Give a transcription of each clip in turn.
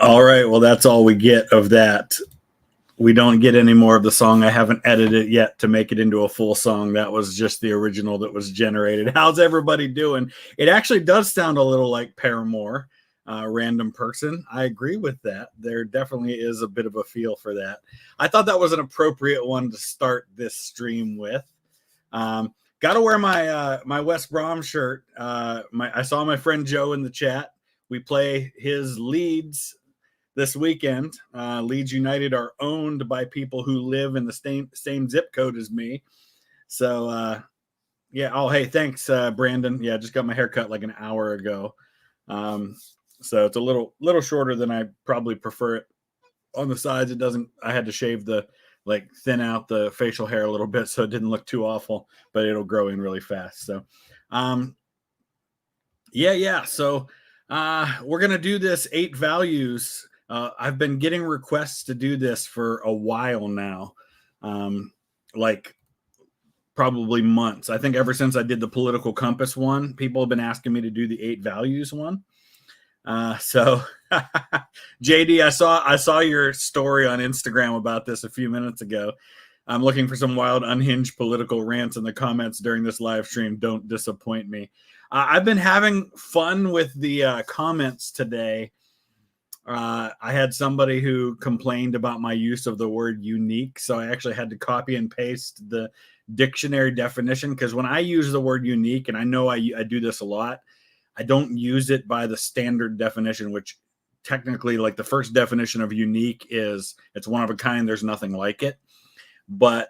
All right. Well, that's all we get of that. We don't get any more of the song. I haven't edited it yet to make it into a full song. That was just the original that was generated. How's everybody doing? It actually does sound a little like Paramore, Random Person. I agree with that. There definitely is a bit of a feel for that. I thought that was an appropriate one to start this stream with. Got to wear my my West Brom shirt. I saw my friend Joe in the chat. We play his Leeds this weekend. Leeds United are owned by people who live in the same zip code as me. So, yeah. Oh, hey, thanks, Brandon. Yeah, just got my hair cut like an hour ago. So it's a little shorter than I probably prefer it. On the sides, it doesn't. I had to shave thin out the facial hair a little bit so it didn't look too awful, but it'll grow in really fast. So, yeah. So, we're gonna do this 8 values. I've been getting requests to do this for a while now, like probably months. I think ever since I did the political compass one, people have been asking me to do the 8 values one. So JD, I saw your story on Instagram about this a few minutes ago. I'm looking for some wild, unhinged political rants in the comments during this live stream. Don't disappoint me. I've been having fun with the comments today. I had somebody who complained about my use of the word unique, so I actually had to copy and paste the dictionary definition, because when I use the word unique, and I know I do this a lot, I don't use it by the standard definition, which technically, like, the first definition of unique is it's one of a kind, there's nothing like it. But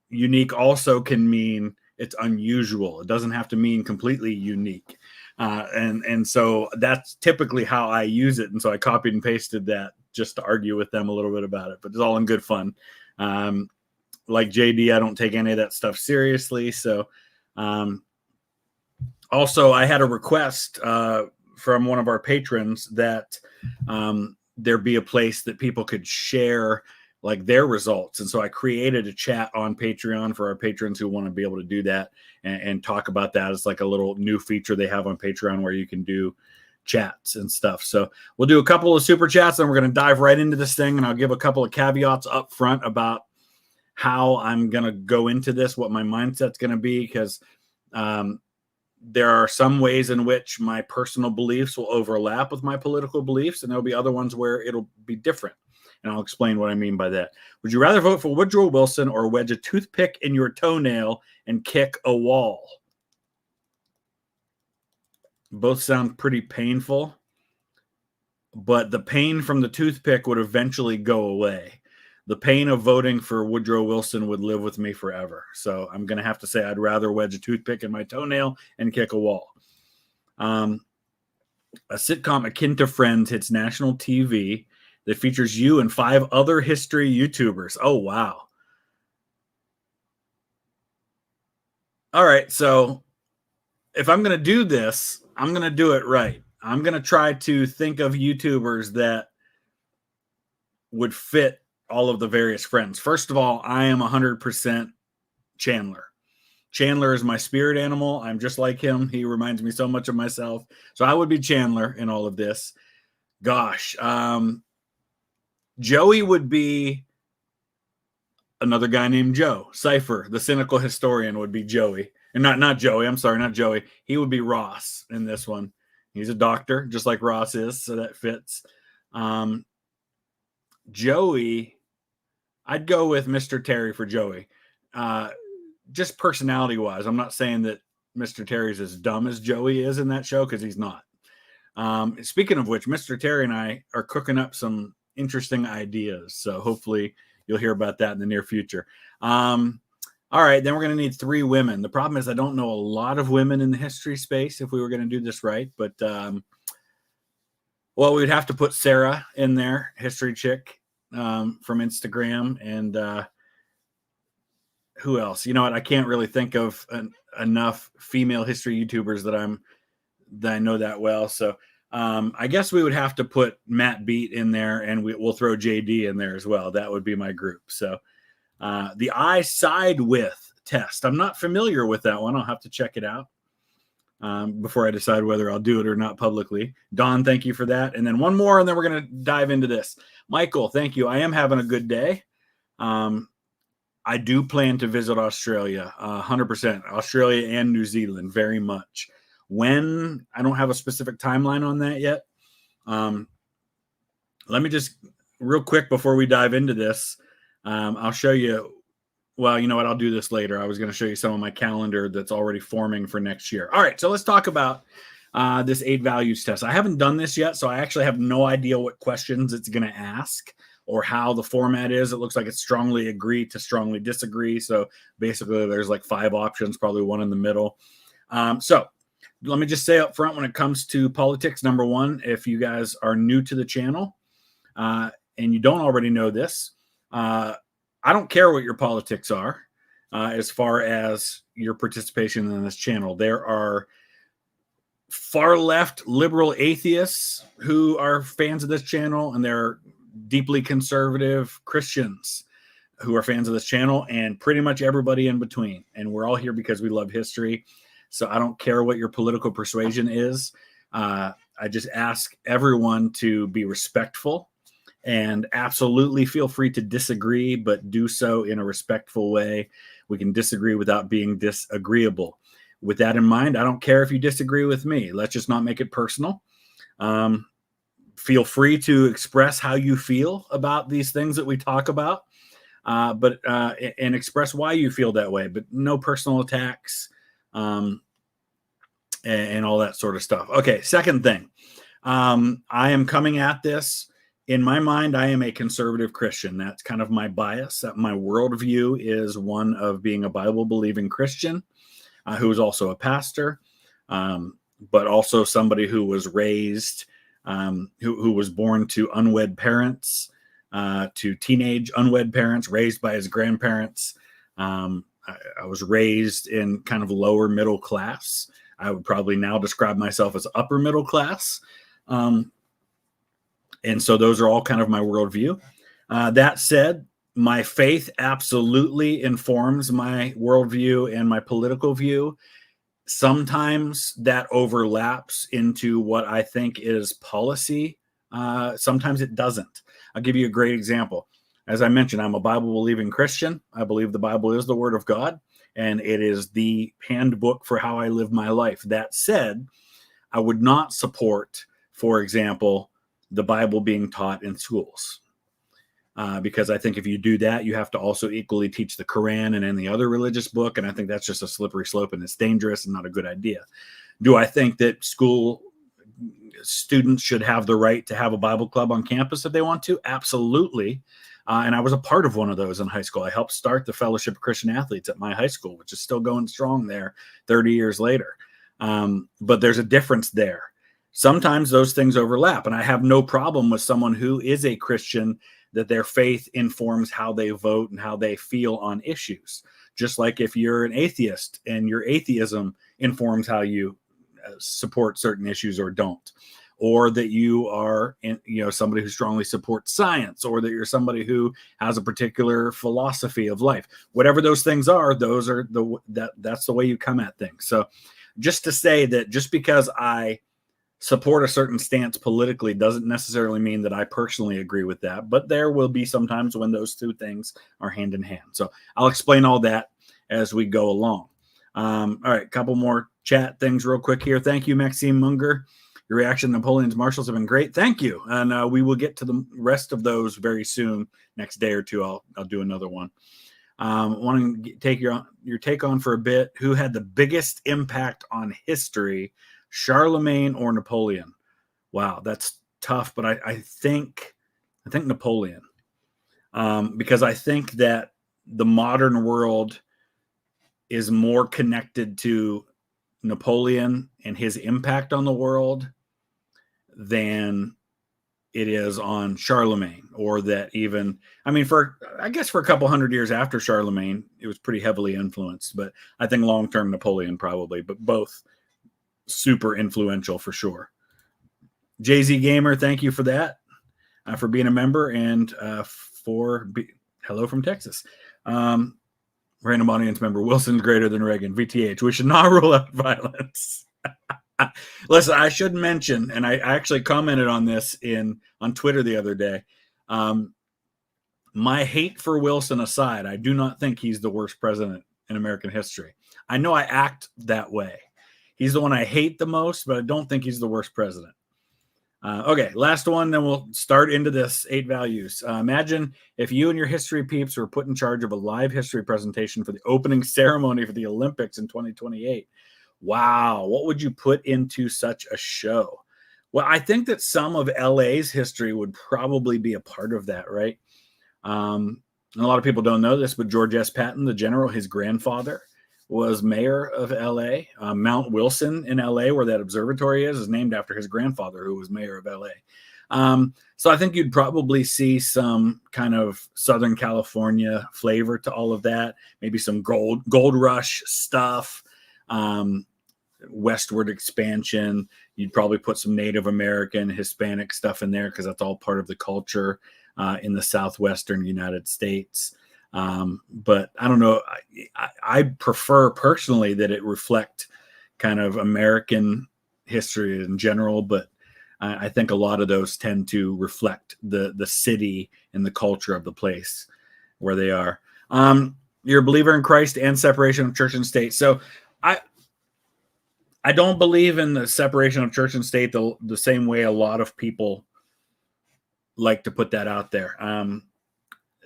unique also can mean it's unusual. It doesn't have to mean completely unique. And so that's typically how I use it. And so I copied and pasted that just to argue with them a little bit about it, but it's all in good fun. Like JD, I don't take any of that stuff seriously. So, also, I had a request from one of our patrons that there be a place that people could share like their results. And so I created a chat on Patreon for our patrons who want to be able to do that and talk about that. It's like a little new feature they have on Patreon where you can do chats and stuff. So we'll do a couple of super chats and we're going to dive right into this thing. And I'll give a couple of caveats up front about how I'm going to go into this, what my mindset's going to be, because there are some ways in which my personal beliefs will overlap with my political beliefs, and there'll be other ones where it'll be different. And I'll explain what I mean by that. Would you rather vote for Woodrow Wilson or wedge a toothpick in your toenail and kick a wall? Both sound pretty painful, but the pain from the toothpick would eventually go away. The pain of voting for Woodrow Wilson would live with me forever. So I'm going to have to say I'd rather wedge a toothpick in my toenail and kick a wall. A sitcom akin to Friends hits national TV that features you and 5 other history YouTubers. Oh, wow. All right, so if I'm going to do this, I'm going to do it right. I'm going to try to think of YouTubers that would fit all of the various Friends. First of all, I am 100% Chandler. Chandler is my spirit animal. I'm just like him. He reminds me so much of myself. So I would be Chandler in all of this. Gosh. Joey would be another guy named Joe. Cypher, the cynical historian, would be Joey. And not Joey. I'm sorry, not Joey. He would be Ross in this one. He's a doctor, just like Ross is, so that fits. Joey, I'd go with Mr. Terry for Joey. Just personality-wise, I'm not saying that Mr. Terry's as dumb as Joey is in that show, because he's not. Speaking of which, Mr. Terry and I are cooking up some interesting ideas, so hopefully you'll hear about that in the near future. All right, then we're going to need 3 women. The problem is I don't know a lot of women in the history space if we were going to do this right, but well, we'd have to put Sarah in there, history chick from Instagram, and who else? You know what? I can't really think of enough female history YouTubers that I know that well. So I guess we would have to put Matt Beat in there, and we'll throw JD in there as well. That would be my group. So the eye side width test. I'm not familiar with that one. I'll have to check it out. before I decide whether I'll do it or not publicly. Don, thank you for that. And then one more, and then we're going to dive into this. Michael, thank you. I am having a good day. I do plan to visit Australia, 100%. Australia and New Zealand, very much. When, I don't have a specific timeline on that yet. Let me just, real quick before we dive into this, I'll show you. Well, you know what? I'll do this later. I was going to show you some of my calendar that's already forming for next year. All right, so let's talk about this 8 values test. I haven't done this yet, so I actually have no idea what questions it's going to ask or how the format is. It looks like it's strongly agree to strongly disagree. So basically, there's like 5 options, probably one in the middle. So let me just say up front, when it comes to politics, number one, if you guys are new to the channel and you don't already know this, I don't care what your politics are as far as your participation in this channel. There are far left liberal atheists who are fans of this channel, and there are deeply conservative Christians who are fans of this channel, and pretty much everybody in between. And we're all here because we love history. So I don't care what your political persuasion is. I just ask everyone to be respectful. And absolutely feel free to disagree, but do so in a respectful way. We can disagree without being disagreeable. With that in mind, I don't care if you disagree with me. Let's just not make it personal. Feel free to express how you feel about these things that we talk about, and express why you feel that way, but no personal attacks and all that sort of stuff. Okay, second thing. I am coming at this. In my mind, I am a conservative Christian. That's kind of my bias. My worldview is one of being a Bible-believing Christian who is also a pastor, but also somebody who was raised, who was born to unwed parents, to teenage unwed parents, raised by his grandparents. I was raised in kind of lower middle class. I would probably now describe myself as upper middle class. And so those are all kind of my worldview. That said, my faith absolutely informs my worldview and my political view. Sometimes that overlaps into what I think is policy. Sometimes it doesn't. I'll give you a great example. As I mentioned, I'm a Bible-believing Christian. I believe the Bible is the Word of God, and it is the handbook for how I live my life. That said, I would not support, for example, the Bible being taught in schools. Because I think if you do that, you have to also equally teach the Quran and any other religious book. And I think that's just a slippery slope, and it's dangerous and not a good idea. Do I think that school students should have the right to have a Bible club on campus if they want to? Absolutely. And I was a part of one of those in high school. I helped start the Fellowship of Christian Athletes at my high school, which is still going strong there 30 years later. But there's a difference there. Sometimes those things overlap, and I have no problem with someone who is a Christian that their faith informs how they vote and how they feel on issues. Just like if you're an atheist and your atheism informs how you support certain issues or don't, or that you are, somebody who strongly supports science, or that you're somebody who has a particular philosophy of life. Whatever those things are, that's the way you come at things. So, just to say that just because I support a certain stance politically doesn't necessarily mean that I personally agree with that, but there will be some times when those two things are hand in hand. So I'll explain all that as we go along. All right, a couple more chat things real quick here. Thank you, Maxime Munger. Your reaction to Napoleon's marshals have been great. Thank you. And we will get to the rest of those very soon. Next day or two, I'll do another one. Want to take your take on for a bit. Who had the biggest impact on history, Charlemagne or Napoleon? Wow, that's tough, but I think Napoleon, because I think that the modern world is more connected to Napoleon and his impact on the world than it is on Charlemagne, or that even, for a couple hundred years after Charlemagne, it was pretty heavily influenced, but I think long-term Napoleon probably, but both super influential for sure. Jay-Z Gamer, thank you for that, for being a member, and hello from Texas. Random audience member, Wilson's greater than Reagan, VTH. We should not rule out violence. Listen, I should mention, and I actually commented on this on Twitter the other day. My hate for Wilson aside, I do not think he's the worst president in American history. I know I act that way. He's the one I hate the most, but I don't think he's the worst president. Okay, last one, then we'll start into this 8 values. Imagine if you and your history peeps were put in charge of a live history presentation for the opening ceremony for the Olympics in 2028. Wow, what would you put into such a show? Well, I think that some of LA's history would probably be a part of that, right? And a lot of people don't know this, but George S. Patton, the general, his grandfather, was mayor of LA. Mount Wilson in LA, where that observatory is named after his grandfather, who was mayor of LA. So I think you'd probably see some kind of Southern California flavor to all of that. Maybe some gold rush stuff, westward expansion. You'd probably put some Native American, Hispanic stuff in there because that's all part of the culture in the southwestern United States. But I don't know. I prefer personally that it reflect kind of American history in general, but I think a lot of those tend to reflect the city and the culture of the place where they are. You're a believer in Christ and separation of church and state. So I don't believe in the separation of church and state the same way a lot of people like to put that out there.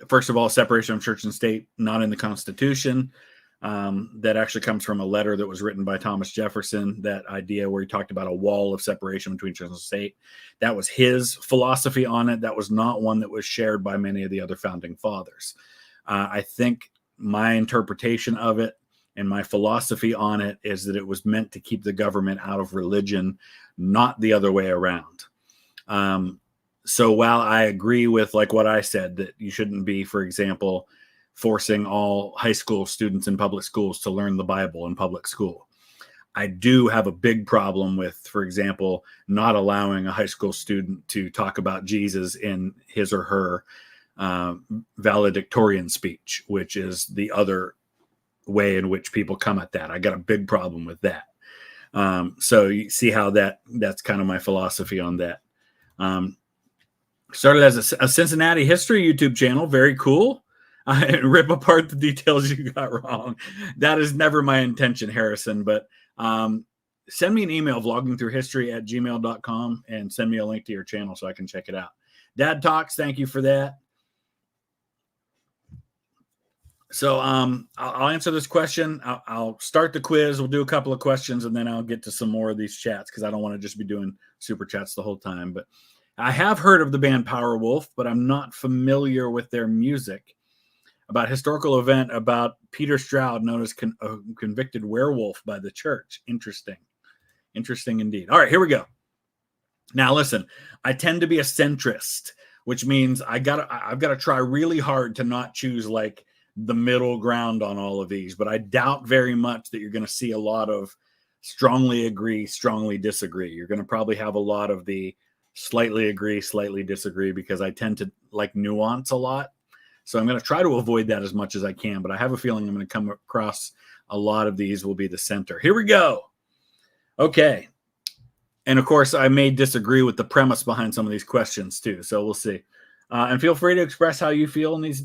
First of all, separation of church and state, not in the Constitution. That actually comes from a letter that was written by Thomas Jefferson, that idea where he talked about a wall of separation between church and state. That was his philosophy on it. That was not one that was shared by many of the other founding fathers. I think my interpretation of it and my philosophy on it is that it was meant to keep the government out of religion, not the other way around. So while I agree with like what I said, that you shouldn't be, for example, forcing all high school students in public schools to learn the Bible in public school, I do have a big problem with, for example, not allowing a high school student to talk about Jesus in his or her valedictorian speech, which is the other way in which people come at that. I got a big problem with that. So you see how that's kind of my philosophy on that. Started as a Cincinnati history YouTube channel. Very cool. Rip apart the details you got wrong. That is never my intention, Harrison, but send me an email, vloggingthroughhistory@gmail.com, and send me a link to your channel so I can check it out. Dad Talks, thank you for that. So I'll answer this question. I'll start the quiz. We'll do a couple of questions, and then I'll get to some more of these chats because I don't want to just be doing super chats the whole time. But I have heard of the band Powerwolf, but I'm not familiar with their music. About historical event about Peter Stroud, known as a convicted werewolf by the church. Interesting indeed. All right, here we go. Now listen, I tend to be a centrist, which means I've got to try really hard to not choose like the middle ground on all of these, but I doubt very much that you're going to see a lot of strongly agree, strongly disagree. You're going to probably have a lot of the slightly agree, slightly disagree, because I tend to like nuance a lot. So I'm going to try to avoid that as much as I can, but I have a feeling I'm going to come across a lot of these will be the center. Here we go. Okay. And of course, I may disagree with the premise behind some of these questions too. So we'll see. And feel free to express how you feel in these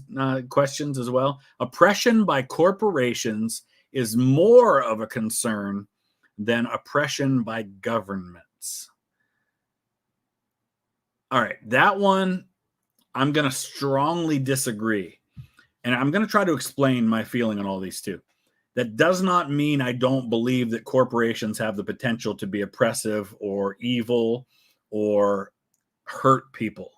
questions as well. Oppression by corporations is more of a concern than oppression by governments. All right, that one, I'm going to strongly disagree. And I'm going to try to explain my feeling on all these too. That does not mean I don't believe that corporations have the potential to be oppressive or evil or hurt people.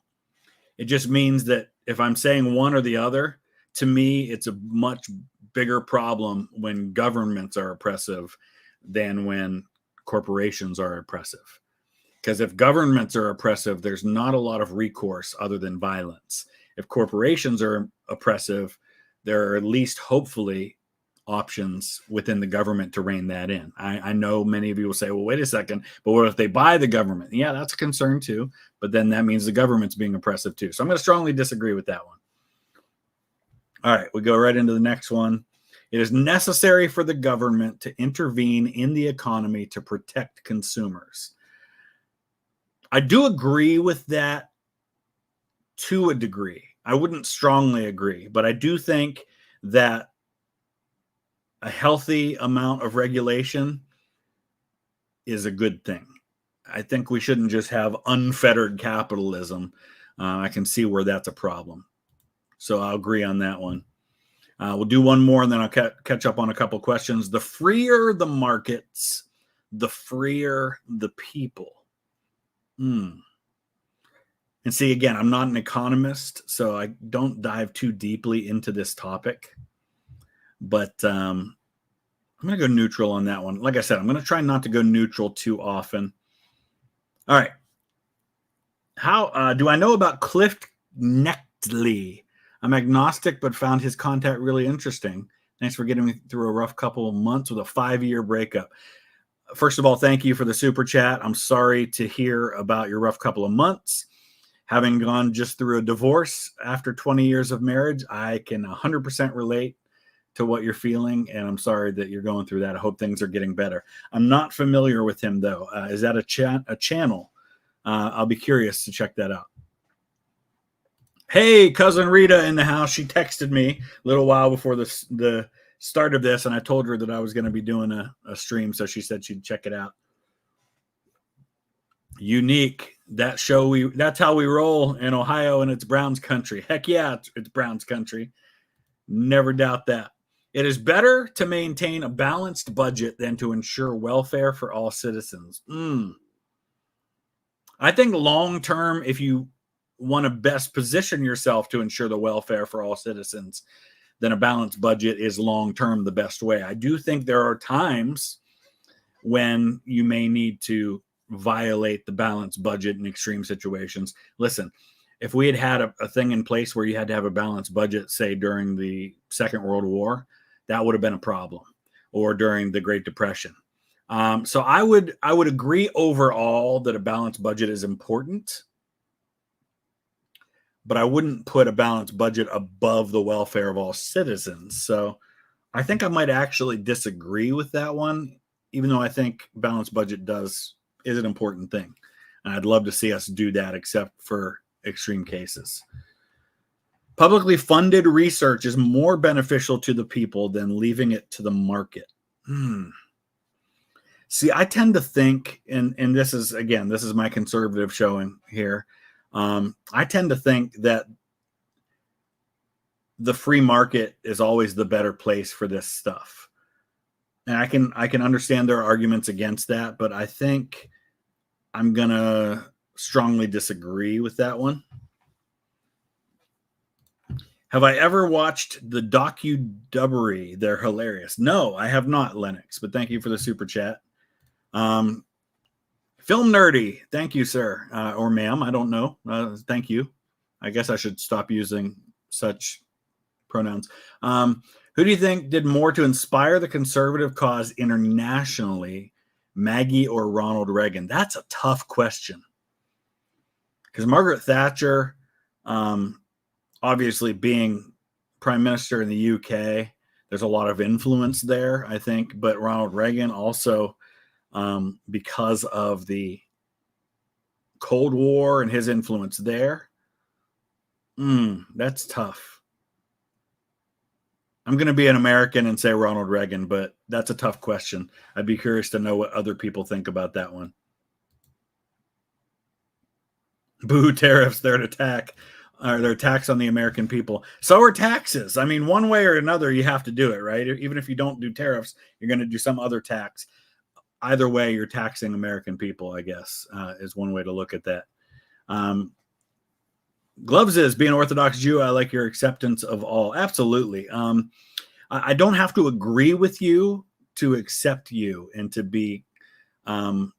It just means that if I'm saying one or the other, to me, it's a much bigger problem when governments are oppressive than when corporations are oppressive. Because if governments are oppressive, there's not a lot of recourse other than violence. If corporations are oppressive, there are at least hopefully options within the government to rein that in. I know many of you will say, well, wait a second, but what if they buy the government? Yeah, that's a concern too. But then that means the government's being oppressive too. So I'm going to strongly disagree with that one. All right, we go right into the next one. It is necessary for the government to intervene in the economy to protect consumers. I do agree with that to a degree. I wouldn't strongly agree, but I do think that a healthy amount of regulation is a good thing. I think we shouldn't just have unfettered capitalism. I can see where that's a problem. So I'll agree on that one. We'll do one more and then I'll catch up on a couple questions. The freer the markets, the freer the people. And see, again, I'm not an economist, so I don't dive too deeply into this topic. But I'm going to go neutral on that one. Like I said, I'm going to try not to go neutral too often. All right. How do I know about Cliff Nectley? I'm agnostic, but found his content really interesting. Thanks for getting me through a rough couple of months with a 5-year breakup. First of all, thank you for the super chat. I'm sorry to hear about your rough couple of months. Having gone just through a divorce after 20 years of marriage, I can 100% relate to what you're feeling, and I'm sorry that you're going through that. I hope things are getting better. I'm not familiar with him, though. Is that a channel? I'll be curious to check that out. Hey, cousin Rita in the house. She texted me a little while before the start of this, and I told her that I was going to be doing a stream, so she said she'd check it out. Unique. That's how we roll in Ohio, and it's Browns country. Heck yeah, it's Browns country. Never doubt that. It is better to maintain a balanced budget than to ensure welfare for all citizens. I think long term, if you want to best position yourself to ensure the welfare for all citizens, then a balanced budget is long term the best way. I do think there are times when you may need to violate the balanced budget in extreme situations. Listen, if we had a thing in place where you had to have a balanced budget, say during the Second World War, that would have been a problem, or during the Great Depression. So I would agree overall that a balanced budget is important, but I wouldn't put a balanced budget above the welfare of all citizens. So I think I might actually disagree with that one, even though I think balanced budget is an important thing. And I'd love to see us do that, except for extreme cases. Publicly funded research is more beneficial to the people than leaving it to the market. See, I tend to think, and this is my conservative showing here. I tend to think that the free market is always the better place for this stuff. And I can understand there are arguments against that, but I think I'm going to strongly disagree with that one. Have I ever watched the docu-dubbery? They're hilarious. No, I have not, Lennox, but thank you for the super chat. Film nerdy. Thank you, sir. Or ma'am. I don't know. Thank you. I guess I should stop using such pronouns. Who do you think did more to inspire the conservative cause internationally, Maggie or Ronald Reagan? That's a tough question. Because Margaret Thatcher, obviously being prime minister in the UK, there's a lot of influence there, I think. But Ronald Reagan also, because of the Cold War and his influence there, that's tough. I'm going to be an American and say Ronald Reagan, but that's a tough question. I'd be curious to know what other people think about that one. Boo tariffs, they're an attack. They're attacks on the American people. So are taxes. I mean, one way or another, you have to do it, right? Even if you don't do tariffs, you're going to do some other tax. Either way, you're taxing American people, I guess, is one way to look at that. Gloves is being an Orthodox Jew. I like your acceptance of all. Absolutely. I don't have to agree with you to accept you and to be, to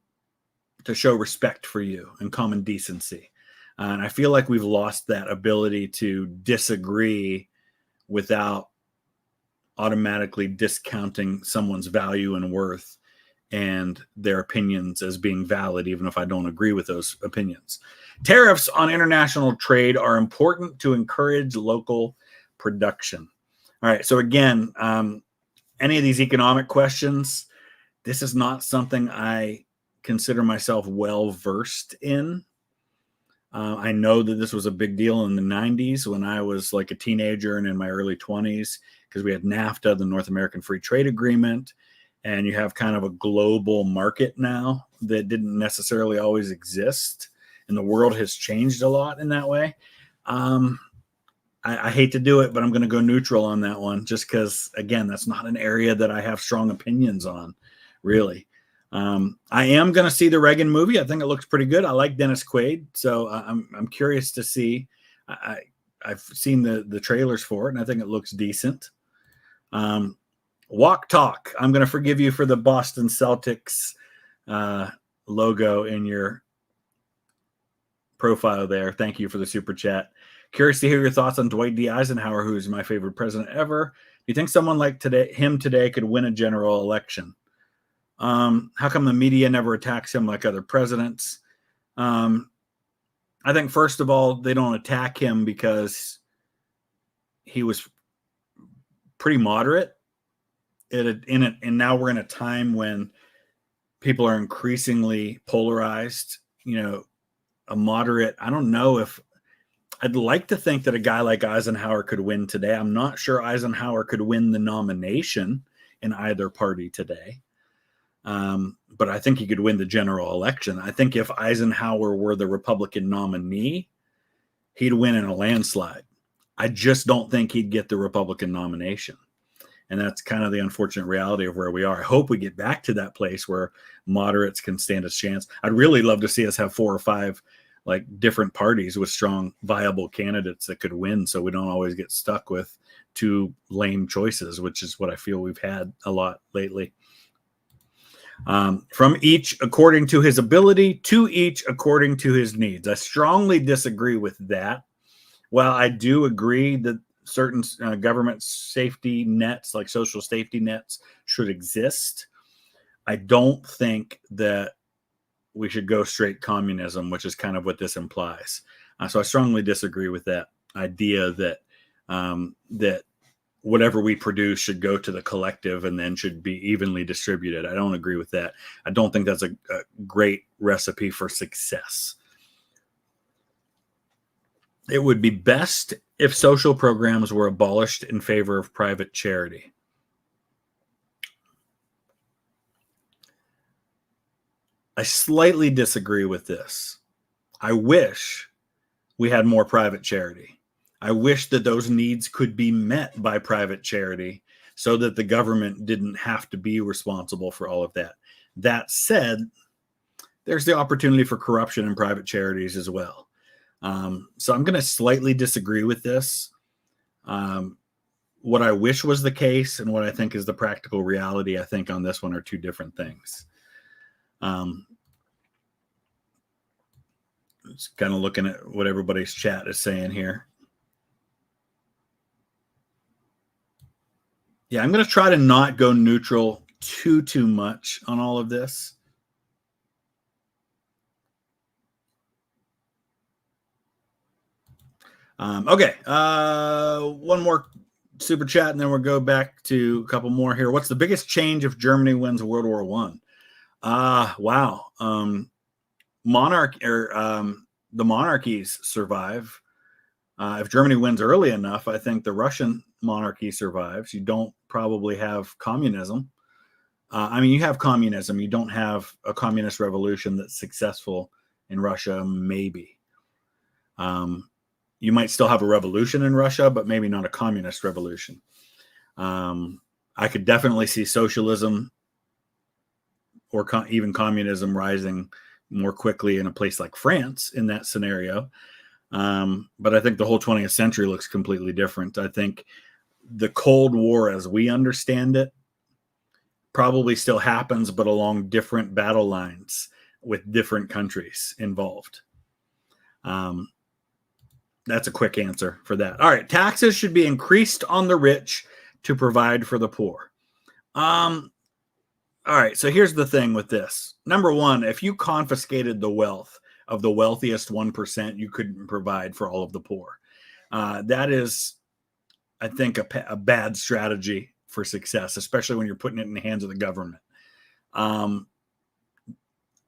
show respect for you and common decency. And I feel like we've lost that ability to disagree without automatically discounting someone's value and worth and their opinions as being valid, even if I don't agree with those opinions. Tariffs on international trade are important to encourage local production. All right. So again, any of these economic questions, this is not something I consider myself well versed in. I know that this was a big deal in the 90s when I was like a teenager and in my early 20s, because we had NAFTA, the North American Free Trade Agreement, and you have kind of a global market now that didn't necessarily always exist. And the world has changed a lot in that way. I hate to do it, but I'm going to go neutral on that one just because, again, that's not an area that I have strong opinions on, really. I am going to see the Reagan movie. I think it looks pretty good. I like Dennis Quaid, so I'm curious to see. I've seen the trailers for it, and I think it looks decent. Walk Talk. I'm going to forgive you for the Boston Celtics logo in your profile there. Thank you for the super chat. Curious to hear your thoughts on Dwight D. Eisenhower, who is my favorite president ever. Do you think someone like him today could win a general election? How come the media never attacks him like other presidents? I think, first of all, they don't attack him because he was pretty moderate. And now we're in a time when people are increasingly polarized. You know, a moderate, I don't know if I'd like to think that a guy like Eisenhower could win today. I'm not sure Eisenhower could win the nomination in either party today. But I think he could win the general election. I think if Eisenhower were the Republican nominee, he'd win in a landslide. I just don't think he'd get the Republican nomination. And that's kind of the unfortunate reality of where we are. I hope we get back to that place where moderates can stand a chance. I'd really love to see us have 4 or 5 like different parties with strong, viable candidates that could win, so we don't always get stuck with 2 lame choices, which is what I feel we've had a lot lately. From each according to his ability, to each according to his needs. I strongly disagree with that. While I do agree that certain government safety nets, like social safety nets, should exist, I don't think that we should go straight communism, which is kind of what this implies. So I strongly disagree with that idea that that whatever we produce should go to the collective and then should be evenly distributed. I don't agree with that. I don't think that's a great recipe for success. It would be best if social programs were abolished in favor of private charity. I slightly disagree with this. I wish we had more private charity. I wish that those needs could be met by private charity so that the government didn't have to be responsible for all of that. That said, there's the opportunity for corruption in private charities as well. So I'm going to slightly disagree with this. What I wish was the case and what I think is the practical reality, I think on this one are 2 different things. Just kind of looking at what everybody's chat is saying here. Yeah, I'm going to try to not go neutral too much on all of this. Okay, one more super chat, and then we'll go back to a couple more here. What's the biggest change if Germany wins World War I? Wow. The monarchies survive. If Germany wins early enough, I think the Russian monarchy survives. You don't probably have communism. I mean, you have communism. You don't have a communist revolution that's successful in Russia, maybe. You might still have a revolution in Russia, but maybe not a communist revolution. I could definitely see socialism or even communism rising more quickly in a place like France in that scenario. But I think the whole 20th century looks completely different. I think the Cold War, as we understand it, probably still happens, but along different battle lines with different countries involved. That's a quick answer for that. All right. Taxes should be increased on the rich to provide for the poor. All right. So here's the thing with this. Number one, if you confiscated the wealth of the wealthiest 1%, you couldn't provide for all of the poor. That is, I think, a bad strategy for success, especially when you're putting it in the hands of the government.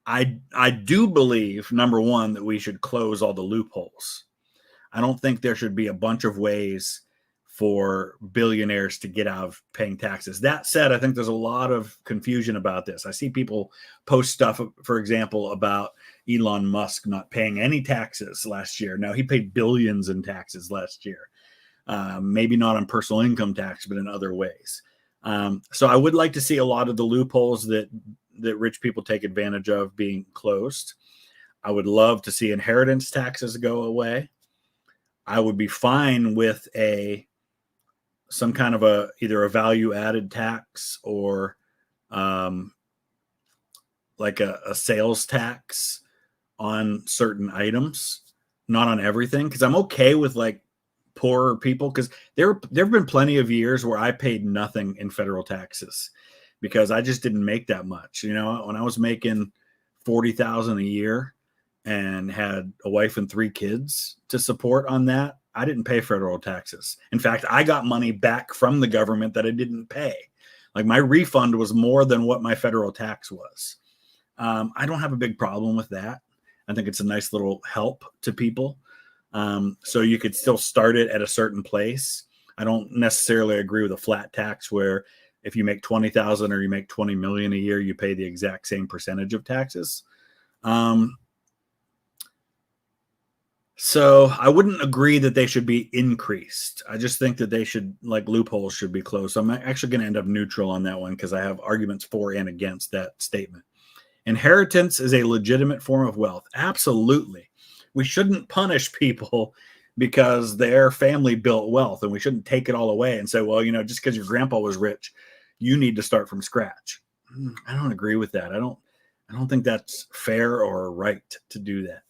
I do believe, number one, that we should close all the loopholes. I don't think there should be a bunch of ways for billionaires to get out of paying taxes. That said, I think there's a lot of confusion about this. I see people post stuff, for example, about Elon Musk not paying any taxes last year. Now, he paid billions in taxes last year. Maybe not on personal income tax, but in other ways. So I would like to see a lot of the loopholes that rich people take advantage of being closed. I would love to see inheritance taxes go away. I would be fine with some kind of either a value added tax or like a sales tax on certain items, not on everything. Because I'm okay with like poorer people, because there have been plenty of years where I paid nothing in federal taxes because I just didn't make that much. You know, when I was making $40,000 a year and had a wife and 3 kids to support on that, I didn't pay federal taxes. In fact, I got money back from the government that I didn't pay. Like my refund was more than what my federal tax was. I don't have a big problem with that. I think it's a nice little help to people. So you could still start it at a certain place. I don't necessarily agree with a flat tax where if you make 20,000 or you make 20 million a year, you pay the exact same percentage of taxes. So I wouldn't agree that they should be increased. I just think that they should, like, loopholes should be closed. So I'm actually going to end up neutral on that one because I have arguments for and against that statement. Inheritance is a legitimate form of wealth. Absolutely. We shouldn't punish people because their family built wealth, and we shouldn't take it all away and say, well, you know, just because your grandpa was rich, you need to start from scratch. I don't agree with that. I don't think that's fair or right to do that.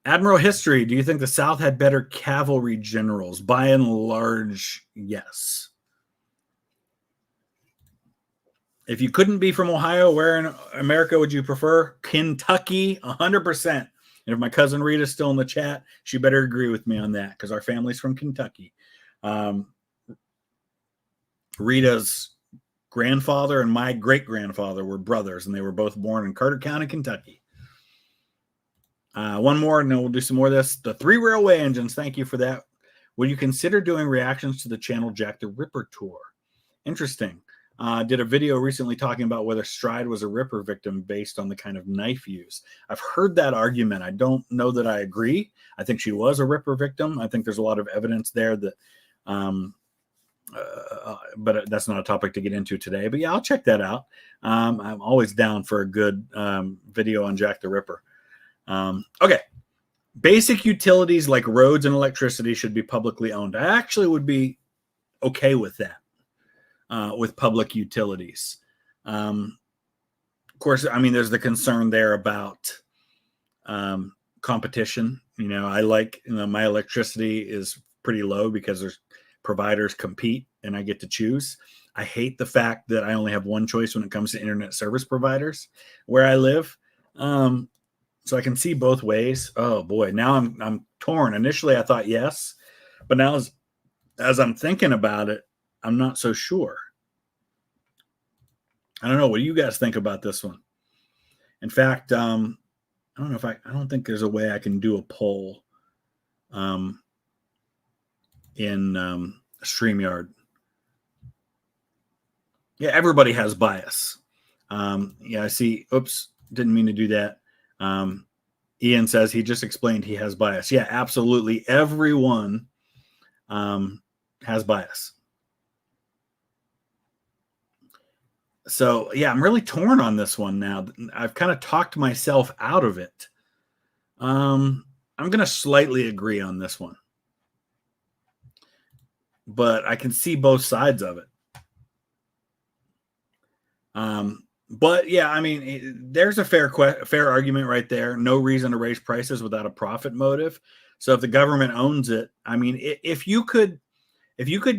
Admiral History, do you think the South had better cavalry generals? By and large, yes. If you couldn't be from Ohio, where in America would you prefer? Kentucky, 100%. And if my cousin Rita's still in the chat, she better agree with me on that because our family's from Kentucky. Rita's grandfather and my great-grandfather were brothers, and they were both born in Carter County, Kentucky. One more, and then we'll do some more of this. The 3 railway engines, thank you for that. Would you consider doing reactions to the channel Jack the Ripper tour? Interesting. Did a video recently talking about whether Stride was a Ripper victim based on the kind of knife used. I've heard that argument. I don't know that I agree. I think she was a Ripper victim. I think there's a lot of evidence there that, but that's not a topic to get into today. But yeah, I'll check that out. I'm always down for a good video on Jack the Ripper. Okay. Basic utilities like roads and electricity should be publicly owned. I actually would be okay with that, with public utilities. Of course, I mean, there's the concern there about competition. You know, I like, you know, my electricity is pretty low because there's providers compete and I get to choose. I hate the fact that I only have one choice when it comes to internet service providers where I live. So I can see both ways. Oh boy, now I'm torn. Initially, I thought yes, but now as I'm thinking about it, I'm not so sure. I don't know. What do you guys think about this one? In fact, I don't know if I don't think there's a way I can do a poll in StreamYard. Yeah, everybody has bias. Yeah, I see. Oops, didn't mean to do that. Ian says he just explained he has bias. Yeah, absolutely. Everyone has bias. So, yeah, I'm really torn on this one now. I've kind of talked myself out of it. I'm going to slightly agree on this one. But I can see both sides of it. But yeah, I mean, there's a fair argument right there. No reason to raise prices without a profit motive. So if the government owns it, I mean, if you could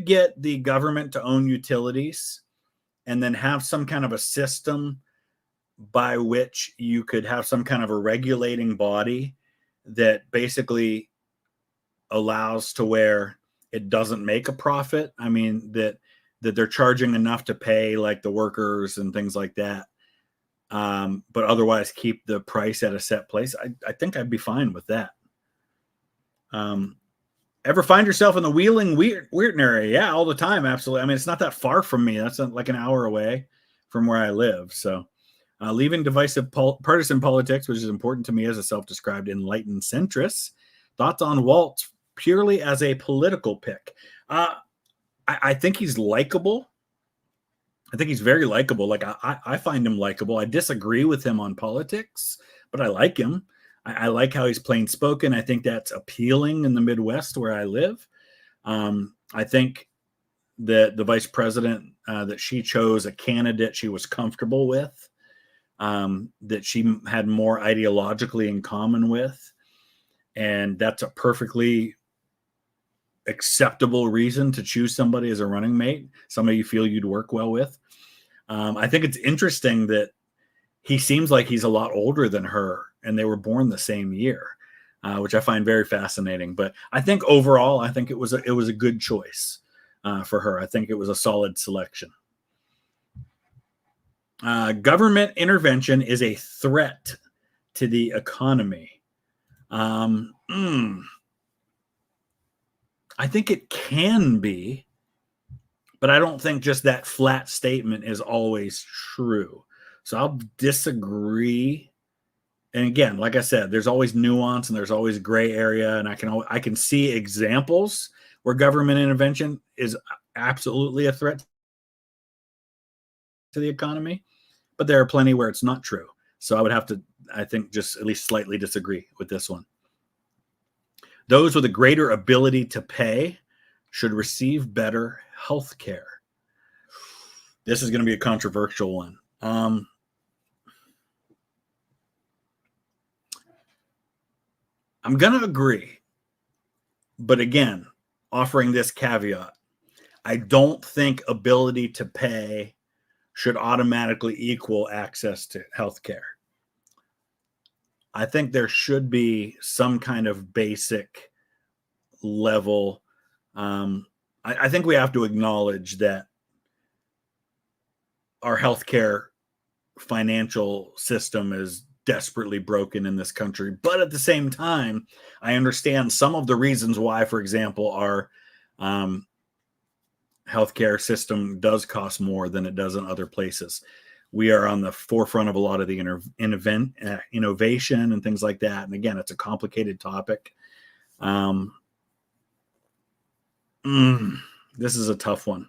get the government to own utilities and then have some kind of a system by which you could have some kind of a regulating body that basically allows to where it doesn't make a profit. I mean, that they're charging enough to pay like the workers and things like that. But otherwise keep the price at a set place. I think I'd be fine with that. Ever find yourself in the Wheeling Weirton area? Yeah, all the time. Absolutely. I mean, it's not that far from me. That's like an hour away from where I live. So leaving divisive partisan politics, which is important to me as a self-described enlightened centrist. Thoughts on Walt purely as a political pick? I think he's likable. I think he's very likable. Like I find him likable. I disagree with him on politics, but I like him. I like how he's plain spoken. I think that's appealing in the Midwest where I live. I think that the vice president that she chose a candidate she was comfortable with, that she had more ideologically in common with, and that's a perfectly acceptable reason to choose somebody as a running mate, somebody you feel you'd work well with. I think it's interesting that he seems like he's a lot older than her, and they were born the same year, which I find very fascinating. But I think overall, I think it was a good choice for her. I think it was a solid selection. Government intervention is a threat to the economy. I think it can be, but I don't think just that flat statement is always true. So I'll disagree. And again, like I said, there's always nuance and there's always gray area. And I can see examples where government intervention is absolutely a threat to the economy, but there are plenty where it's not true. So I would have to, I think, just at least slightly disagree with this one. Those with a greater ability to pay should receive better health care. This is going to be a controversial one. I'm going to agree. But again, offering this caveat, I don't think ability to pay should automatically equal access to health care. I think there should be some kind of basic level. I think we have to acknowledge that our healthcare financial system is desperately broken in this country. But at the same time, I understand some of the reasons why, for example, our healthcare system does cost more than it does in other places. We are on the forefront of a lot of the innovation and things like that. And again, it's a complicated topic. This is a tough one.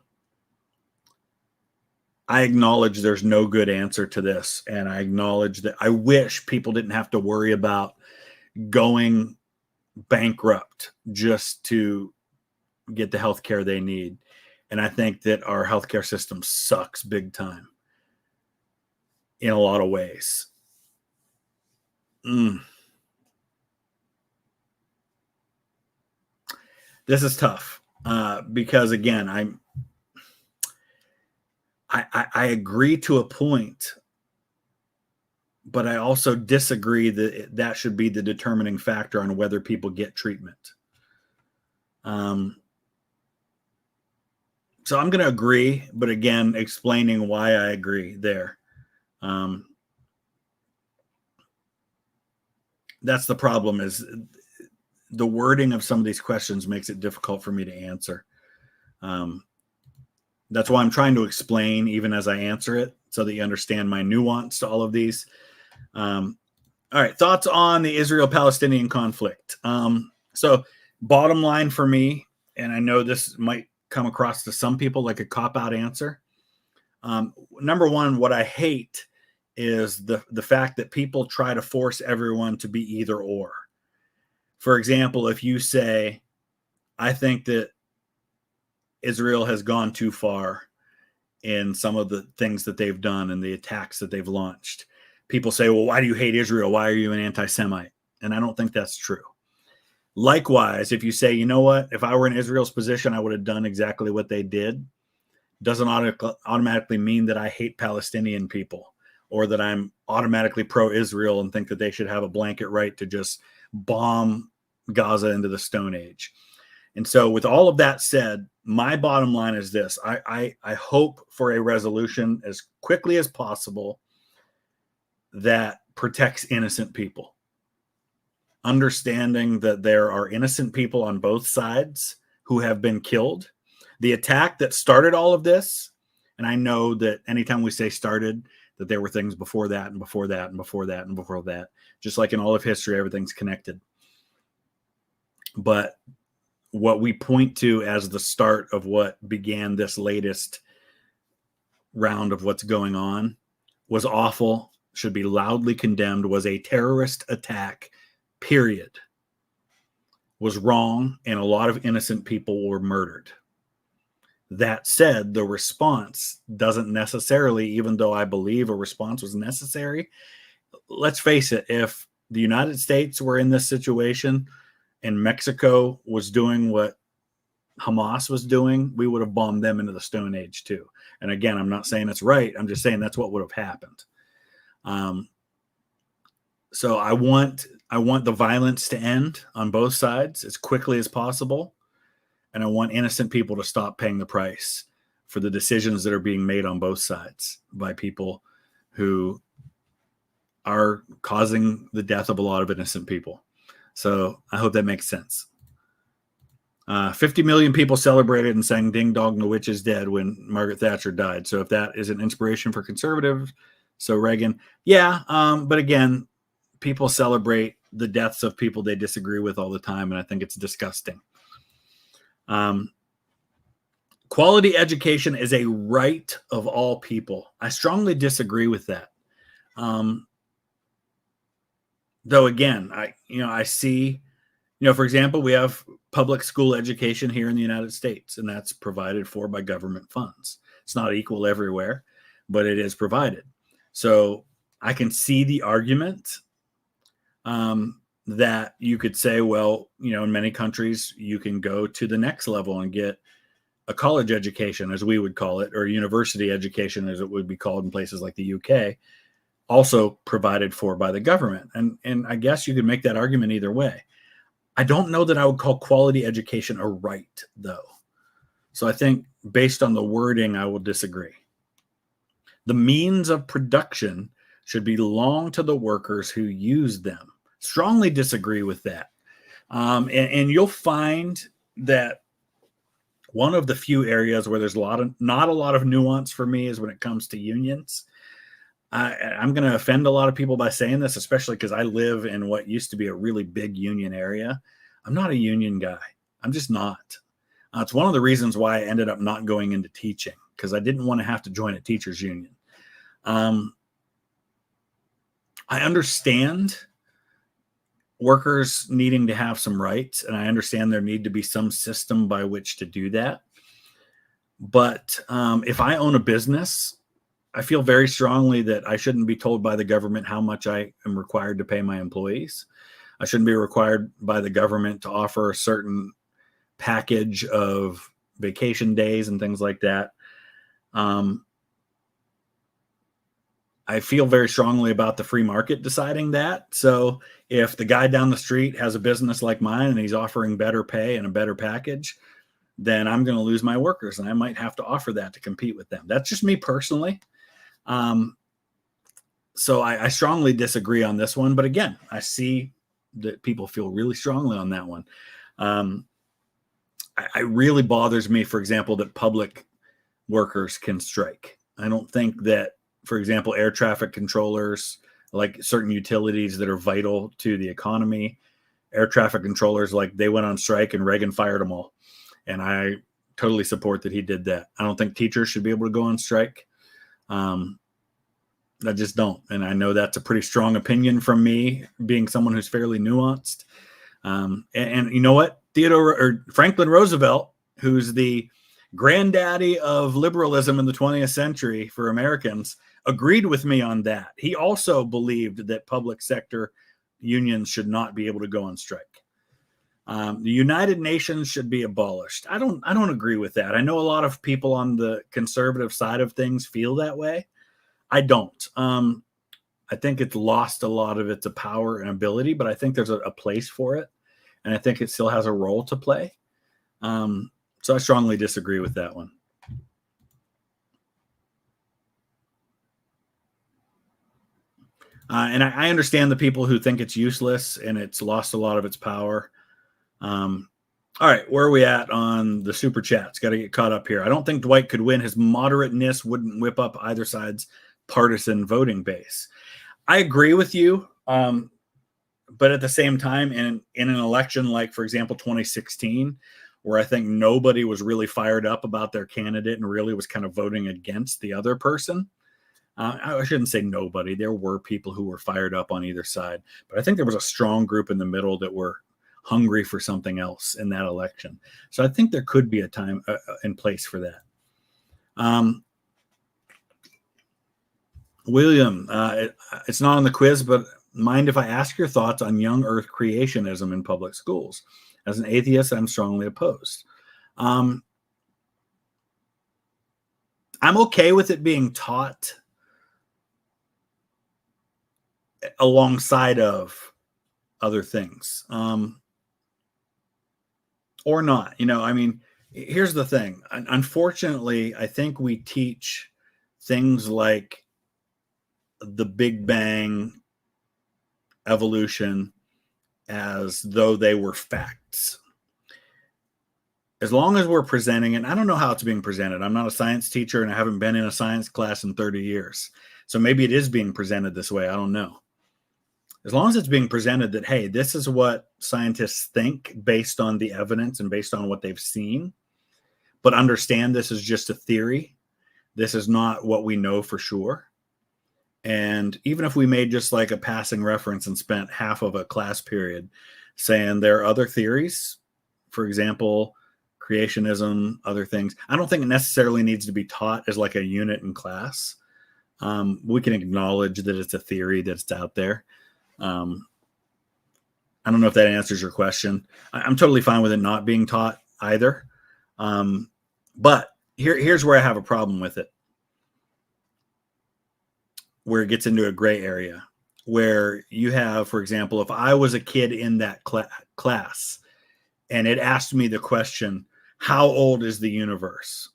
I acknowledge there's no good answer to this. And I acknowledge that I wish people didn't have to worry about going bankrupt just to get the health care they need. And I think that our healthcare system sucks big time in a lot of ways. This is tough because, again, I agree to a point, but I also disagree that that should be the determining factor on whether people get treatment. So I'm going to agree, but again, explaining why I agree there. That's the problem, is the wording of some of these questions makes it difficult for me to answer. That's why I'm trying to explain even as I answer it so that you understand my nuance to all of these. All right. Thoughts on the Israel-Palestinian conflict. So bottom line for me, and I know this might come across to some people like a cop-out answer. Number one, what I hate is the fact that people try to force everyone to be either or. For example, if you say, I think that Israel has gone too far in some of the things that they've done and the attacks that they've launched, people say, well, why do you hate Israel? Why are you an anti-Semite? And I don't think that's true. Likewise, if you say, you know what, if I were in Israel's position, I would have done exactly what they did, doesn't automatically mean that I hate Palestinian people or that I'm automatically pro-Israel and think that they should have a blanket right to just bomb Gaza into the Stone Age. And so with all of that said, my bottom line is this. I hope for a resolution as quickly as possible that protects innocent people. Understanding that there are innocent people on both sides who have been killed. The attack that started all of this, and I know that anytime we say started, that there were things before that and before that and before that and before that. Just like in all of history, everything's connected. But what we point to as the start of what began this latest round of what's going on was awful, should be loudly condemned, was a terrorist attack, period. Was wrong, and a lot of innocent people were murdered. That said, the response doesn't necessarily, even though I believe a response was necessary, let's face it, if the United States were in this situation and Mexico was doing what Hamas was doing, we would have bombed them into the Stone Age too. And again, I'm not saying it's right. I'm just saying that's what would have happened. So I want the violence to end on both sides as quickly as possible. And I want innocent people to stop paying the price for the decisions that are being made on both sides by people who are causing the death of a lot of innocent people. So I hope that makes sense. 50 million people celebrated and sang Ding Dong, the Witch is Dead when Margaret Thatcher died. So if that is an inspiration for conservatives, so Reagan, yeah. But again, people celebrate the deaths of people they disagree with all the time, and I think it's disgusting. Quality education is a right of all people. I strongly disagree with that. Though again, I see, for example, we have public school education here in the United States, and that's provided for by government funds. It's not equal everywhere, but it is provided. So I can see the argument that you could say, well, in many countries, you can go to the next level and get a college education, as we would call it, or university education, as it would be called in places like the UK, also provided for by the government. And I guess you could make that argument either way. I don't know that I would call quality education a right, though. So I think based on the wording, I will disagree. The means of production should belong to the workers who use them. Strongly disagree with that. And you'll find that one of the few areas where there's not a lot of nuance for me is when it comes to unions. I'm going to offend a lot of people by saying this, especially because I live in what used to be a really big union area. I'm not a union guy. I'm just not. It's one of the reasons why I ended up not going into teaching, because I didn't want to have to join a teachers union. I understand workers needing to have some rights, and I understand there need to be some system by which to do that. But if I own a business, I feel very strongly that I shouldn't be told by the government how much I am required to pay my employees. I shouldn't be required by the government to offer a certain package of vacation days and things like that. I feel very strongly about the free market deciding that. So if the guy down the street has a business like mine and he's offering better pay and a better package, then I'm going to lose my workers, and I might have to offer that to compete with them. That's just me personally. So I strongly disagree on this one. But again, I see that people feel really strongly on that one. It really bothers me, for example, that public workers can strike. I don't think that, for example, air traffic controllers, like certain utilities that are vital to the economy, air traffic controllers, like they went on strike and Reagan fired them all. And I totally support that he did that. I don't think teachers should be able to go on strike. I just don't. And I know that's a pretty strong opinion from me, being someone who's fairly nuanced. And you know what? Franklin Roosevelt, who's the granddaddy of liberalism in the 20th century for Americans, agreed with me on that. He also believed that public sector unions should not be able to go on strike. The United Nations should be abolished. I don't agree with that. I know a lot of people on the conservative side of things feel that way. I don't. I think it's lost a lot of its power and ability, but I think there's a place for it, and I think it still has a role to play. So I strongly disagree with that one. And I understand the people who think it's useless and it's lost a lot of its power. All right, where are we at on the super chats? Got to get caught up here. I don't think Dwight could win. His moderateness wouldn't whip up either side's partisan voting base. I agree with you. But at the same time, in an election like, for example, 2016, where I think nobody was really fired up about their candidate and really was kind of voting against the other person. I shouldn't say nobody. There were people who were fired up on either side. But I think there was a strong group in the middle that were hungry for something else in that election. So I think there could be a time in place for that. William, it's not on the quiz, but mind if I ask your thoughts on young earth creationism in public schools? As an atheist, I'm strongly opposed. I'm okay with it being taught alongside of other things, or not. I mean, here's the thing. Unfortunately, I think we teach things like the Big Bang, evolution, as though they were facts. As long as we're presenting it, I don't know how it's being presented. I'm not a science teacher and I haven't been in a science class in 30 years. So maybe it is being presented this way. I don't know. As long as it's being presented that, hey, this is what scientists think based on the evidence and based on what they've seen, but understand this is just a theory. This is not what we know for sure. And even if we made just like a passing reference and spent half of a class period saying there are other theories, for example, creationism, other things, I don't think it necessarily needs to be taught as like a unit in class. We can acknowledge that it's a theory that's out there. I don't know if that answers your question. I'm totally fine with it not being taught either. But here's where I have a problem with it, where it gets into a gray area, where you have, for example, if I was a kid in that class and it asked me the question, how old is the universe?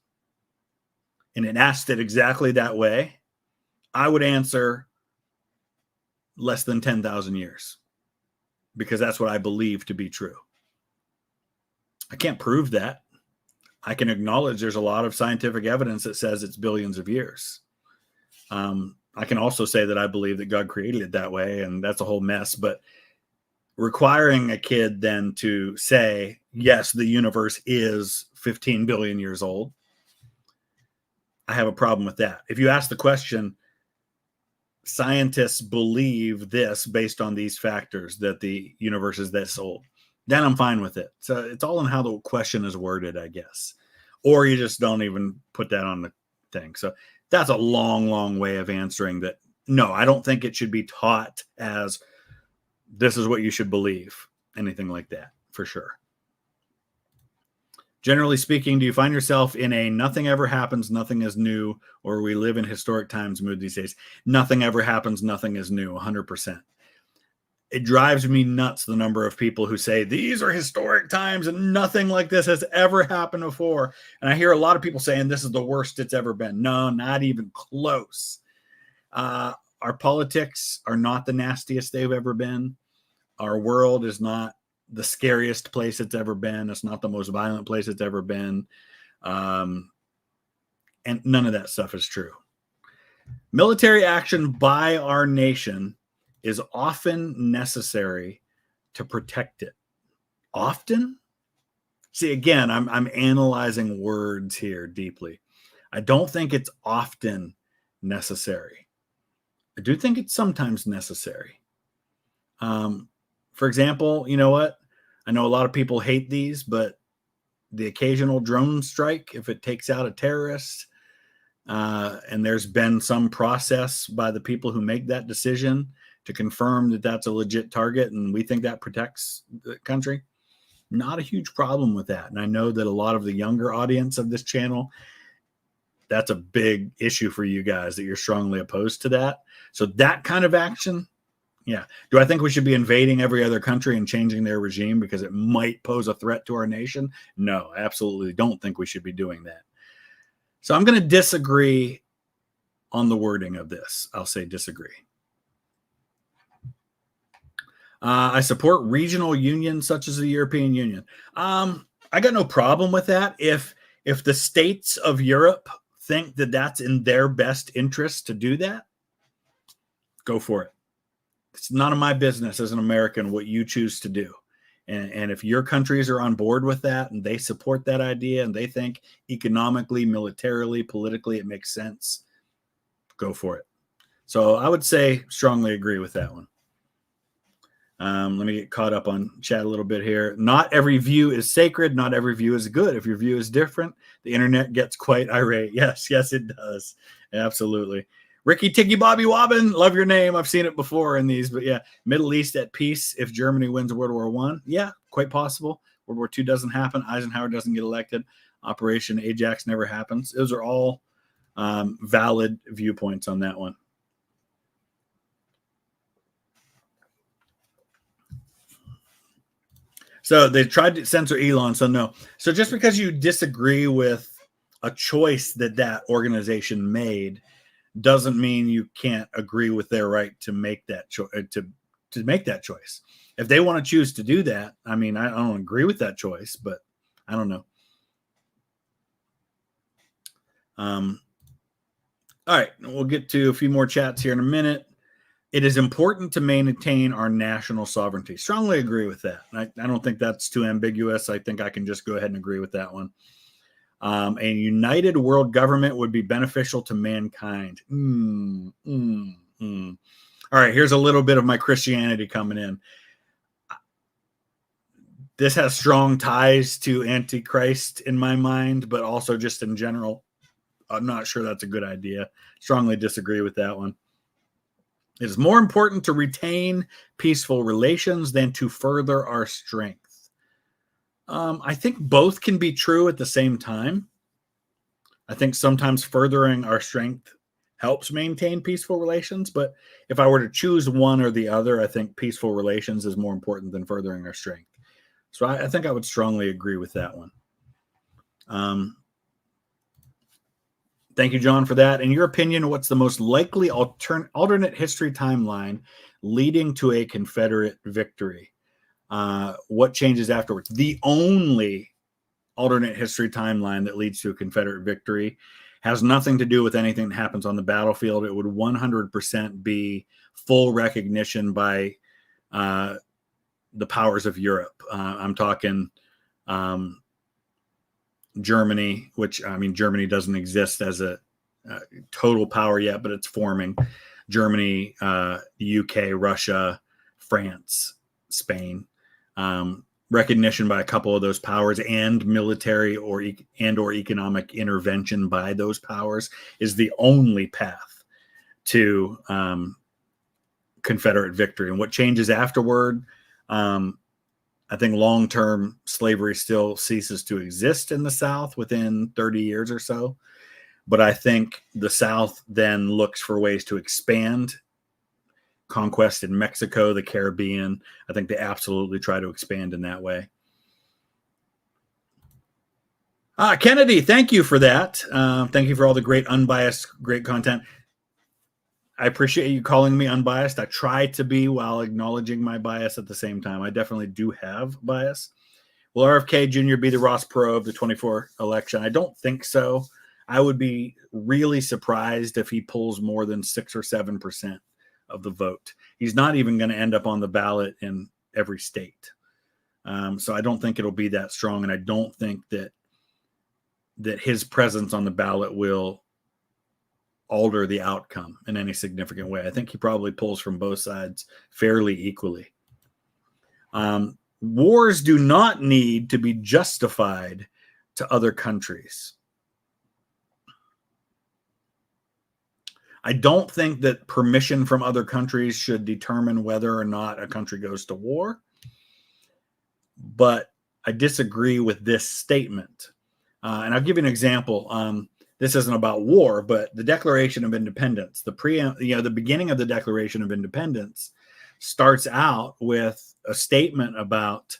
And it asked it exactly that way, I would answer less than 10,000 years, because that's what I believe to be true. I can't prove that. I can acknowledge there's a lot of scientific evidence that says it's billions of years. I can also say that I believe that God created it that way, and that's a whole mess. But requiring a kid then to say, yes, the universe is 15 billion years old, I have a problem with that. If you ask the question, scientists believe this based on these factors, that the universe is this old, then I'm fine with it. So it's all in how the question is worded, I guess. Or you just don't even put that on the thing. So that's a long, long way of answering that. No, I don't think it should be taught as this is what you should believe, anything like that, for sure. Generally speaking, do you find yourself in a nothing ever happens, nothing is new, or we live in historic times mood these days? Nothing ever happens, nothing is new, 100%. It drives me nuts, the number of people who say these are historic times and nothing like this has ever happened before. And I hear a lot of people saying this is the worst it's ever been. No, not even close. Our politics are not the nastiest they've ever been. Our world is not the scariest place it's ever been. It's not the most violent place it's ever been. And none of that stuff is true. Military action by our nation is often necessary to protect it. Often? See, again, I'm analyzing words here deeply. I don't think it's often necessary. I do think it's sometimes necessary. For example, you know what? I know a lot of people hate these, but the occasional drone strike, if it takes out a terrorist, and there's been some process by the people who make that decision to confirm that that's a legit target and we think that protects the country, not a huge problem with that. And I know that a lot of the younger audience of this channel, that's a big issue for you guys, that you're strongly opposed to that. So that kind of action, Yeah. Do I think we should be invading every other country and changing their regime because it might pose a threat to our nation? No, absolutely don't think we should be doing that. So I'm going to disagree on the wording of this. I'll say disagree. I support regional unions such as the European Union. I got no problem with that. If the states of Europe think that that's in their best interest to do that, go for it. It's none of my business as an American what you choose to do. And if your countries are on board with that and they support that idea and they think economically, militarily, politically, it makes sense, go for it. So I would say strongly agree with that one. Let me get caught up on chat a little bit here. Not every view is sacred. Not every view is good. If your view is different, the internet gets quite irate. Yes, it does. Absolutely. Ricky Ticky Bobby Wobbin, love your name. I've seen it before in these, but yeah, Middle East at peace if Germany wins World War I. Yeah, quite possible. World War II doesn't happen. Eisenhower doesn't get elected. Operation Ajax never happens. Those are all valid viewpoints on that one. So they tried to censor Elon, so no. So just because you disagree with a choice that organization made doesn't mean you can't agree with their right to make that choice. To make that choice, if they want to choose to do that, I mean, I don't agree with that choice, but I don't know. All right, we'll get to a few more chats here in a minute. It is important to maintain our national sovereignty. Strongly agree with that. I don't think that's too ambiguous. I think I can just go ahead and agree with that one. A united world government would be beneficial to mankind. All right, here's a little bit of my Christianity coming in. This has strong ties to Antichrist in my mind, but also just in general, I'm not sure that's a good idea. Strongly disagree with that one. It is more important to retain peaceful relations than to further our strength. I think both can be true at the same time. I think sometimes furthering our strength helps maintain peaceful relations, but if I were to choose one or the other, I think peaceful relations is more important than furthering our strength. So I think I would strongly agree with that one. Thank you, John, for that. In your opinion, what's the most likely alternate history timeline leading to a Confederate victory? What changes afterwards? The only alternate history timeline that leads to a Confederate victory has nothing to do with anything that happens on the battlefield. It would 100% be full recognition by the powers of Europe. I'm talking Germany, which, I mean, Germany doesn't exist as a total power yet, but it's forming. Germany, the UK, Russia, France, Spain. Recognition by a couple of those powers and military or economic intervention by those powers is the only path to Confederate victory. And what changes afterward, I think long-term slavery still ceases to exist in the South within 30 years or so. But I think the South then looks for ways to expand conquest in Mexico, the Caribbean. I think they absolutely try to expand in that way. Kennedy, thank you for that. Thank you for all the great unbiased, great content. I appreciate you calling me unbiased. I try to be while acknowledging my bias at the same time. I definitely do have bias. Will RFK Jr. be the Ross Perot of the 24 election? I don't think so. I would be really surprised if he pulls more than 6 or 7% of the vote. He's not even going to end up on the ballot in every state. So I don't think it'll be that strong. And I don't think that his presence on the ballot will alter the outcome in any significant way. I think he probably pulls from both sides fairly equally. Wars do not need to be justified to other countries. I don't think that permission from other countries should determine whether or not a country goes to war. But I disagree with this statement. And I'll give you an example. This isn't about war, but the Declaration of Independence, the beginning of the Declaration of Independence starts out with a statement about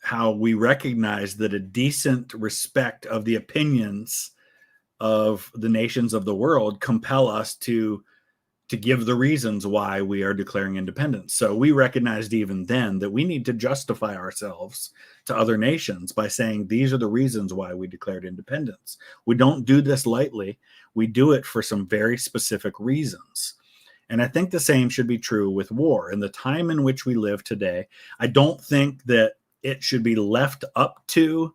how we recognize that a decent respect of the opinions of the nations of the world compel us to give the reasons why we are declaring independence. So we recognized even then that we need to justify ourselves to other nations by saying these are the reasons why we declared independence. We don't do this lightly. We do it for some very specific reasons. And I think the same should be true with war. In the time in which we live today, I don't think that it should be left up to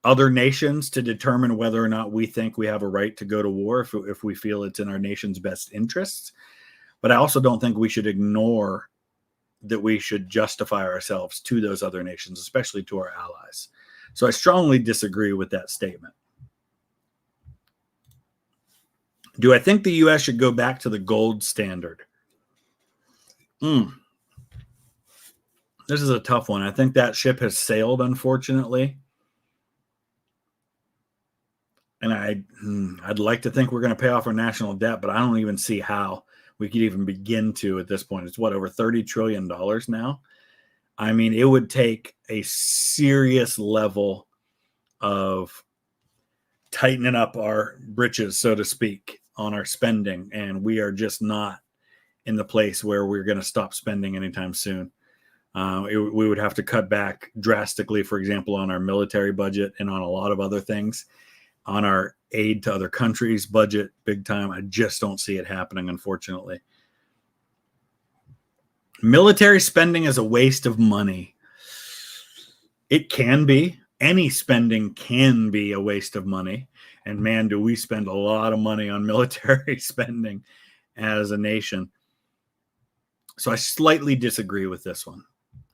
other nations to determine whether or not we think we have a right to go to war if we feel it's in our nation's best interests. But I also don't think we should ignore that we should justify ourselves to those other nations, especially to our allies. So I strongly disagree with that statement. Do I think the U.S. should go back to the gold standard? This is a tough one. I think that ship has sailed, unfortunately. And I'd like to think we're going to pay off our national debt, but I don't even see how we could even begin to at this point. It's over $30 trillion now. I mean, it would take a serious level of tightening up our britches, so to speak, on our spending. And we are just not in the place where we're going to stop spending anytime soon. We would have to cut back drastically, for example, on our military budget and on a lot of other things. On our aid to other countries budget, big time. I just don't see it happening, unfortunately. Military spending is a waste of money. It can be. Any spending can be a waste of money. And man, do we spend a lot of money on military spending as a nation. So I slightly disagree with this one.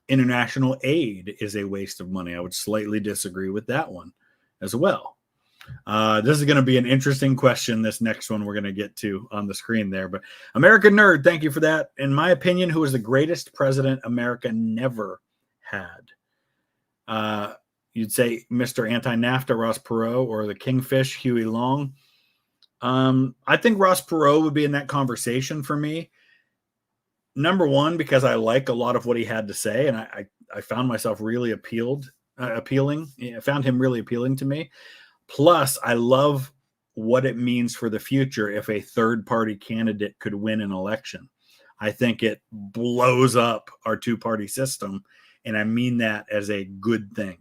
International aid is a waste of money. I would slightly disagree with that one as well. This is going to be an interesting question, this next one we're going to get to on the screen there. But American Nerd, thank you for that. In my opinion, who is the greatest president America never had? You'd say Mr. Anti-NAFTA, Ross Perot, or the Kingfish, Huey Long. I think Ross Perot would be in that conversation for me. Number one, because I like a lot of what he had to say, and I found myself really appealing. I found him really appealing to me. Plus, I love what it means for the future if a third-party candidate could win an election. I think it blows up our two-party system, and I mean that as a good thing.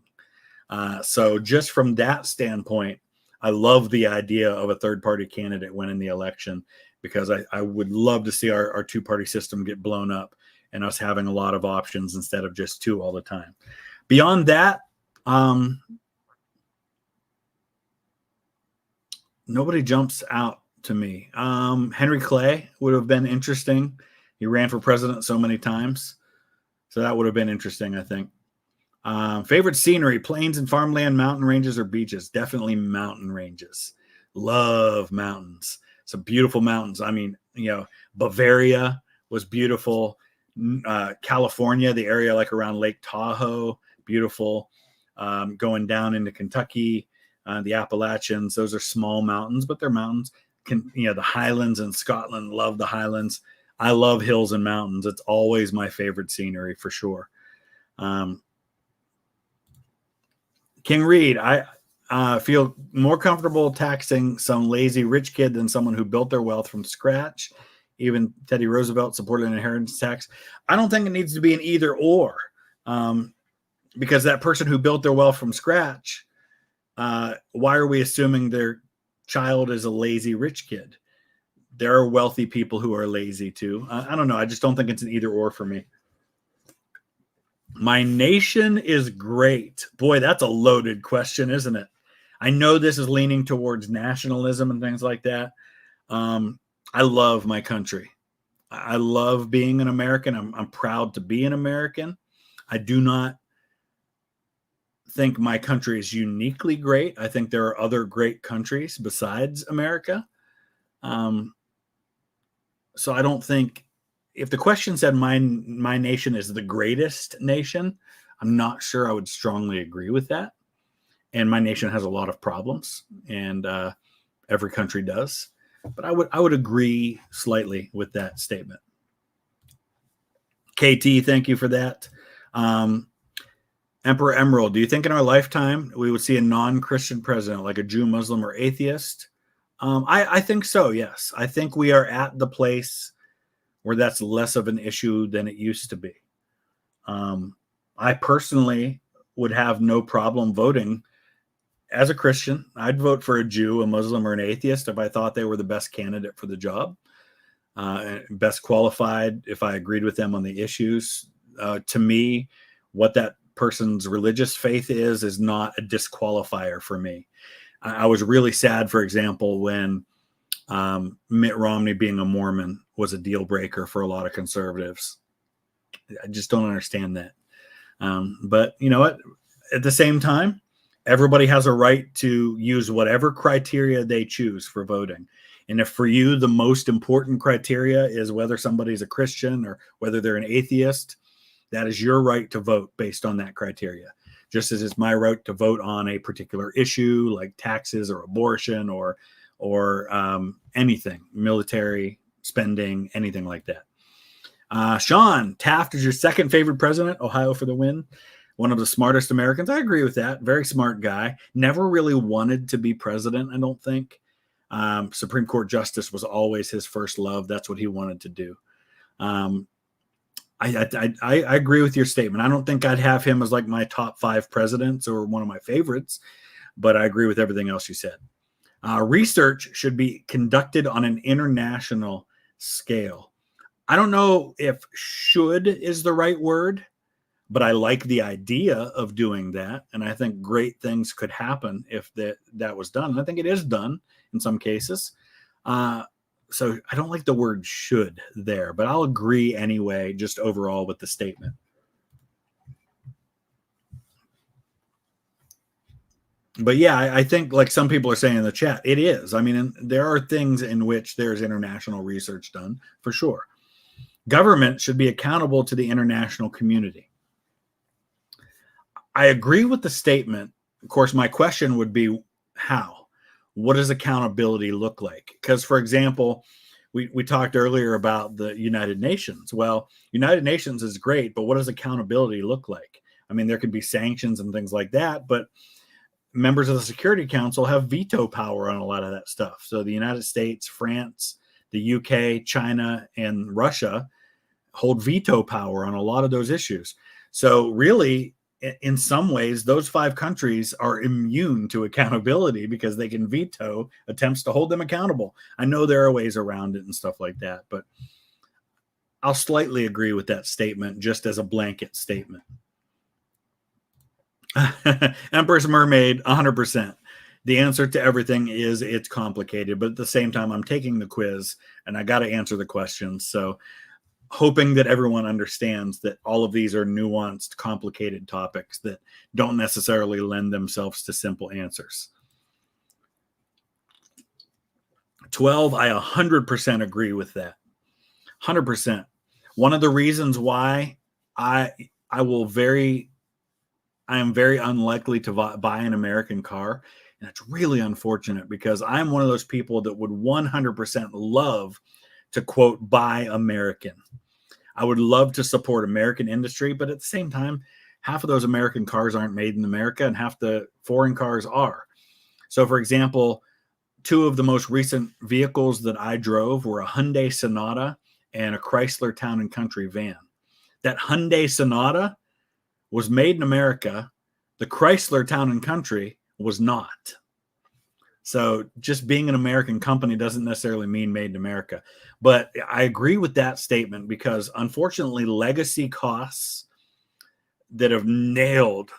So just from that standpoint, I love the idea of a third-party candidate winning the election because I would love to see our two-party system get blown up and us having a lot of options instead of just two all the time. Beyond that, nobody jumps out to me. Henry Clay would have been interesting. He ran for president so many times. So that would have been interesting, I think. Favorite scenery, plains and farmland, mountain ranges, or beaches? Definitely mountain ranges. Love mountains. Some beautiful mountains. I mean, Bavaria was beautiful. California, the area like around Lake Tahoe, beautiful. Going down into Kentucky, the Appalachians, those are small mountains, but they're mountains. The Highlands in Scotland, love the Highlands. I love hills and mountains. It's always my favorite scenery for sure. King Reed, I feel more comfortable taxing some lazy rich kid than someone who built their wealth from scratch. Even Teddy Roosevelt supported an inheritance tax. I don't think it needs to be an either or, because that person who built their wealth from scratch, why are we assuming their child is a lazy rich kid? There are wealthy people who are lazy too. I don't know. I just don't think it's an either or for me. My nation is great. Boy, that's a loaded question, isn't it? I know this is leaning towards nationalism and things like that. I love my country. I love being an American. I'm proud to be an American. I do not think my country is uniquely great. I think there are other great countries besides America. So I don't think, if the question said my nation is the greatest nation, I'm not sure I would strongly agree with that. And my nation has a lot of problems, and every country does. But I would agree slightly with that statement. KT, thank you for that. Emperor Emerald, do you think in our lifetime we would see a non-Christian president, like a Jew, Muslim, or atheist? I think so, yes. I think we are at the place where that's less of an issue than it used to be. I personally would have no problem voting as a Christian. I'd vote for a Jew, a Muslim, or an atheist if I thought they were the best candidate for the job, best qualified, if I agreed with them on the issues. To me, what that person's religious faith is not a disqualifier for me. I was really sad, for example, when Mitt Romney being a Mormon was a deal breaker for a lot of conservatives. I just don't understand that. But you know what? At the same time, everybody has a right to use whatever criteria they choose for voting. And if for you, the most important criteria is whether somebody's a Christian or whether they're an atheist, that is your right to vote based on that criteria. Just as it's my right to vote on a particular issue like taxes or abortion or anything, military spending, anything like that. Sean, Taft is your second favorite president. Ohio for the win. One of the smartest Americans. I agree with that. Very smart guy. Never really wanted to be president, I don't think. Supreme Court justice was always his first love. That's what he wanted to do. I agree with your statement. I don't think I'd have him as like my top 5 presidents or one of my favorites, but I agree with everything else you said. Research should be conducted on an international scale. I don't know if should is the right word, but I like the idea of doing that. And I think great things could happen if that was done. And I think it is done in some cases. So I don't like the word should there, but I'll agree anyway, just overall with the statement. But yeah, I think like some people are saying in the chat, it is. I mean, there are things in which there's international research done for sure. Government should be accountable to the international community. I agree with the statement. Of course, my question would be how? What does accountability look like? Because, for example, we talked earlier about the United Nations. Well, United Nations is great, but what does accountability look like? I mean, there could be sanctions and things like that, but members of the Security Council have veto power on a lot of that stuff. So the United States, France, the UK, China, and Russia hold veto power on a lot of those issues. So really, in some ways, those 5 countries are immune to accountability because they can veto attempts to hold them accountable. I know there are ways around it and stuff like that, but I'll slightly agree with that statement just as a blanket statement. Empress Mermaid, 100%. The answer to everything is it's complicated, but at the same time, I'm taking the quiz and I got to answer the questions. So hoping that everyone understands that all of these are nuanced, complicated topics that don't necessarily lend themselves to simple answers. 12, I 100% agree with that. 100%. One of the reasons why I am very unlikely to buy an American car, and it's really unfortunate because I'm one of those people that would 100% love to, quote, buy American. I would love to support American industry, but at the same time, half of those American cars aren't made in America and half the foreign cars are. So, for example, 2 of the most recent vehicles that I drove were a Hyundai Sonata and a Chrysler Town & Country van. That Hyundai Sonata was made in America. The Chrysler Town & Country was not. So just being an American company doesn't necessarily mean made in America. But I agree with that statement because unfortunately, legacy costs that have nailed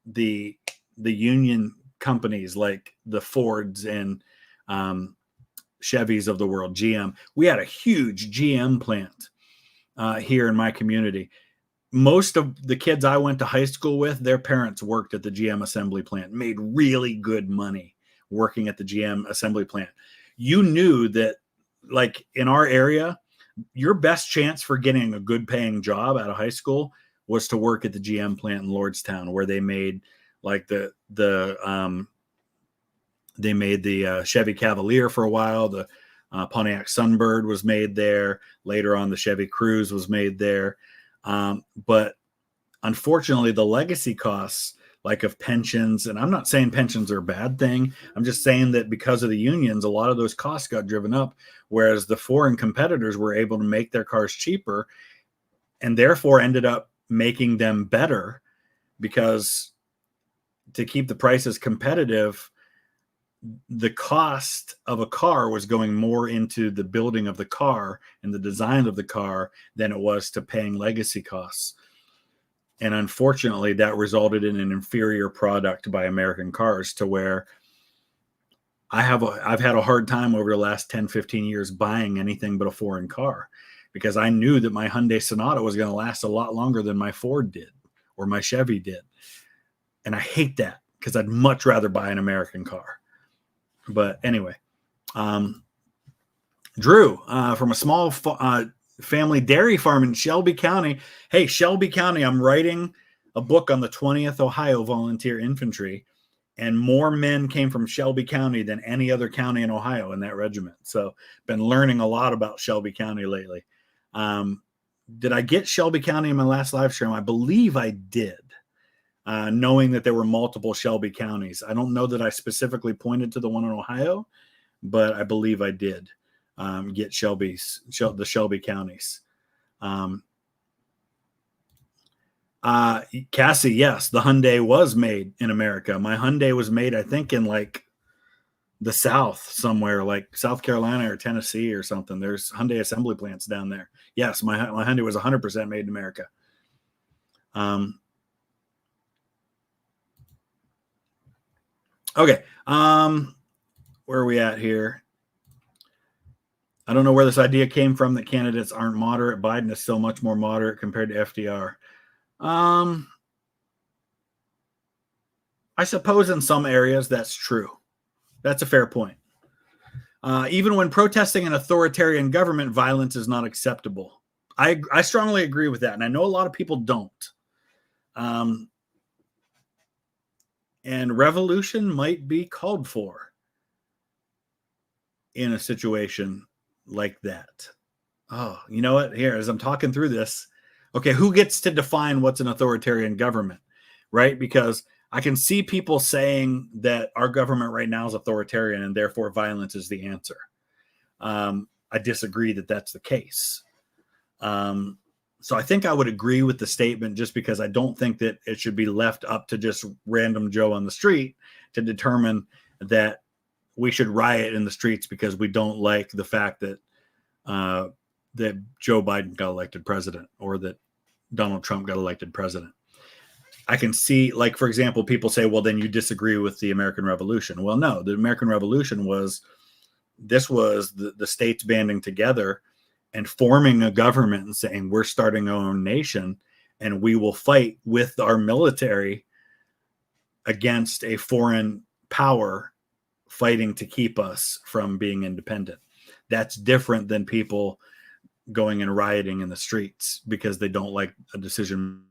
the union companies like the Fords and Chevys of the world, GM. We had a huge GM plant here in my community. Most of the kids I went to high school with, their parents worked at the GM assembly plant, made really good money working at the GM assembly plant. You knew that, like in our area, your best chance for getting a good paying job out of high school was to work at the GM plant in Lordstown, where they made like the Chevy Cavalier for a while. The Pontiac Sunbird was made there. Later on, the Chevy Cruze was made there. But unfortunately, the legacy costs, like of pensions, and I'm not saying pensions are a bad thing. I'm just saying that because of the unions, a lot of those costs got driven up, whereas the foreign competitors were able to make their cars cheaper and therefore ended up making them better, because to keep the prices competitive, the cost of a car was going more into the building of the car and the design of the car than it was to paying legacy costs. And unfortunately, that resulted in an inferior product by American cars, to where I've had a hard time over the last 10, 15 years buying anything but a foreign car, because I knew that my Hyundai Sonata was going to last a lot longer than my Ford did or my Chevy did. And I hate that, because I'd much rather buy an American car. But anyway, Drew, from a small family dairy farm in Shelby County. Hey, Shelby County, I'm writing a book on the 20th Ohio Volunteer Infantry, and more men came from Shelby County than any other county in Ohio in that regiment. So been learning a lot about Shelby County lately. Did I get Shelby County in my last live stream? I believe I did, knowing that there were multiple Shelby counties. I don't know that I specifically pointed to the one in Ohio, but I believe I did get the Shelby counties. Cassie, yes, the Hyundai was made in America. My Hyundai was made, I think, in like the South somewhere, like South Carolina or Tennessee or something. There's Hyundai assembly plants down there. Yes, my Hyundai was 100% made in America. Okay. Where are we at here? I don't know where this idea came from that candidates aren't moderate. Biden is still much more moderate compared to FDR. I suppose in some areas that's true. That's a fair point. Even when protesting an authoritarian government, violence is not acceptable. I strongly agree with that, and I know a lot of people don't. And revolution might be called for in a situation like that. Oh, you know what? Here, as I'm talking through this, okay, who gets to define what's an authoritarian government, right? Because I can see people saying that our government right now is authoritarian and therefore violence is the answer. I disagree that that's the case. So I think I would agree with the statement, just because I don't think that it should be left up to just random Joe on the street to determine that we should riot in the streets because we don't like the fact that that Joe Biden got elected president, or that Donald Trump got elected president. I can see, like, for example, people say, well, then you disagree with the American Revolution. Well, no, the American Revolution was the states banding together and forming a government and saying, we're starting our own nation and we will fight with our military against a foreign power fighting to keep us from being independent. That's different than people going and rioting in the streets because they don't like a decision.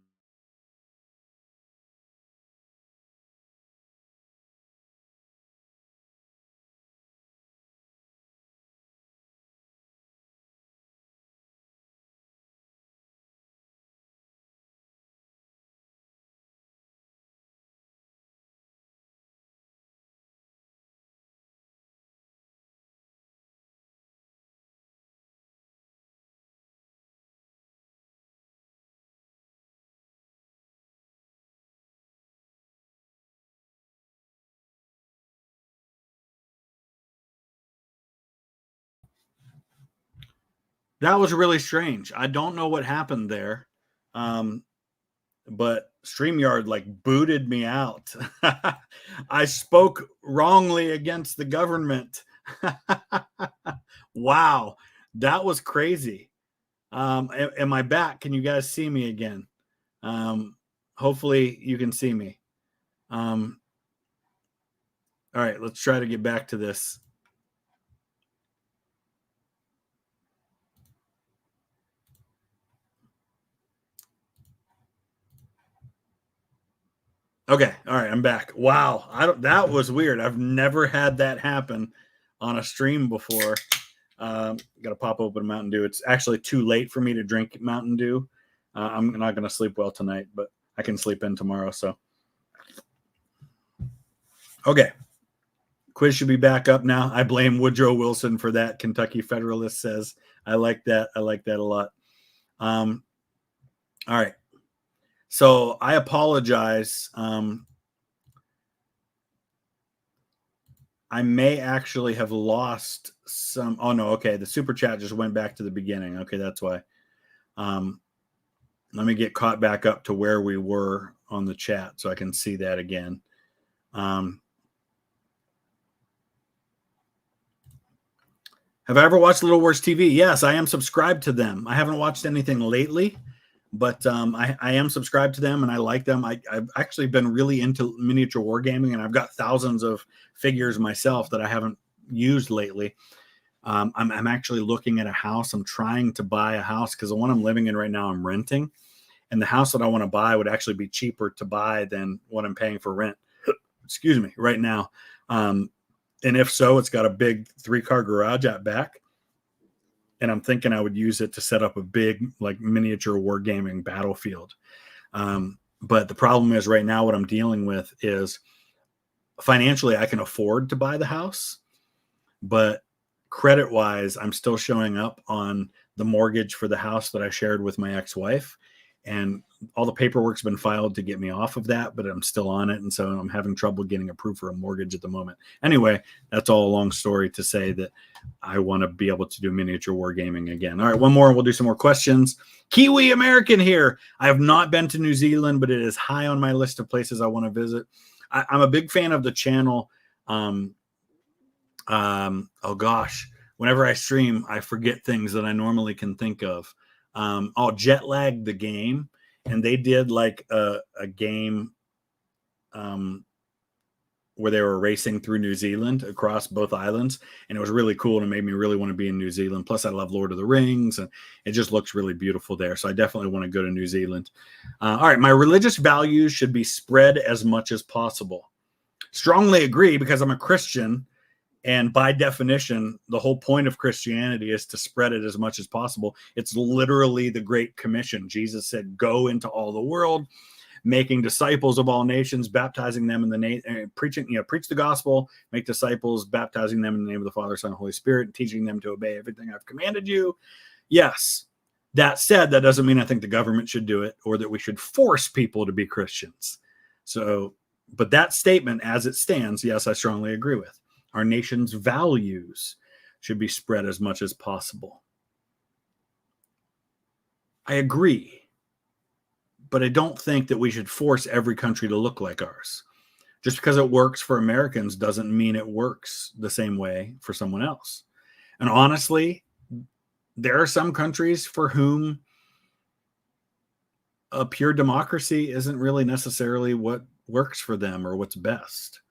That was really strange. I don't know what happened there. But StreamYard like booted me out. I spoke wrongly against the government. Wow, that was crazy. Am I back? Can you guys see me again? Hopefully you can see me. All right, let's try to get back to this. Okay, all right, I'm back. Wow, that was weird. I've never had that happen on a stream before. Got to pop open a Mountain Dew. It's actually too late for me to drink Mountain Dew. I'm not going to sleep well tonight, but I can sleep in tomorrow. So, okay. Quiz should be back up now. I blame Woodrow Wilson for that. Kentucky Federalist says. I like that. I like that a lot. All right. So I apologize. I may actually have lost some. Oh, no. Okay. The super chat just went back to the beginning. Okay. That's why. Let me get caught back up to where we were on the chat so I can see that again. Have I ever watched Little Wars TV? Yes, I am subscribed to them. I haven't watched anything lately, but I am subscribed to them and I like them. I've actually been really into miniature wargaming, and I've got thousands of figures myself that I haven't used lately. I'm actually looking at a house. I'm trying to buy a house because the one I'm living in right now, I'm renting. And the house that I want to buy would actually be cheaper to buy than what I'm paying for rent. Excuse me, right now. And if so, it's got a big 3-car garage out back. And I'm thinking I would use it to set up a big, like, miniature wargaming battlefield. But the problem is right now what I'm dealing with is financially I can afford to buy the house, but credit-wise, I'm still showing up on the mortgage for the house that I shared with my ex-wife. And all the paperwork's been filed to get me off of that, but I'm still on it. And so I'm having trouble getting approved for a mortgage at the moment. Anyway, that's all a long story to say that I want to be able to do miniature wargaming again. All right, one more and we'll do some more questions. Kiwi American here. I have not been to New Zealand, but it is high on my list of places I want to visit. I'm a big fan of the channel. Oh gosh, whenever I stream, I forget things that I normally can think of. Jet Lag the game, and they did like a game where they were racing through New Zealand across both islands, and it was really cool, and it made me really want to be in New Zealand. Plus, I love Lord of the Rings, and it just looks really beautiful there. So I definitely want to go to New Zealand. All right, my religious values should be spread as much as possible. Strongly agree, because I'm a Christian. And by definition, the whole point of Christianity is to spread it as much as possible. It's literally the Great Commission. Jesus said, go into all the world, making disciples of all nations, baptizing them in the name, preach the gospel, make disciples, baptizing them in the name of the Father, Son, and Holy Spirit, teaching them to obey everything I've commanded you. Yes. That said, that doesn't mean I think the government should do it or that we should force people to be Christians. So, but that statement as it stands, yes, I strongly agree with. Our nation's values should be spread as much as possible. I agree, but I don't think that we should force every country to look like ours. Just because it works for Americans doesn't mean it works the same way for someone else. And honestly, there are some countries for whom a pure democracy isn't really necessarily what works for them or what's best.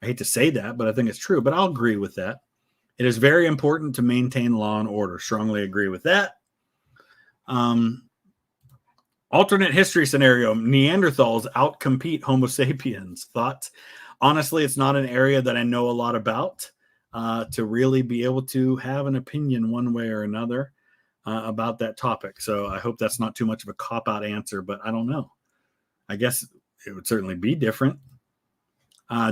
I hate to say that, but I think it's true. But I'll agree with that. It is very important to maintain law and order. Strongly agree with that. Alternate history scenario: Neanderthals outcompete Homo sapiens. Thoughts? Honestly, it's not an area that I know a lot about to really be able to have an opinion one way or another about that topic. So I hope that's not too much of a cop-out answer, but I don't know. I guess it would certainly be different.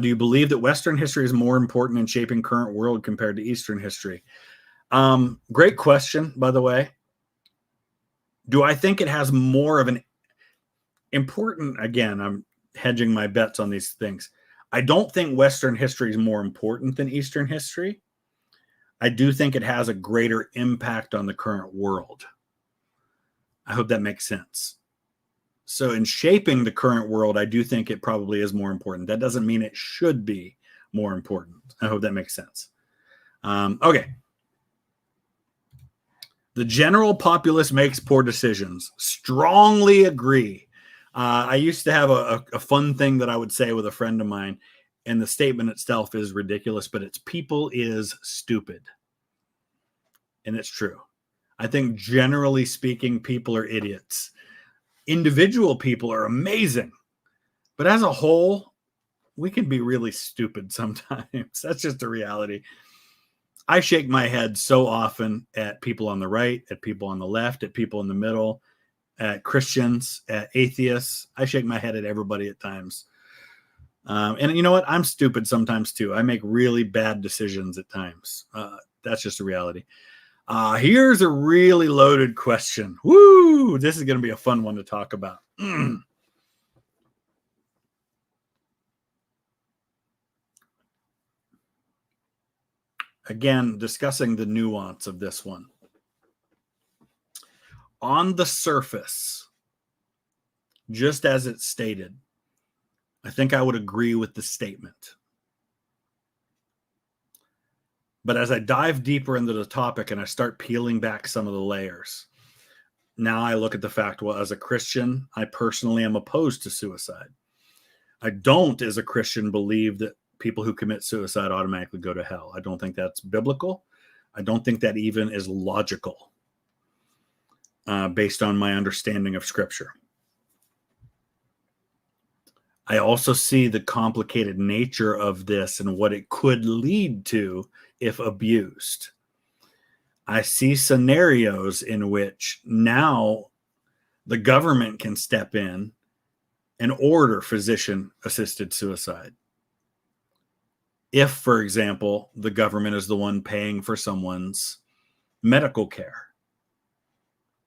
Do you believe that Western history is more important in shaping current world compared to Eastern history? Great question, by the way. Do I think it has more of an important, again, I'm hedging my bets on these things. I don't think Western history is more important than Eastern history. I do think it has a greater impact on the current world. I hope that makes sense. So in shaping the current world, I do think it probably is more important. That doesn't mean it should be more important. I hope that makes sense. Okay. The general populace makes poor decisions. Strongly agree. I used to have a fun thing that I would say with a friend of mine, and the statement itself is ridiculous, but it's people is stupid. And it's true. I think generally speaking, people are idiots. Individual people are amazing, but as a whole, we can be really stupid sometimes. That's just a reality. I shake my head so often at people on the right, at people on the left, at people in the middle, at Christians, at atheists. I shake my head at everybody at times. And you know what? I'm stupid sometimes too. I make really bad decisions at times. That's just a reality. Here's a really loaded question. Woo! This is going to be a fun one to talk about. Again, discussing the nuance of this one. On the surface, just as it's stated, I think I would agree with the statement. But as I dive deeper into the topic and I start peeling back some of the layers, now I look at the fact, well, as a Christian, I personally am opposed to suicide. I don't, as a Christian, believe that people who commit suicide automatically go to hell. I don't think that's biblical. I don't think that even is logical based on my understanding of Scripture. I also see the complicated nature of this and what it could lead to if abused. I see scenarios in which now the government can step in and order physician-assisted suicide. If, for example, the government is the one paying for someone's medical care,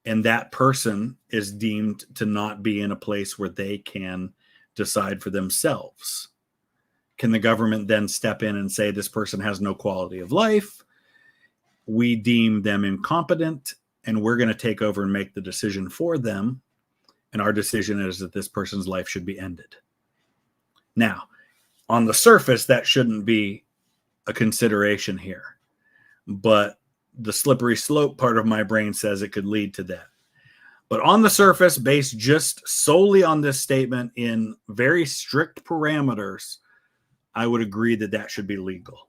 and that person is deemed to not be in a place where they can decide for themselves. Can the government then step in and say this person has no quality of life? We deem them incompetent, and we're going to take over and make the decision for them. And our decision is that this person's life should be ended. Now, on the surface, that shouldn't be a consideration here. But the slippery slope part of my brain says it could lead to that. But on the surface, based just solely on this statement in very strict parameters, I would agree that that should be legal.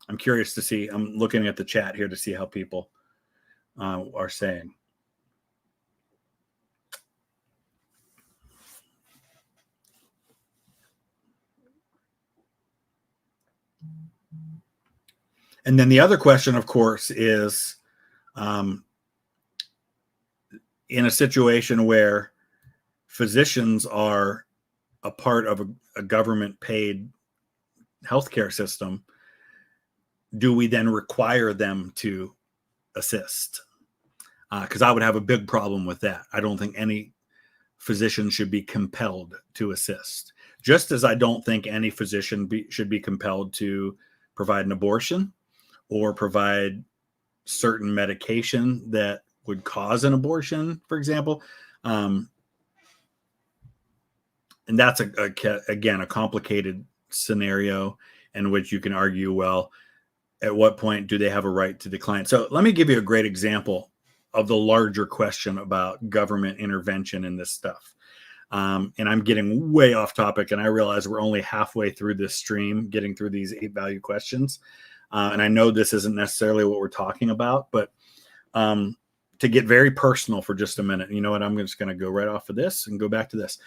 I'm curious to see. I'm looking at the chat here to see how people are saying. And then the other question, of course, is in a situation where physicians are a part of a government-paid healthcare system, do we then require them to assist? Because I would have a big problem with that. I don't think any physician should be compelled to assist. Just as I don't think any physician should be compelled to provide an abortion or provide certain medication that would cause an abortion, for example. And that's, again, a complicated scenario in which you can argue, well, at what point do they have a right to decline? So let me give you a great example of the larger question about government intervention in this stuff. And I'm getting way off topic, and I realize we're only halfway through this stream, getting through these 8 value questions. And I know this isn't necessarily what we're talking about, but to get very personal for just a minute, you know what? I'm just going to go right off of this and go back to this.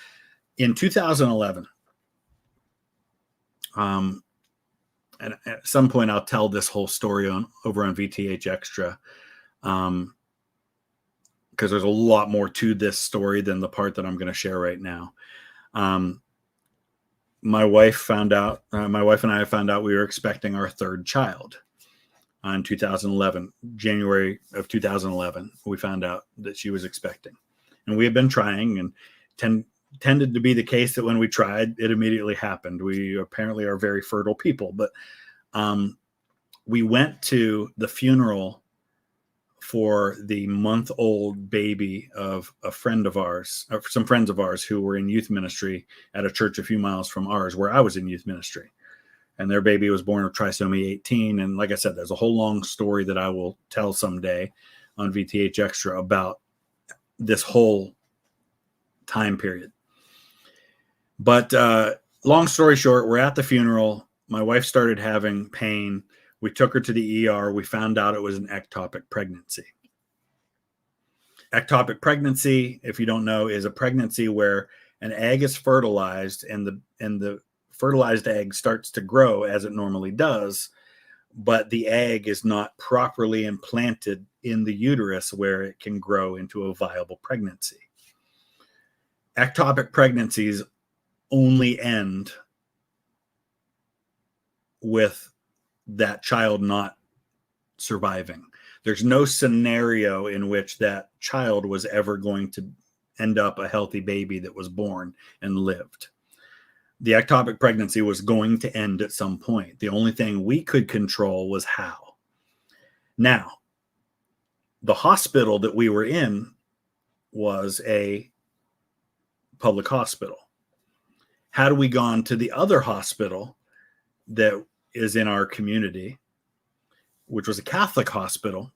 In 2011, and at some point I'll tell this whole story over on VTH Extra, because there's a lot more to this story than the part that I'm going to share right now. My wife and I found out we were expecting our 3rd child in 2011, January of 2011. We found out that she was expecting, and we had been trying, and tended to be the case that when we tried, it immediately happened. We apparently are very fertile people, but we went to the funeral for the month-old baby of a friend of ours, or some friends of ours who were in youth ministry at a church a few miles from ours where I was in youth ministry. And their baby was born with trisomy 18. And like I said, there's a whole long story that I will tell someday on VTH Extra about this whole time period. But long story short, we're at the funeral. My wife started having pain. We took her to the ER. We found out it was an ectopic pregnancy. Ectopic pregnancy, if you don't know, is a pregnancy where an egg is fertilized and the fertilized egg starts to grow as it normally does. but the egg is not properly implanted in the uterus where it can grow into a viable pregnancy. Ectopic pregnancies only end with that child not surviving. There's no scenario in which that child was ever going to end up a healthy baby that was born and lived. The ectopic pregnancy was going to end at some point. The only thing we could control was how. Now, the hospital that we were in was a public hospital. Had we gone to the other hospital that is in our community, which was a Catholic hospital,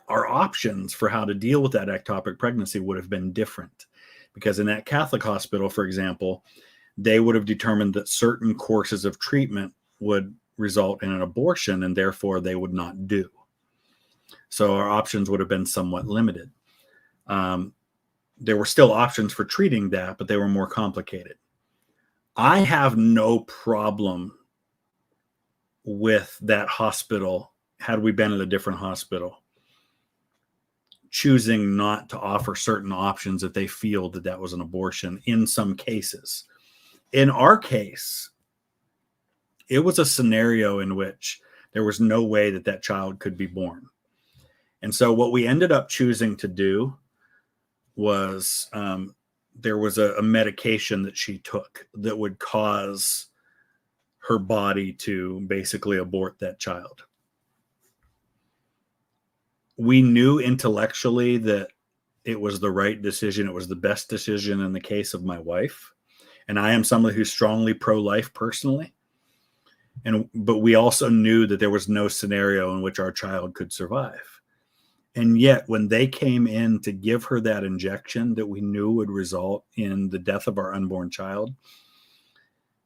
our options for how to deal with that ectopic pregnancy would have been different. Because in that Catholic hospital, for example, they would have determined that certain courses of treatment would result in an abortion, and therefore they would not do. So our options would have been somewhat limited. There were still options for treating that, but they were more complicated. I have no problem with that hospital, had we been at a different hospital, choosing not to offer certain options if they feel that that was an abortion in some cases. In our case, it was a scenario in which there was no way that that child could be born. And so what we ended up choosing to do was there was a medication that she took that would cause her body to basically abort that child. We knew intellectually that it was the right decision. It was the best decision in the case of my wife. And I am somebody who's strongly pro-life personally. But we also knew that there was no scenario in which our child could survive. And yet, when they came in to give her that injection that we knew would result in the death of our unborn child,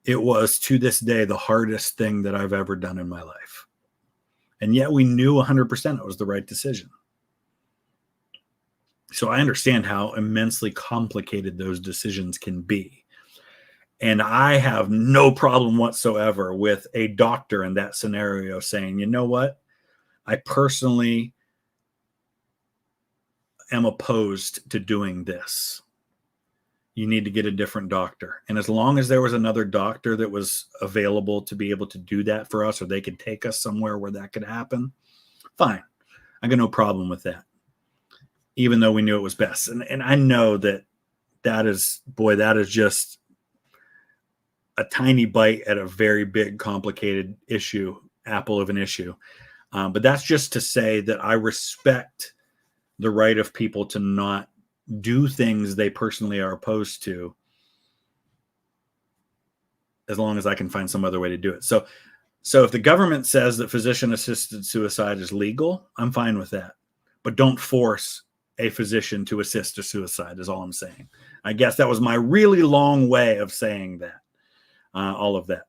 it was, to this day, the hardest thing that I've ever done in my life. And yet we knew 100% it was the right decision. So I understand how immensely complicated those decisions can be. And I have no problem whatsoever with a doctor in that scenario saying, you know what? I personally am opposed to doing this. You need to get a different doctor. And as long as there was another doctor that was available to be able to do that for us, or they could take us somewhere where that could happen, fine. I got no problem with that, even though we knew it was best. And I know that is just a tiny bite at a very big, complicated apple of an issue. But that's just to say that I respect the right of people to not do things they personally are opposed to, as long as I can find some other way to do it. So if the government says that physician-assisted suicide is legal, I'm fine with that. But don't force a physician to assist a suicide is all I'm saying. I guess that was my really long way of saying that, all of that.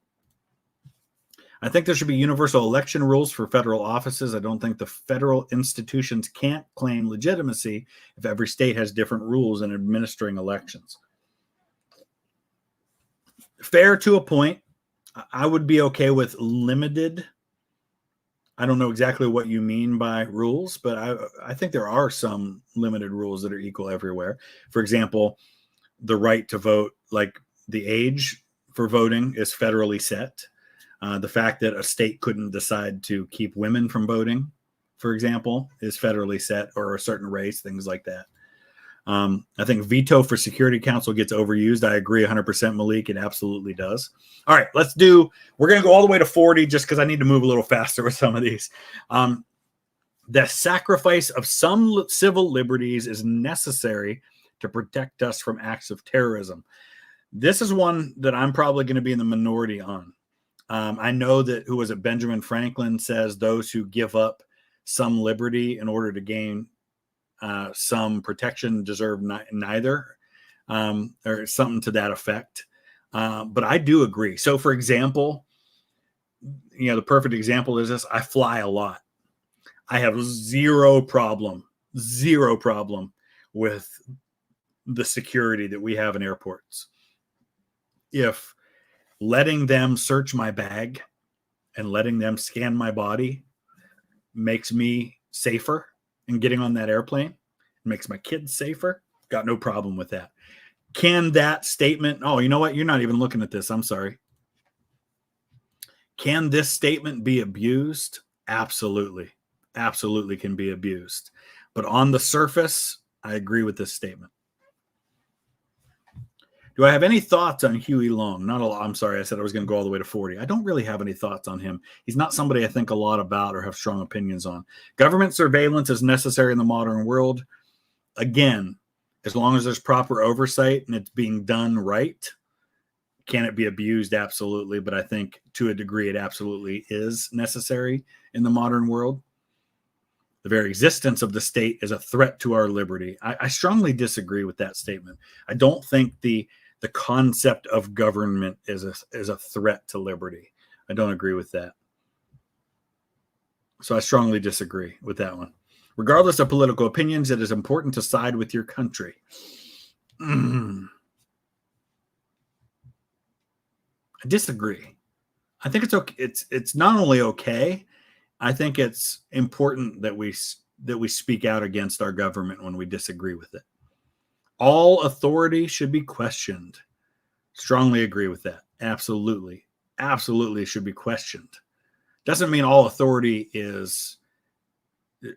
I think there should be universal election rules for federal offices. I don't think the federal institutions can't claim legitimacy if every state has different rules in administering elections. Fair to a point. I would be okay with limited. I don't know exactly what you mean by rules, but I think there are some limited rules that are equal everywhere. For example, the right to vote, like the age for voting is federally set. The fact that a state couldn't decide to keep women from voting, for example, is federally set, or a certain race, things like that. I think veto for Security Council gets overused. I agree 100%, Malik. It absolutely does. All right, we're going to go all the way to 40 just because I need to move a little faster with some of these. The sacrifice of some civil liberties is necessary to protect us from acts of terrorism. This is one that I'm probably going to be in the minority on. I know that, Benjamin Franklin says those who give up some liberty in order to gain some protection deserve neither, or something to that effect. But I do agree. So, for example, the perfect example is this. I fly a lot. I have zero problem with the security that we have in airports. If letting them search my bag and letting them scan my body makes me safer in getting on that airplane, it makes my kids safer, got no problem with that. Can that statement, oh, you know what? You're not even looking at this. I'm sorry. Can this statement be abused? Absolutely. Absolutely can be abused. But on the surface, I agree with this statement. Do I have any thoughts on Huey Long? Not a lot. I'm sorry. I said I was going to go all the way to 40. I don't really have any thoughts on him. He's not somebody I think a lot about or have strong opinions on. Government surveillance is necessary in the modern world. Again, as long as there's proper oversight and it's being done right. Can it be abused? Absolutely. But I think to a degree, it absolutely is necessary in the modern world. The very existence of the state is a threat to our liberty. I strongly disagree with that statement. I don't think the concept of government is a threat to liberty. I don't agree with that. So I strongly disagree with that one. Regardless of political opinions, it is important to side with your country. I disagree. I think it's okay. It's not only okay, I think it's important that we speak out against our government when we disagree with it. All authority should be questioned. Strongly agree with that. Absolutely. Absolutely should be questioned. Doesn't mean all authority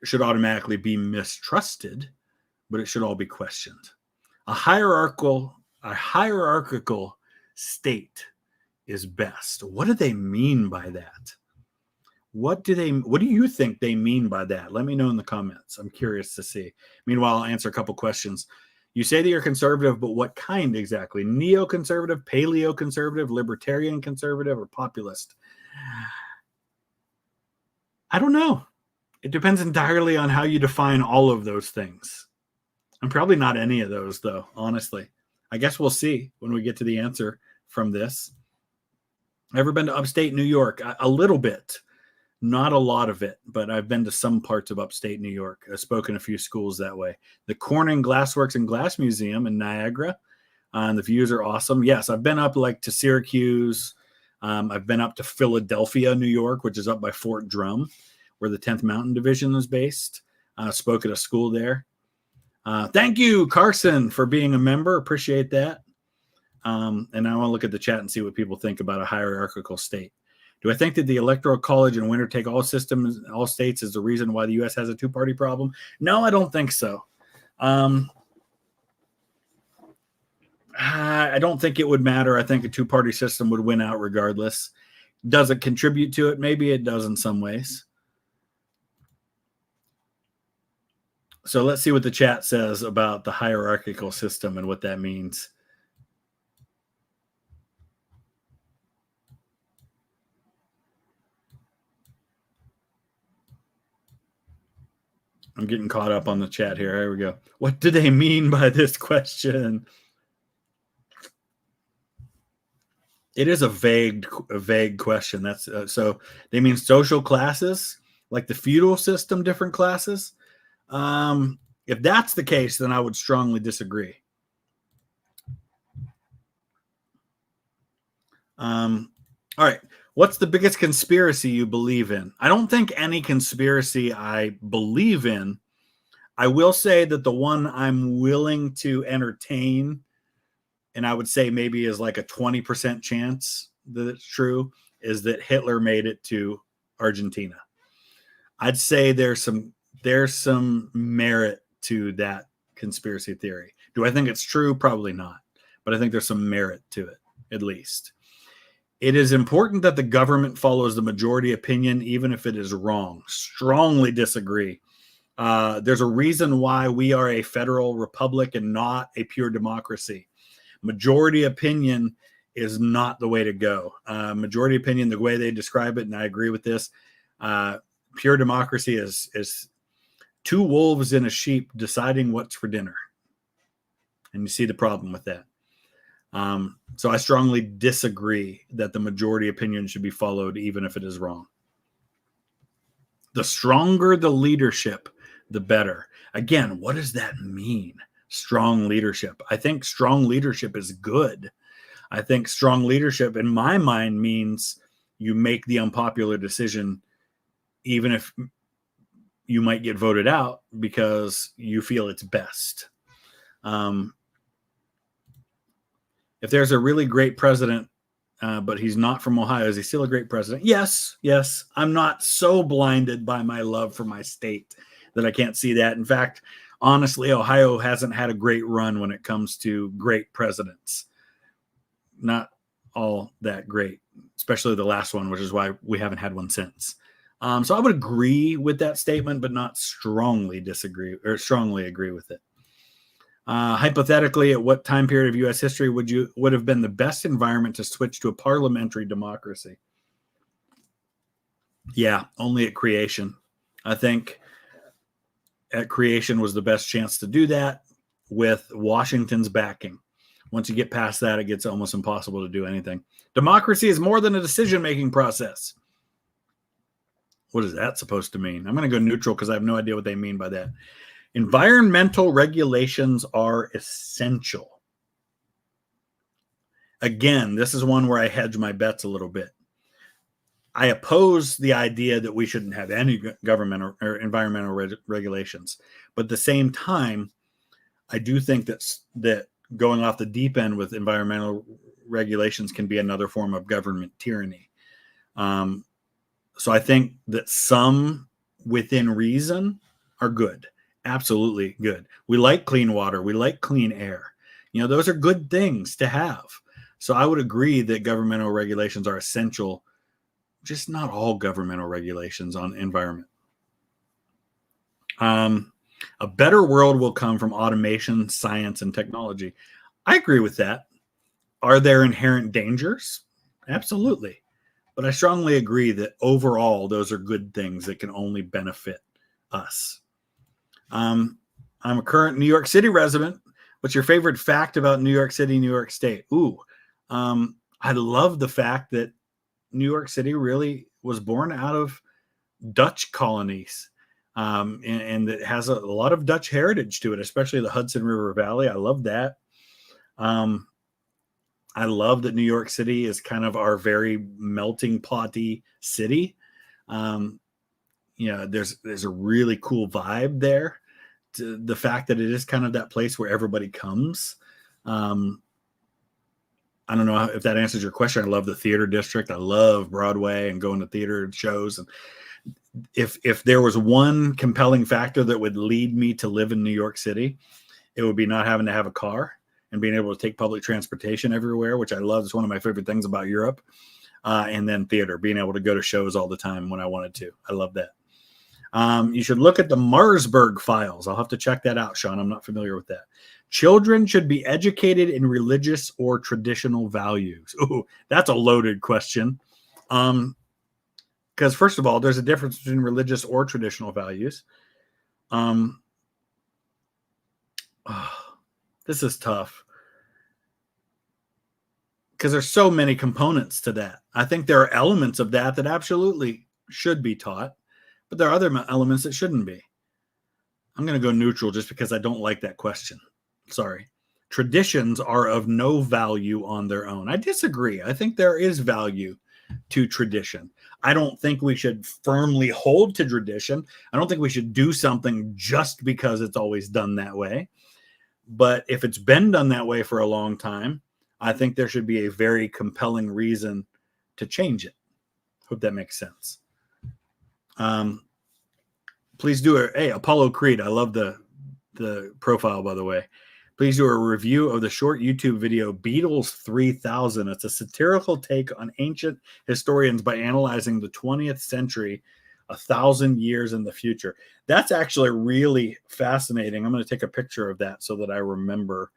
should automatically be mistrusted, but it should all be questioned. A hierarchical state is best. What do they mean by that? What do you think they mean by that? Let me know in the comments. I'm curious to see. Meanwhile, I'll answer a couple questions. You say that you're conservative, but what kind exactly? Neoconservative, paleoconservative, libertarian conservative, or populist? I don't know. It depends entirely on how you define all of those things. I'm probably not any of those, though, honestly. I guess we'll see when we get to the answer from this. Ever been to upstate New York? A little bit. Not a lot of it, but I've been to some parts of upstate New York. I've spoken a few schools that way. The Corning Glassworks and Glass Museum in Niagara, and the views are awesome. Yes, I've been up like to Syracuse. I've been up to Philadelphia, New York, which is up by Fort Drum, where the 10th Mountain Division is based. Spoke at a school there. Thank you, Carson, for being a member. Appreciate that. And I want to look at the chat and see what people think about a hierarchical state. Do I think that the Electoral College and winner take all systems, all states, is the reason why the U.S. has a two-party problem? No, I don't think so. I don't think it would matter. I think a two-party system would win out regardless. Does it contribute to it? Maybe it does in some ways. So let's see what the chat says about the hierarchical system and what that means. I'm getting caught up on the chat here. Here we go. What do they mean by this question? It is a vague question. That's so they mean social classes, like the feudal system, different classes. If that's the case, then I would strongly disagree. All right. What's the biggest conspiracy you believe in? I don't think any conspiracy I believe in. I will say that the one I'm willing to entertain, and I would say maybe is like a 20% chance that it's true, is that Hitler made it to Argentina. I'd say there's some merit to that conspiracy theory. Do I think it's true? Probably not. But I think there's some merit to it, at least. It is important that the government follows the majority opinion, even if it is wrong. Strongly disagree. There's a reason why we are a federal republic and not a pure democracy. Majority opinion is not the way to go. Majority opinion, the way they describe it, and I agree with this, pure democracy is two wolves and a sheep deciding what's for dinner. And you see the problem with that. So I strongly disagree that the majority opinion should be followed, even if it is wrong. The stronger the leadership, the better. Again, what does that mean? Strong leadership. I think strong leadership is good. I think strong leadership, in my mind, means you make the unpopular decision, even if you might get voted out because you feel it's best. If there's a really great president, but he's not from Ohio, is he still a great president? Yes. I'm not so blinded by my love for my state that I can't see that. In fact, honestly, Ohio hasn't had a great run when it comes to great presidents. Not all that great, especially the last one, which is why we haven't had one since. So I would agree with that statement, but not strongly disagree or strongly agree with it. Hypothetically, at what time period of U.S. history would have been the best environment to switch to a parliamentary democracy? Yeah, only at creation. I think at creation was the best chance to do that with Washington's backing. Once you get past that, it gets almost impossible to do anything. Democracy is more than a decision-making process. What is that supposed to mean? I'm going to go neutral because I have no idea what they mean by that. Environmental regulations are essential. Again, this is one where I hedge my bets a little bit. I oppose the idea that we shouldn't have any government or environmental regulations. But at the same time, I do think that going off the deep end with environmental regulations can be another form of government tyranny. So I think that some within reason are good. Absolutely good. We like clean water. We like clean air. Those are good things to have. So I would agree that governmental regulations are essential, just not all governmental regulations on environment. A better world will come from automation, science, and technology. I agree with that. Are there inherent dangers? Absolutely. But I strongly agree that overall, those are good things that can only benefit us. I'm a current New York City resident. What's your favorite fact about New York City, New York State? I love the fact that New York City really was born out of Dutch colonies. And it has a lot of Dutch heritage to it, especially the Hudson River Valley. I love that. I love that New York City is kind of our very melting potty city. There's a really cool vibe there. The fact that it is kind of that place where everybody comes. I don't know if that answers your question. I love the theater district. I love Broadway and going to theater shows. And if there was one compelling factor that would lead me to live in New York City, it would be not having to have a car and being able to take public transportation everywhere, which I love. It's one of my favorite things about Europe. And then theater, being able to go to shows all the time when I wanted to. I love that. You should look at the Marsburg files. I'll have to check that out, Sean. I'm not familiar with that. Children should be educated in religious or traditional values. Ooh, that's a loaded question. Because first of all, there's a difference between religious or traditional values. This is tough. Because there's so many components to that. I think there are elements of that absolutely should be taught. But there are other elements that shouldn't be. I'm going to go neutral just because I don't like that question. Sorry. Traditions are of no value on their own. I disagree. I think there is value to tradition. I don't think we should firmly hold to tradition. I don't think we should do something just because it's always done that way. But if it's been done that way for a long time, I think there should be a very compelling reason to change it. Hope that makes sense. Please do Apollo Creed. I love the profile, by the way. Please do a review of the short YouTube video Beatles 3000. It's a satirical take on ancient historians by analyzing the 20th century 1,000 years in the future. That's actually really fascinating. I'm going to take a picture of that so that I remember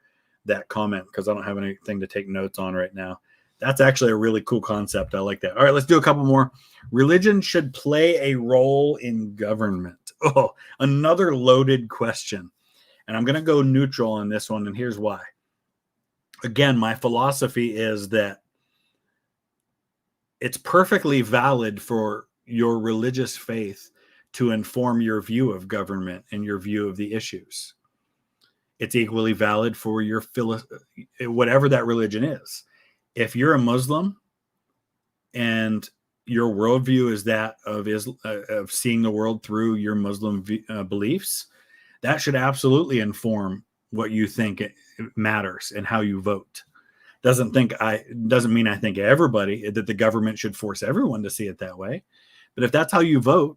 that comment because I don't have anything to take notes on right now. That's actually a really cool concept. I like that. All right, let's do a couple more. Religion should play a role in government. Oh, another loaded question. And I'm going to go neutral on this one, and here's why. Again, my philosophy is that it's perfectly valid for your religious faith to inform your view of government and your view of the issues. It's equally valid for your whatever that religion is. If you're a Muslim and your worldview is that of seeing the world through your Muslim beliefs, that should absolutely inform what you think it matters and how you vote. Doesn't mean I think everybody that the government should force everyone to see it that way. But if that's how you vote,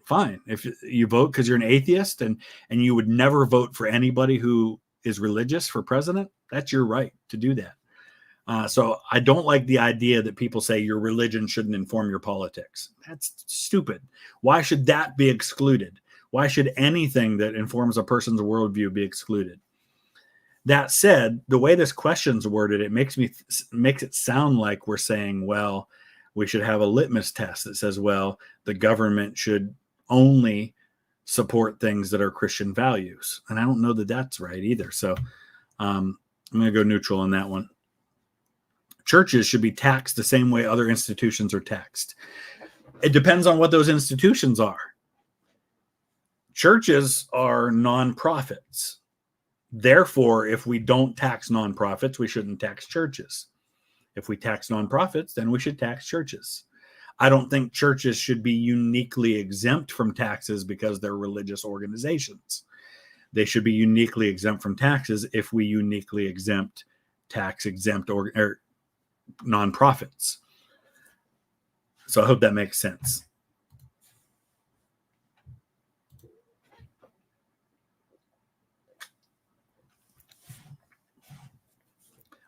fine. If you vote because you're an atheist and you would never vote for anybody who is religious for president, that's your right to do that. So I don't like the idea that people say your religion shouldn't inform your politics. That's stupid. Why should that be excluded? Why should anything that informs a person's worldview be excluded? That said, the way this question's worded, it makes it sound like we're saying, well, we should have a litmus test that says, well, the government should only support things that are Christian values. And I don't know that that's right either. So I'm going to go neutral on that one. Churches should be taxed the same way other institutions are taxed. It depends on what those institutions are. Churches are nonprofits. Therefore, if we don't tax nonprofits, we shouldn't tax churches. If we tax nonprofits, then we should tax churches. I don't think churches should be uniquely exempt from taxes because they're religious organizations. They should be uniquely exempt from taxes if we uniquely exempt tax-exempt or nonprofits. So I hope that makes sense.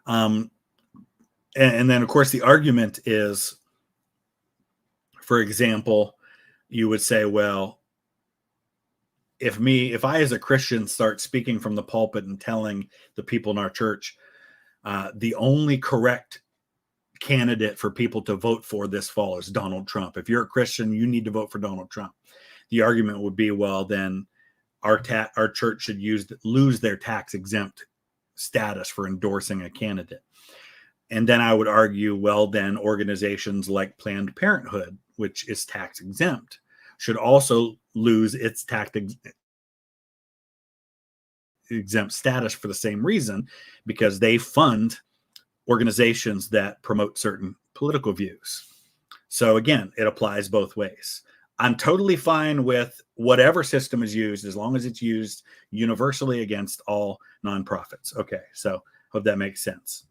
And then, of course, the argument is, for example, you would say, well, if I as a Christian start speaking from the pulpit and telling the people in our church, the only correct candidate for people to vote for this fall is Donald Trump. If you're a Christian, you need to vote for Donald Trump. The argument would be, well, then our church should lose their tax exempt status for endorsing a candidate. And then I would argue, well, then organizations like Planned Parenthood, which is tax exempt, should also lose its tax exempt status for the same reason, because they fund organizations that promote certain political views. So again, it applies both ways. I'm totally fine with whatever system is used as long as it's used universally against all nonprofits. Okay, so hope that makes sense.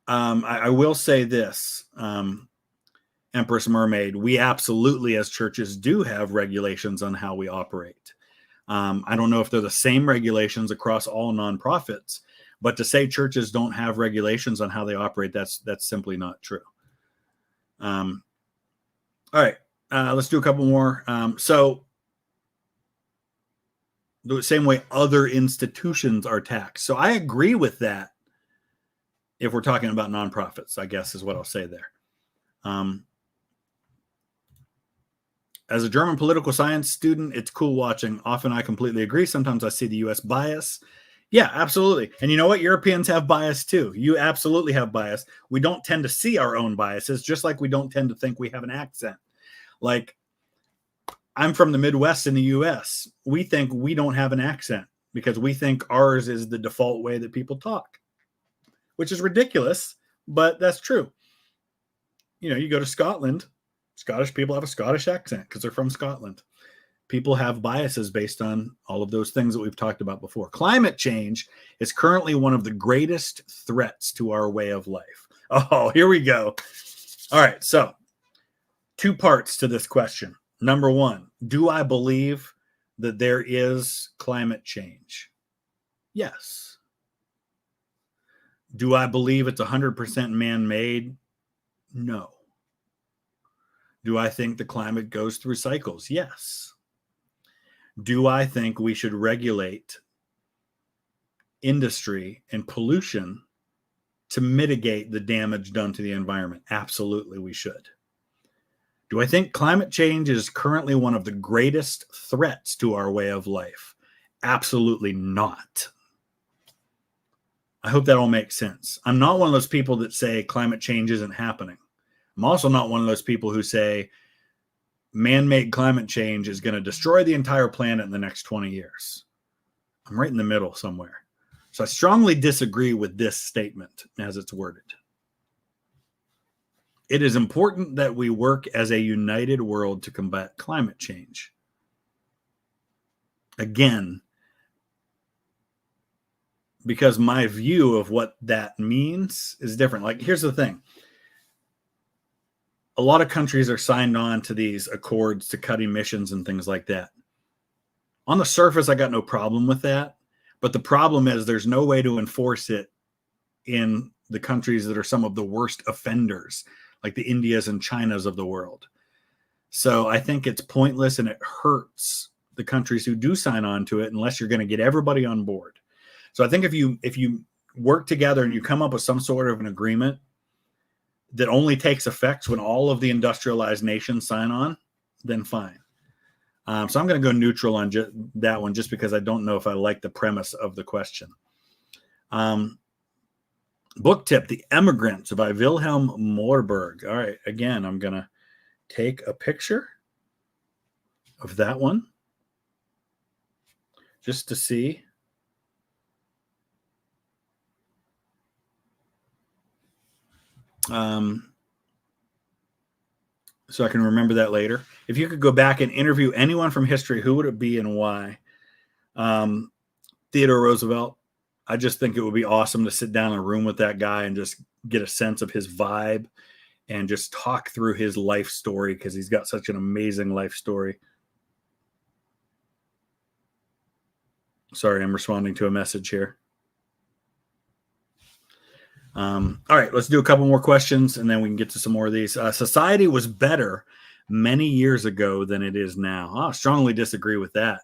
I will say this, Empress Mermaid, we absolutely as churches do have regulations on how we operate. I don't know if they're the same regulations across all nonprofits, but to say churches don't have regulations on how they operate, that's simply not true. All right, let's do a couple more. So the same way other institutions are taxed. So I agree with that. If we're talking about nonprofits, I guess is what I'll say there. As a German political science student, it's cool watching. Often I completely agree. Sometimes I see the U.S. bias. Yeah, absolutely. And you know what? Europeans have bias too. You absolutely have bias. We don't tend to see our own biases, just like we don't tend to think we have an accent. Like, I'm from the Midwest in the U.S. We think we don't have an accent because we think ours is the default way that people talk, which is ridiculous, but that's true. You know, you go to Scotland, Scottish people have a Scottish accent because they're from Scotland. People have biases based on all of those things that we've talked about before. Climate change is currently one of the greatest threats to our way of life. Oh, here we go. All right, so 2 parts to this question. Number 1, do I believe that there is climate change? Yes. Do I believe it's 100% man-made? No. Do I think the climate goes through cycles? Yes. Do I think we should regulate industry and pollution to mitigate the damage done to the environment? Absolutely, we should. Do I think climate change is currently one of the greatest threats to our way of life? Absolutely not. I hope that all makes sense. I'm not one of those people that say climate change isn't happening. I'm also not one of those people who say man-made climate change is going to destroy the entire planet in the next 20 years. I'm right in the middle somewhere. So I strongly disagree with this statement as it's worded. It is important that we work as a united world to combat climate change. Again, because my view of what that means is different. Like, here's the thing. A lot of countries are signed on to these accords to cut emissions and things like that. On the surface, I got no problem with that. But the problem is there's no way to enforce it in the countries that are some of the worst offenders, like the Indias and Chinas of the world. So I think it's pointless, and it hurts the countries who do sign on to it unless you're going to get everybody on board. So I think if you work together and you come up with some sort of an agreement that only takes effect when all of the industrialized nations sign on, then fine. So I'm going to go neutral on that one, just because I don't know if I like the premise of the question. Book tip, The Emigrants by Wilhelm Moorburg. All right, again, I'm going to take a picture of that one just to see. So I can remember that later. If you could go back and interview anyone from history, who would it be and why? Theodore Roosevelt. I just think it would be awesome to sit down in a room with that guy and just get a sense of his vibe and just talk through his life story, because he's got such an amazing life story. Sorry, I'm responding to a message here. All right, let's do a couple more questions and then we can get to some more of these. Society was better many years ago than it is now. I strongly disagree with that.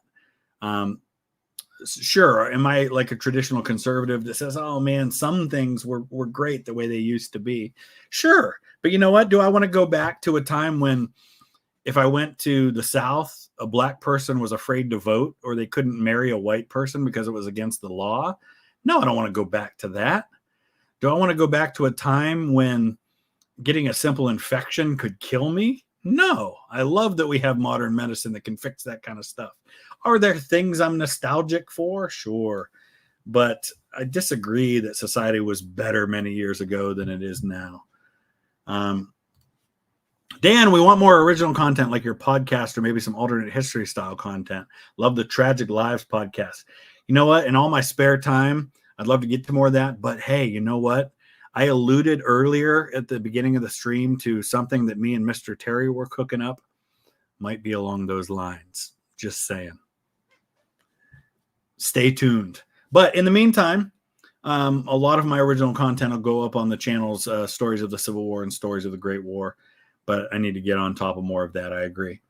Sure, am I like a traditional conservative that says, oh man, some things were great the way they used to be? Sure, but you know what? Do I want to go back to a time when if I went to the South, a black person was afraid to vote, or they couldn't marry a white person because it was against the law? No, I don't want to go back to that. Do I want to go back to a time when getting a simple infection could kill me? No. I love that we have modern medicine that can fix that kind of stuff. Are there things I'm nostalgic for? Sure. But I disagree that society was better many years ago than it is now. Dan, we want more original content like your podcast, or maybe some alternate history style content. Love the Tragic Lives podcast. You know what? In all my spare time, I'd love to get to more of that. But hey, you know what? I alluded earlier at the beginning of the stream to something that me and Mr. Terry were cooking up. Might be along those lines. Just saying. Stay tuned. But in the meantime, a lot of my original content will go up on the channels, Stories of the Civil War and Stories of the Great War. But I need to get on top of more of that. I agree.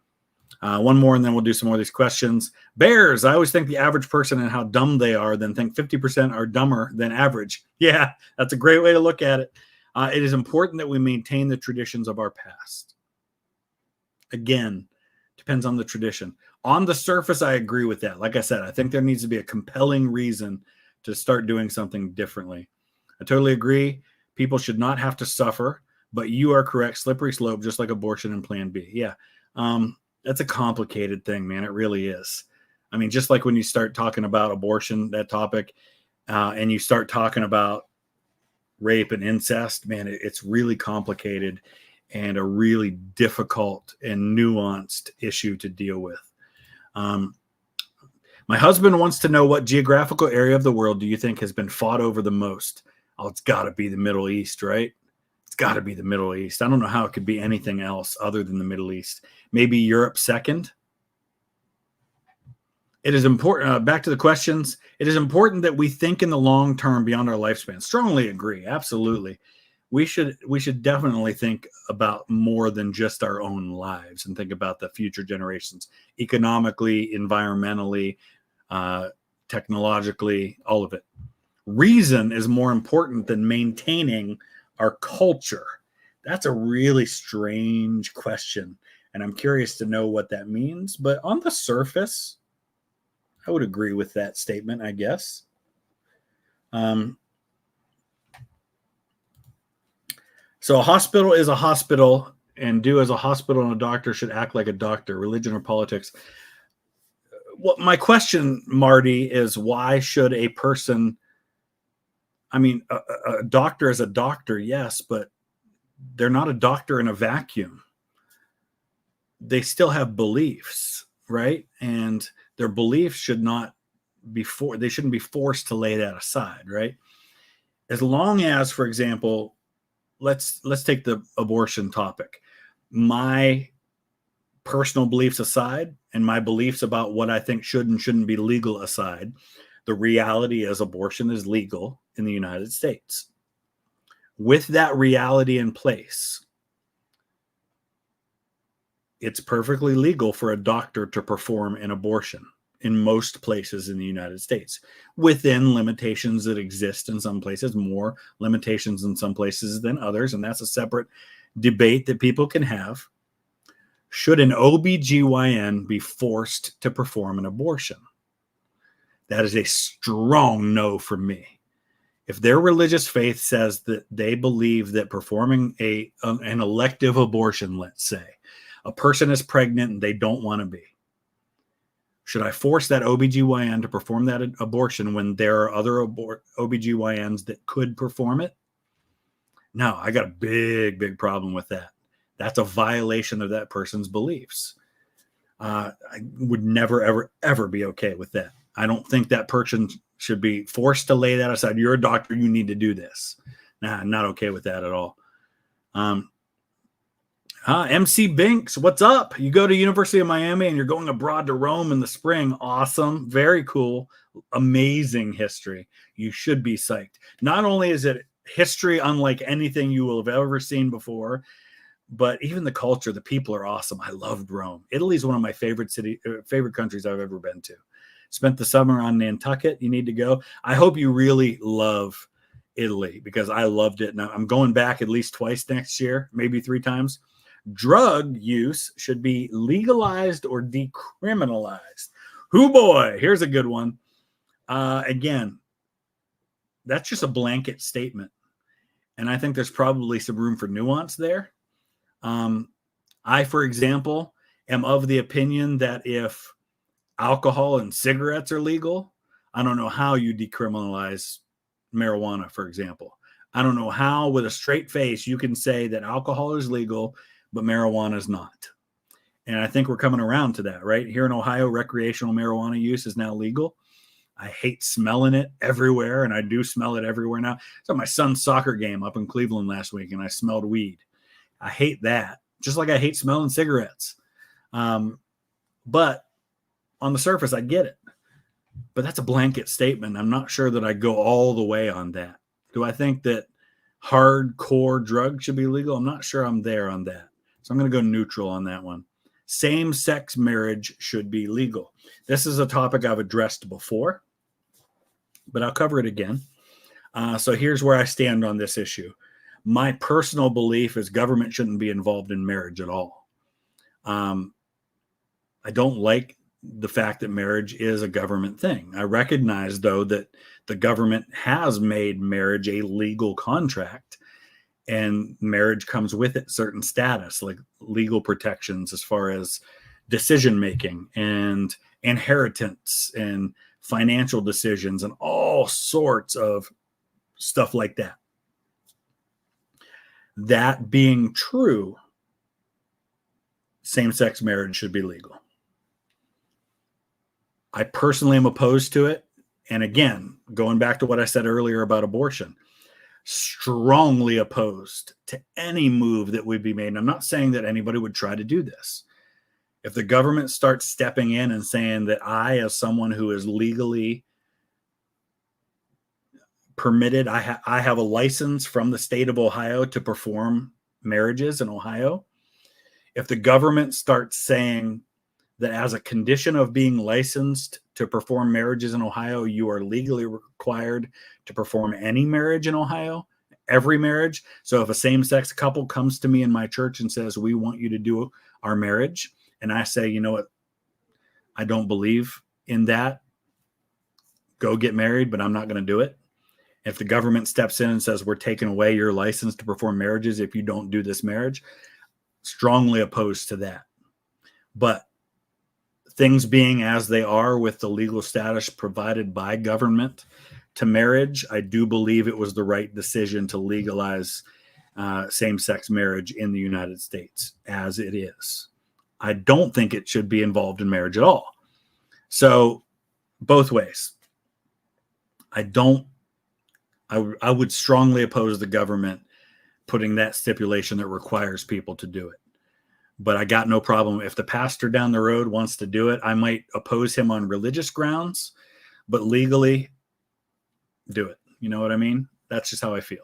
One more, and then we'll do some more of these questions. Bears. I always think the average person and how dumb they are, then think 50% are dumber than average. Yeah, that's a great way to look at it. It is important that we maintain the traditions of our past. Again, depends on the tradition. On the surface, I agree with that. Like I said, I think there needs to be a compelling reason to start doing something differently. I totally agree. People should not have to suffer, but you are correct. Slippery slope, just like abortion and Plan B. Yeah. That's a complicated thing, man. It really is. I mean, just like when you start talking about abortion, that topic, and you start talking about rape and incest, man, it's really complicated and a really difficult and nuanced issue to deal with. My husband wants to know, what geographical area of the world do you think has been fought over the most? Oh, it's got to be the Middle East, right? It's got to be the Middle East. I don't know how it could be anything else other than the Middle East. Maybe Europe second. It is important. Back to the questions. It is important that we think in the long term beyond our lifespan. Strongly agree. Absolutely. We should definitely think about more than just our own lives and think about the future generations, economically, environmentally, technologically, all of it. Reason is more important than maintaining our culture. That's a really strange question, and I'm curious to know what that means. But on the surface, I would agree with that statement, I guess. So a hospital is a hospital, and do as a hospital, and a doctor should act like a doctor. Religion or politics. what my question, Marty, is why should a person, I mean, a doctor is a doctor, yes, but they're not a doctor in a vacuum. They still have beliefs, right? And their beliefs should not be they shouldn't be forced to lay that aside, right? As long as, for example, let's take the abortion topic. My personal beliefs aside, and my beliefs about what I think should and shouldn't be legal aside, the reality is abortion is legal in the United States. With that reality in place, it's perfectly legal for a doctor to perform an abortion in most places in the United States, within limitations that exist in some places, more limitations in some places than others, and that's a separate debate that people can have. Should an OBGYN be forced to perform an abortion? That is a strong no from me. If their religious faith says that they believe that performing an elective abortion, let's say, a person is pregnant and they don't want to be, should I force that OBGYN to perform that abortion when there are other OBGYNs that could perform it? No, I got a big problem with that. That's a violation of that person's beliefs. I would never, ever be okay with that. I don't think that person should be forced to lay that aside. You're a doctor, you need to do this. Nah, I'm not okay with that at all. MC Binks, what's up? You go to University of Miami and you're going abroad to Rome in the spring. Awesome. Very cool. Amazing history. You should be psyched. Not only is it history unlike anything you will have ever seen before, but even the culture, the people are awesome. I loved Rome. Italy is one of my favorite countries I've ever been to. Spent the summer on Nantucket. You need to go. I hope you really love Italy because I loved it. Now I'm going back at least twice next year, maybe 3 times. Drug use should be legalized or decriminalized. Hoo boy, here's a good one. Again, that's just a blanket statement. And I think there's probably some room for nuance there. I, for example, am of the opinion that if alcohol and cigarettes are legal, I don't know how you decriminalize marijuana, for example. I don't know how with a straight face you can say that alcohol is legal, but marijuana is not. And I think we're coming around to that, right? Here in Ohio, recreational marijuana use is now legal. I hate smelling it everywhere, and I do smell it everywhere now. So my son's soccer game up in Cleveland last week, and I smelled weed. I hate that, just like I hate smelling cigarettes. But on the surface, I get it. But that's a blanket statement. I'm not sure that I go all the way on that. Do I think that hardcore drugs should be legal? I'm not sure I'm there on that. So I'm going to go neutral on that one. Same-sex marriage should be legal. This is a topic I've addressed before, but I'll cover it again. So here's where I stand on this issue. My personal belief is government shouldn't be involved in marriage at all. I don't like the fact that marriage is a government thing. I recognize, though, that the government has made marriage a legal contract, and marriage comes with it certain status, like legal protections as far as decision-making and inheritance and financial decisions and all sorts of stuff like that. That being true, same-sex marriage should be legal. I personally am opposed to it. And again, going back to what I said earlier about abortion, strongly opposed to any move that would be made. And I'm not saying that anybody would try to do this. If the government starts stepping in and saying that I, as someone who is legally permitted, I have a license from the state of Ohio to perform marriages in Ohio. If the government starts saying that as a condition of being licensed to perform marriages in Ohio, you are legally required to perform any marriage in Ohio, every marriage. So if a same-sex couple comes to me in my church and says, we want you to do our marriage, and I say, you know what, I don't believe in that, go get married, but I'm not going to do it. If the government steps in and says, we're taking away your license to perform marriages if you don't do this marriage, strongly opposed to that. But things being as they are with the legal status provided by government to marriage, I do believe it was the right decision to legalize same-sex marriage in the United States as it is. I don't think it should be involved in marriage at all. So both ways. I would strongly oppose the government putting that stipulation that requires people to do it. But I got no problem. If the pastor down the road wants to do it, I might oppose him on religious grounds, but legally, do it. You know what I mean? That's just how I feel.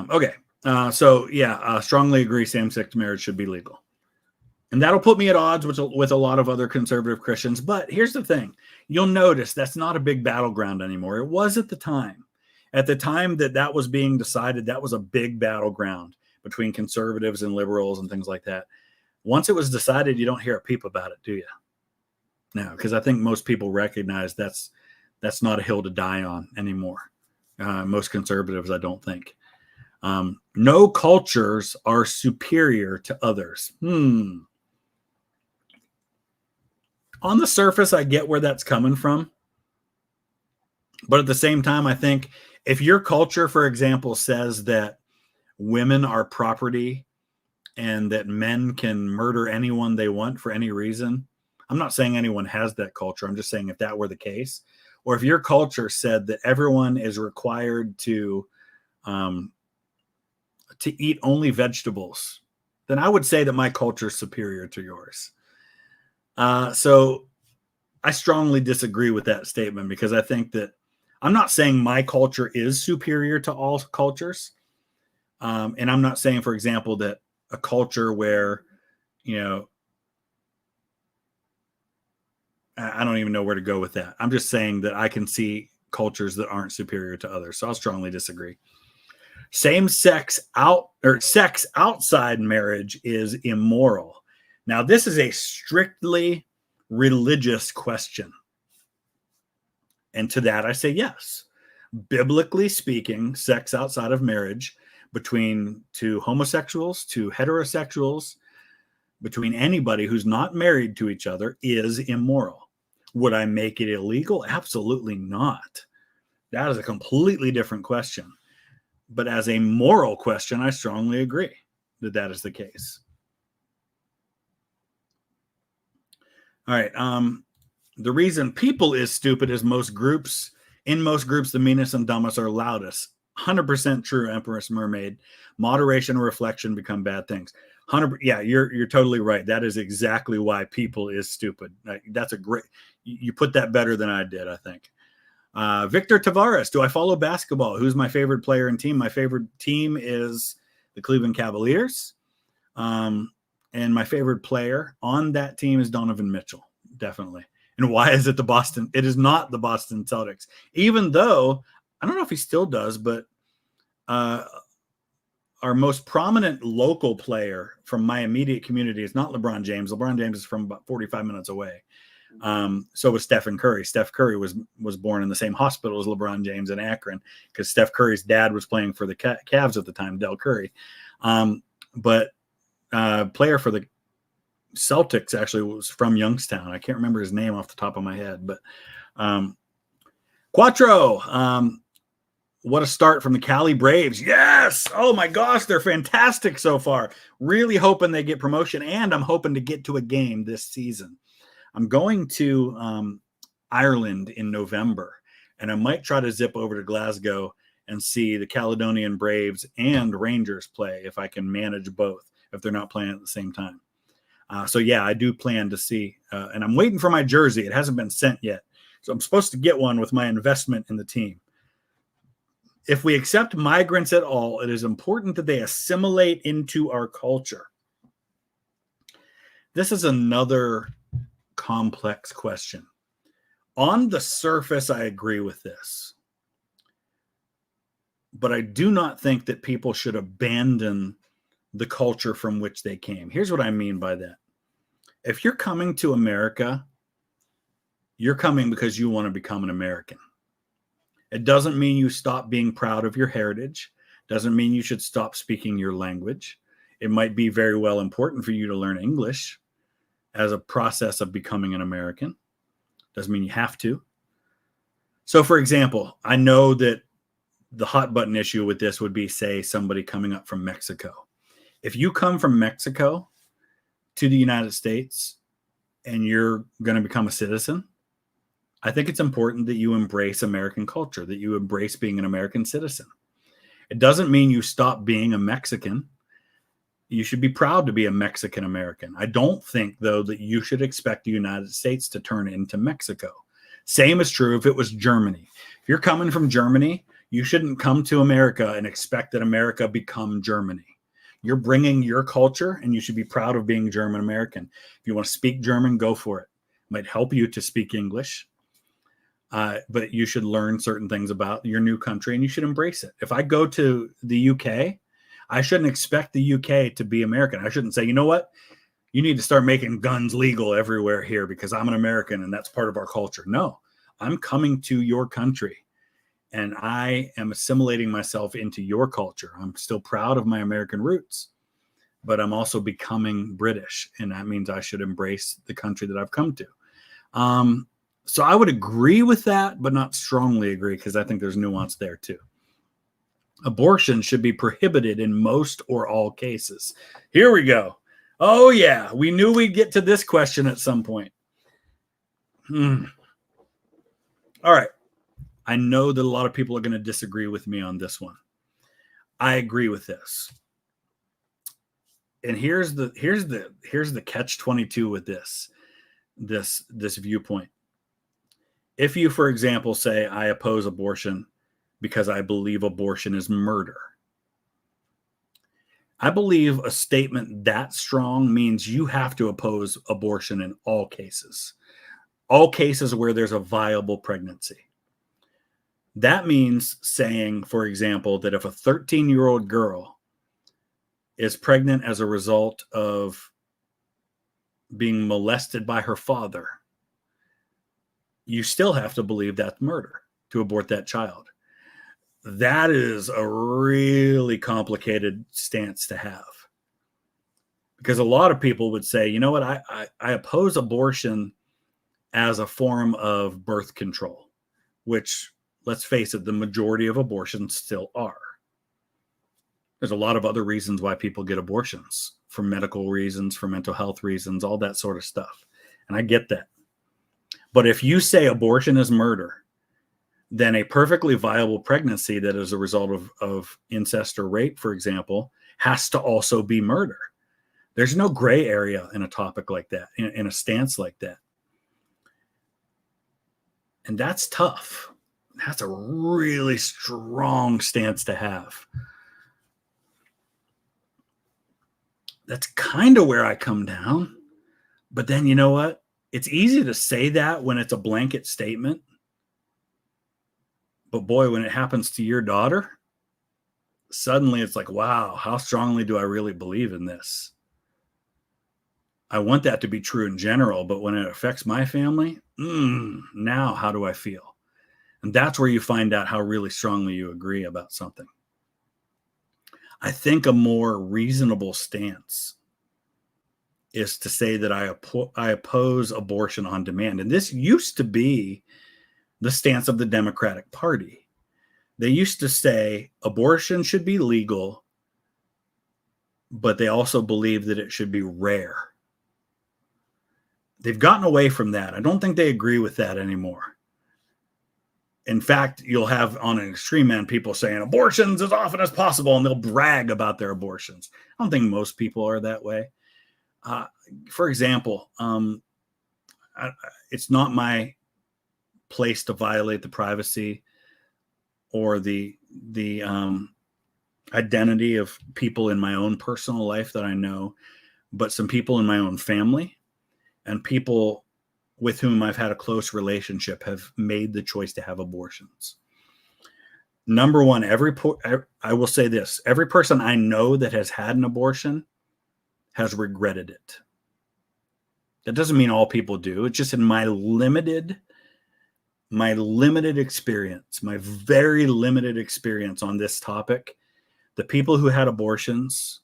Okay. Strongly agree same-sex marriage should be legal. And that'll put me at odds with a lot of other conservative Christians. But here's the thing. You'll notice that's not a big battleground anymore. It was at the time. At the time that was being decided, that was a big battleground between conservatives and liberals and things like that. Once it was decided, you don't hear a peep about it, do you? No, because I think most people recognize that's not a hill to die on anymore. Most conservatives, I don't think. No cultures are superior to others. On the surface, I get where that's coming from. But at the same time, I think if your culture, for example, says that women are property and that men can murder anyone they want for any reason, I'm not saying anyone has that culture. I'm just saying if that were the case, or if your culture said that everyone is required to eat only vegetables, then I would say that my culture is superior to yours. So I strongly disagree with that statement because I think that I'm not saying my culture is superior to all cultures. And I'm not saying, for example, that a culture where, I don't even know where to go with that. I'm just saying that I can see cultures that aren't superior to others. So I'll strongly disagree. Sex outside marriage is immoral. Now, this is a strictly religious question. And to that, I say yes. Biblically speaking, sex outside of marriage between two homosexuals, two heterosexuals, between anybody who's not married to each other is immoral. Would I make it illegal? Absolutely not. That is a completely different question. But as a moral question, I strongly agree that that is the case. All right. The reason people is stupid is in most groups, the meanest and dumbest are loudest. 100% true, Empress Mermaid. Moderation and reflection become bad things. 100%. Yeah, you're totally right. That is exactly why people is stupid. That's a great. You put that better than I did, I think. Victor Tavares. Do I follow basketball? Who's my favorite player and team? My favorite team is the Cleveland Cavaliers. And my favorite player on that team is Donovan Mitchell. Definitely. And why is it it is not the Boston Celtics, even though I don't know if he still does, but our most prominent local player from my immediate community is not LeBron James. LeBron James is from about 45 minutes away. So was Stephen Curry. Steph Curry was born in the same hospital as LeBron James in Akron because Steph Curry's dad was playing for the Cavs at the time, Del Curry. But player for the Celtics actually was from Youngstown. I can't remember his name off the top of my head, but Quattro. What a start from the Cali Braves. Yes. Oh my gosh. They're fantastic so far. Really hoping they get promotion. And I'm hoping to get to a game this season. I'm going to Ireland in November, and I might try to zip over to Glasgow and see the Caledonian Braves and Rangers play if I can manage both, if they're not playing at the same time. So yeah, I do plan to see, and I'm waiting for my jersey. It hasn't been sent yet. So I'm supposed to get one with my investment in the team. If we accept migrants at all, it is important that they assimilate into our culture. This is another complex question. On the surface, I agree with this. But I do not think that people should abandon the culture from which they came. Here's what I mean by that. If you're coming to America, you're coming because you want to become an American. It doesn't mean you stop being proud of your heritage. Doesn't mean you should stop speaking your language. It might be very well important for you to learn English as a process of becoming an American. Doesn't mean you have to. So, for example, I know that the hot button issue with this would be, say, somebody coming up from Mexico. If you come from Mexico to the United States and you're going to become a citizen, I think it's important that you embrace American culture, that you embrace being an American citizen. It doesn't mean you stop being a Mexican. You should be proud to be a Mexican American. I don't think, though, that you should expect the United States to turn into Mexico. Same is true if it was Germany. If you're coming from Germany, you shouldn't come to America and expect that America become Germany. You're bringing your culture, and you should be proud of being German American. If you want to speak German, go for it. It might help you to speak English, but you should learn certain things about your new country, and you should embrace it. If I go to the UK, I shouldn't expect the UK to be American. I shouldn't say, you know what? You need to start making guns legal everywhere here because I'm an American and that's part of our culture. No, I'm coming to your country and I am assimilating myself into your culture. I'm still proud of my American roots, but I'm also becoming British. And that means I should embrace the country that I've come to. So I would agree with that, but not strongly agree because I think there's nuance there too. Abortion should be prohibited in most or all cases. Here we go. Oh, yeah. We knew we'd get to this question at some point. All right. I know that a lot of people are going to disagree with me on this one. I agree with this. And here's the catch-22 with this viewpoint. If you, for example, say, I oppose abortion because I believe abortion is murder. I believe a statement that strong means you have to oppose abortion in all cases where there's a viable pregnancy. That means saying, for example, that if a 13-year-old girl is pregnant as a result of being molested by her father, you still have to believe that's murder to abort that child. That is a really complicated stance to have. Because a lot of people would say, you know what, I oppose abortion as a form of birth control, which, let's face it, the majority of abortions still are. There's a lot of other reasons why people get abortions, for medical reasons, for mental health reasons, all that sort of stuff. And I get that. But if you say abortion is murder, then a perfectly viable pregnancy that is a result of incest or rape, for example, has to also be murder. There's no gray area in a topic like that, in a stance like that. And that's tough. That's a really strong stance to have. That's kind of where I come down. But then, you know what? It's easy to say that when it's a blanket statement. But boy, when it happens to your daughter, suddenly it's like, wow, how strongly do I really believe in this? I want that to be true in general, but when it affects my family, now how do I feel? And that's where you find out how really strongly you agree about something. I think a more reasonable stance is to say that I oppose abortion on demand. And this used to be the stance of the Democratic Party. They used to say abortion should be legal, but they also believe that it should be rare. They've gotten away from that. I don't think they agree with that anymore. In fact, you'll have on an extreme end people saying abortions as often as possible, and they'll brag about their abortions. I don't think most people are that way. For example, it's not my place to violate the privacy or the identity of people in my own personal life that I know, but some people in my own family and people with whom I've had a close relationship have made the choice to have abortions. Number one, I will say this, every person I know that has had an abortion has regretted it. That doesn't mean all people do. It's just in my limited experience, my very limited experience on this topic, the people who had abortions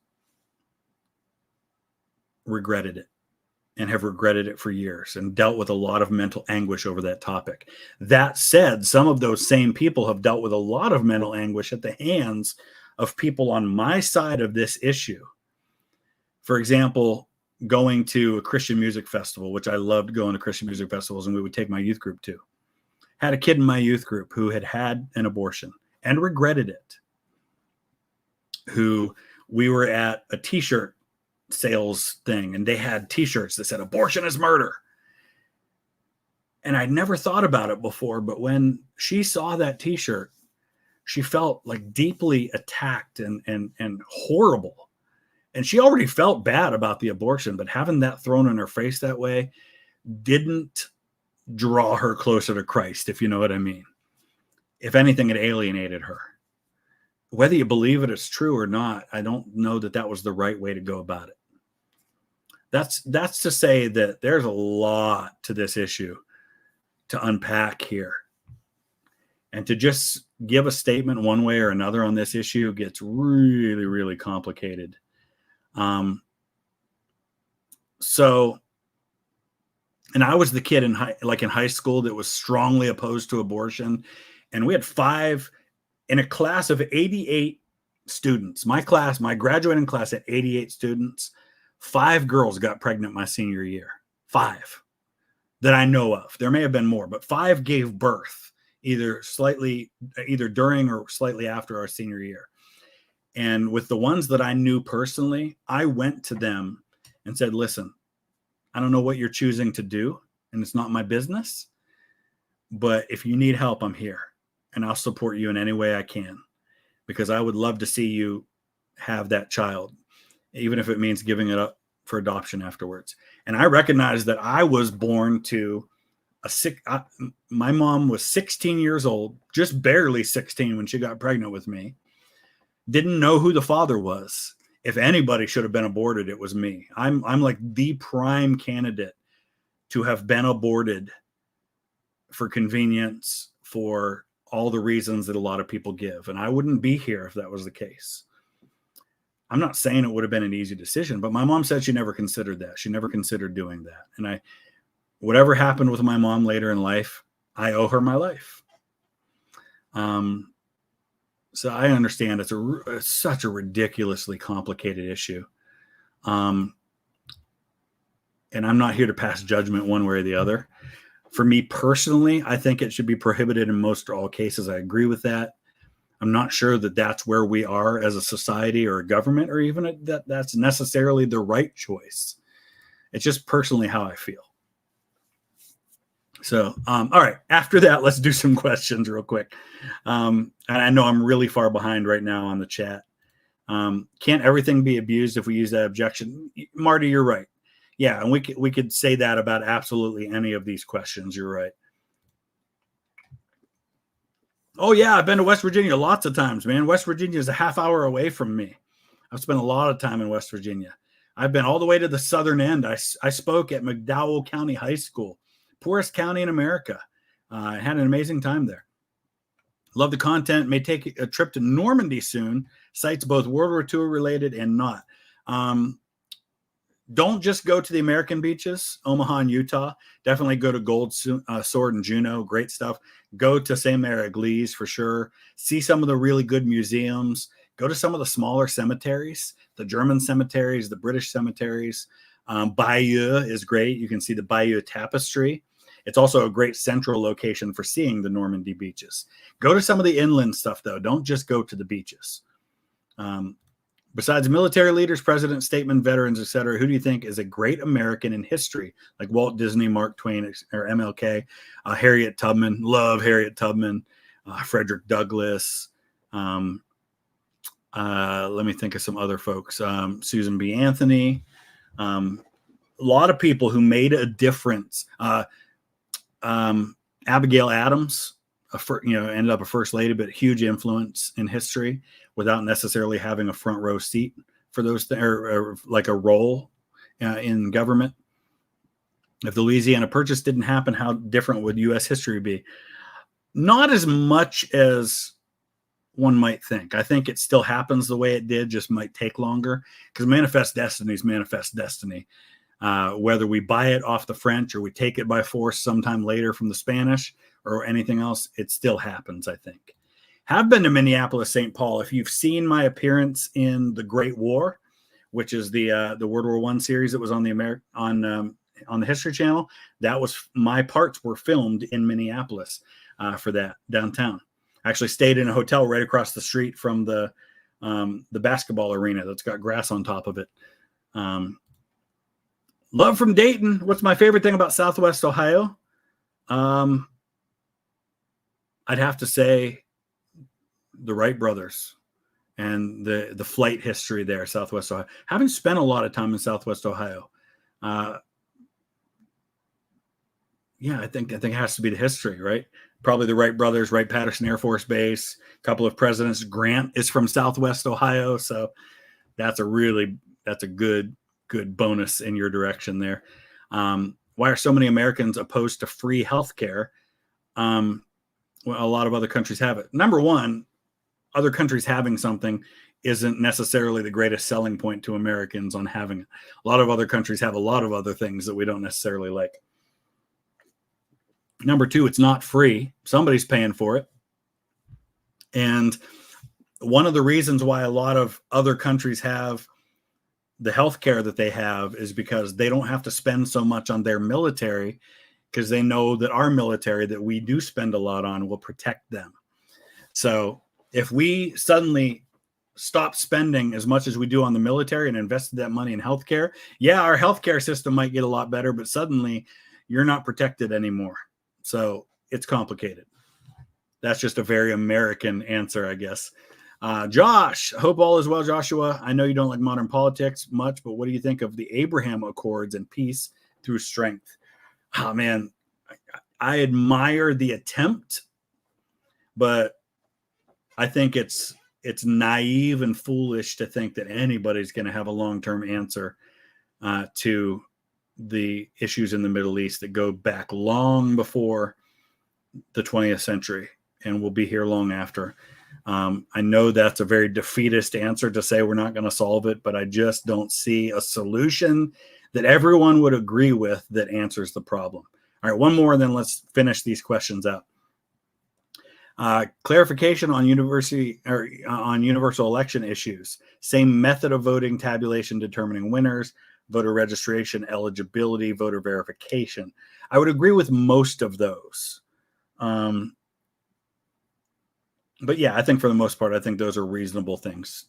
regretted it and have regretted it for years and dealt with a lot of mental anguish over that topic. That said, some of those same people have dealt with a lot of mental anguish at the hands of people on my side of this issue. For example, going to a Christian music festival, which I loved going to Christian music festivals, and we would take my youth group to. Had a kid in my youth group who had had an abortion and regretted it, who we were at a t-shirt sales thing, and they had t-shirts that said abortion is murder. And I'd never thought about it before, but when she saw that t-shirt, she felt like deeply attacked and horrible. And she already felt bad about the abortion, but having that thrown in her face that way didn't draw her closer to Christ, if you know what I mean. If anything, it alienated her. Whether you believe it is true or not, I don't know that that was the right way to go about it. That's to say that there's a lot to this issue to unpack here. And to just give a statement one way or another on this issue gets really, really complicated. And I was the kid in high school that was strongly opposed to abortion. And we had 5 in a class of 88 students. My graduating class had 88 students. 5 girls got pregnant my senior year. 5 that I know of. There may have been more, but 5 gave birth either during or slightly after our senior year. And with the ones that I knew personally, I went to them and said, listen, I don't know what you're choosing to do, and it's not my business, but if you need help, I'm here, and I'll support you in any way I can, because I would love to see you have that child, even if it means giving it up for adoption afterwards. And I recognize that I was born to my mom was 16 years old, just barely 16 when she got pregnant with me. Didn't know who the father was. If anybody should have been aborted, it was me. I'm like the prime candidate to have been aborted for convenience, for all the reasons that a lot of people give. And I wouldn't be here if that was the case. I'm not saying it would have been an easy decision, but my mom said she never considered that. She never considered doing that. And whatever happened with my mom later in life, I owe her my life. So I understand it's such a ridiculously complicated issue. And I'm not here to pass judgment one way or the other. For me personally, I think it should be prohibited in most or all cases. I agree with that. I'm not sure that that's where we are as a society or a government, or even that that's necessarily the right choice. It's just personally how I feel. So, all right. After that, let's do some questions real quick. And I know I'm really far behind right now on the chat. Can't everything be abused if we use that objection? Marty, you're right. Yeah, and we could say that about absolutely any of these questions. You're right. Oh, yeah, I've been to West Virginia lots of times, man. West Virginia is a half hour away from me. I've spent a lot of time in West Virginia. I've been all the way to the southern end. I spoke at McDowell County High School, poorest county in America. I had an amazing time there. Love the content. May take a trip to Normandy soon. Sites both World War II related and not. Don't just go to the American beaches, Omaha and Utah. Definitely go to Gold Sword and Juneau. Great stuff. Go to St. Mary Église for sure. See some of the really good museums. Go to some of the smaller cemeteries, the German cemeteries, the British cemeteries. Bayeux is great. You can see the Bayeux Tapestry. It's also a great central location for seeing the Normandy beaches. Go to some of the inland stuff, though. Don't just go to the beaches. Besides military leaders, presidents, statesmen, veterans, etc., who do you think is a great American in history, like Walt Disney, Mark Twain, or MLK? Harriet Tubman. Love Harriet Tubman. Frederick Douglass. Let me think of some other folks. Susan B. Anthony. A lot of people who made a difference. Abigail Adams, ended up a first lady, but huge influence in history without necessarily having a front row seat for those things, or like a role in government. If the Louisiana Purchase didn't happen, how different would U.S. history be? Not as much as one might think. I think it still happens the way it did, just might take longer, because manifest destiny is manifest destiny. Whether we buy it off the French or we take it by force sometime later from the Spanish or anything else, it still happens, I think. Have been to Minneapolis, St. Paul. If you've seen my appearance in The Great War, which is the World War I series that was on the History Channel, that was my parts were filmed in Minneapolis for that downtown. I actually stayed in a hotel right across the street from the basketball arena that's got grass on top of it. Love from Dayton. What's my favorite thing about Southwest Ohio? I'd have to say the Wright brothers and the flight history there, Southwest Ohio. Having spent a lot of time in Southwest Ohio, yeah, I think it has to be the history, right? Probably the Wright brothers, Wright-Patterson Air Force Base, a couple of presidents. Grant is from Southwest Ohio, so that's a good bonus in your direction there. Why are so many Americans opposed to free healthcare? Well, a lot of other countries have it. Number one, other countries having something isn't necessarily the greatest selling point to Americans on having it. A lot of other countries have a lot of other things that we don't necessarily like. Number two, it's not free. Somebody's paying for it. And one of the reasons why a lot of other countries have the healthcare that they have is because they don't have to spend so much on their military, because they know that our military that we do spend a lot on will protect them. So if we suddenly stop spending as much as we do on the military and invested that money in healthcare, yeah, our healthcare system might get a lot better, but suddenly you're not protected anymore. So it's complicated. That's just a very American answer, I guess. Josh, hope all is well, Joshua. I know you don't like modern politics much, but what do you think of the Abraham Accords and peace through strength? Oh, man, I admire the attempt, but I think it's naive and foolish to think that anybody's going to have a long-term answer to the issues in the Middle East that go back long before the 20th century and will be here long after. I know that's a very defeatist answer to say we're not going to solve it, but I just don't see a solution that everyone would agree with that answers the problem. All right, one more, and then let's finish these questions out. Clarification on universal election issues. Same method of voting, tabulation, determining winners, voter registration, eligibility, voter verification. I would agree with most of those. But yeah, I think for the most part, I think those are reasonable things.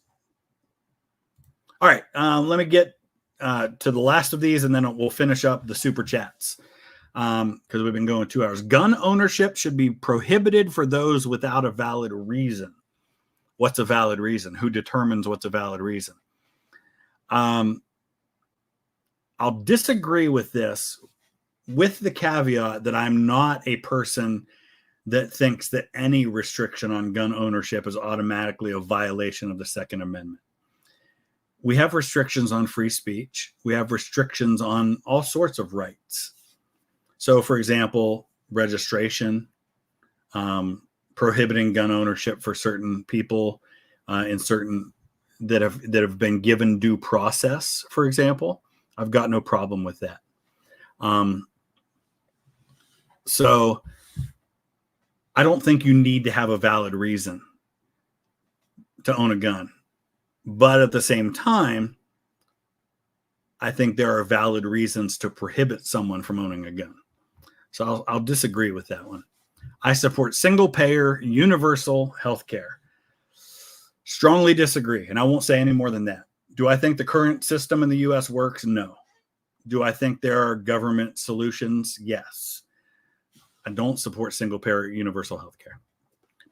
All right, let me get to the last of these, and then we'll finish up the super chats because we've been going 2 hours. Gun ownership should be prohibited for those without a valid reason. What's a valid reason? Who determines what's a valid reason? I'll disagree with this, with the caveat that I'm not a person that thinks that any restriction on gun ownership is automatically a violation of the Second Amendment. We have restrictions on free speech. We have restrictions on all sorts of rights. So, for example, registration, prohibiting gun ownership for certain people in certain that have been given due process, for example. I've got no problem with that. So I don't think you need to have a valid reason to own a gun. But at the same time, I think there are valid reasons to prohibit someone from owning a gun. So I'll disagree with that one. I support single-payer, universal health care. Strongly disagree, and I won't say any more than that. Do I think the current system in the U.S. works? No. Do I think there are government solutions? Yes. I don't support single-payer, universal health care.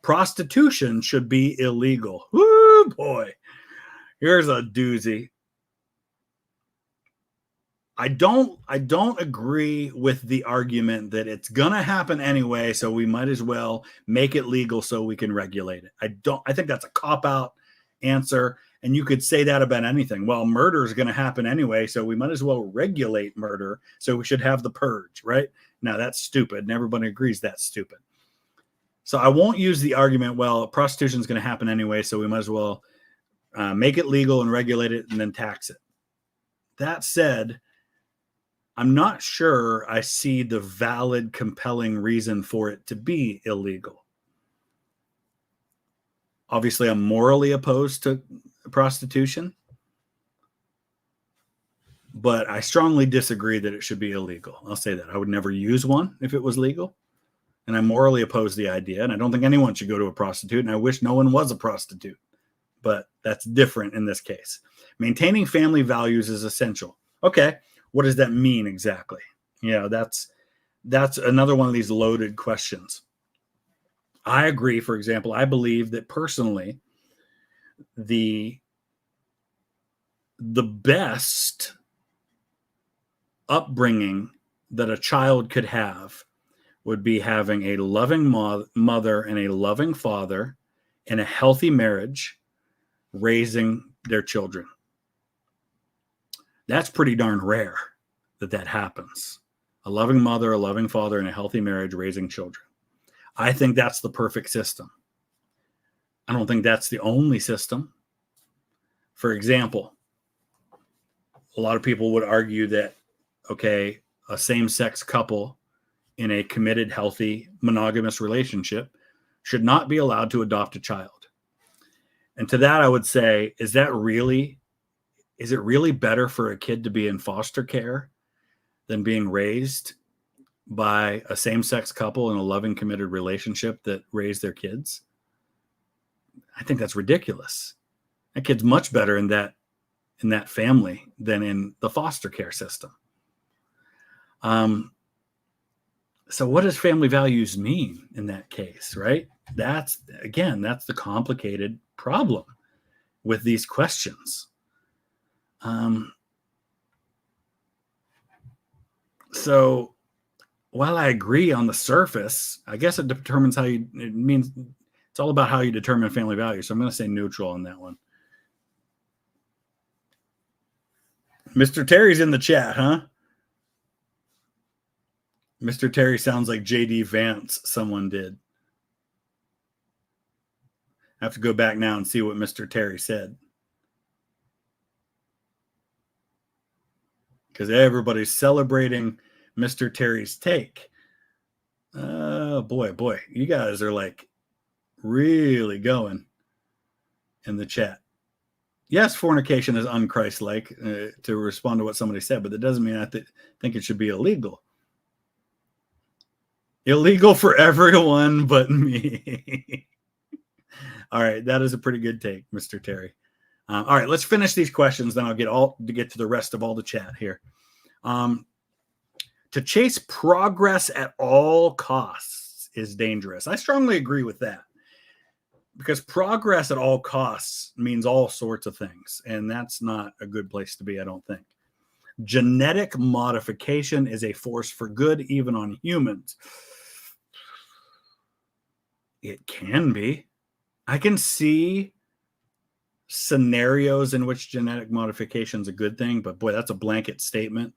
Prostitution should be illegal. Woo, boy. Here's a doozy. I don't agree with the argument that it's going to happen anyway, so we might as well make it legal so we can regulate it. I think that's a cop-out answer, and you could say that about anything. Well, murder is going to happen anyway, so we might as well regulate murder, so we should have the purge, right? Now, that's stupid, and everybody agrees that's stupid. So I won't use the argument, well, prostitution is going to happen anyway, so we might as well make it legal and regulate it and then tax it. That said, I'm not sure I see the valid, compelling reason for it to be illegal. Obviously, I'm morally opposed to prostitution, but I strongly disagree that it should be illegal. I'll say that. I would never use one if it was legal, and I morally oppose the idea, and I don't think anyone should go to a prostitute, and I wish no one was a prostitute, but that's different in this case. Maintaining family values is essential. Okay, what does that mean exactly? That's another one of these loaded questions. I agree, for example, I believe that personally, the best upbringing that a child could have would be having a loving mother and a loving father in a healthy marriage raising their children. That's pretty darn rare that happens. A loving mother, a loving father in a healthy marriage raising children. I think that's the perfect system. I don't think that's the only system. For example, a lot of people would argue that, okay, a same-sex couple in a committed, healthy, monogamous relationship should not be allowed to adopt a child. And to that, I would say, is it really better for a kid to be in foster care than being raised by a same-sex couple in a loving, committed relationship that raised their kids? I think that's ridiculous. That kid's much better in that family than in the foster care system. So what does family values mean in that case, right? That's the complicated problem with these questions. So while I agree on the surface, I guess it determines it's all about how you determine family values. So I'm going to say neutral on that one. Mr. Terry's in the chat, huh? Mr. Terry sounds like J.D. Vance someone did. I have to go back now and see what Mr. Terry said. Because everybody's celebrating Mr. Terry's take. Oh, boy. You guys are like really going in the chat. Yes, fornication is unchristlike, to respond to what somebody said, but that doesn't mean I think it should be illegal. Illegal for everyone but me. All right, that is a pretty good take, Mr. Terry. All right, let's finish these questions, then I'll get to the rest of all the chat here. To chase progress at all costs is dangerous. I strongly agree with that, because progress at all costs means all sorts of things, and that's not a good place to be, I don't think. Genetic modification is a force for good, even on humans. It can be. I can see scenarios in which genetic modification is a good thing, but boy, that's a blanket statement.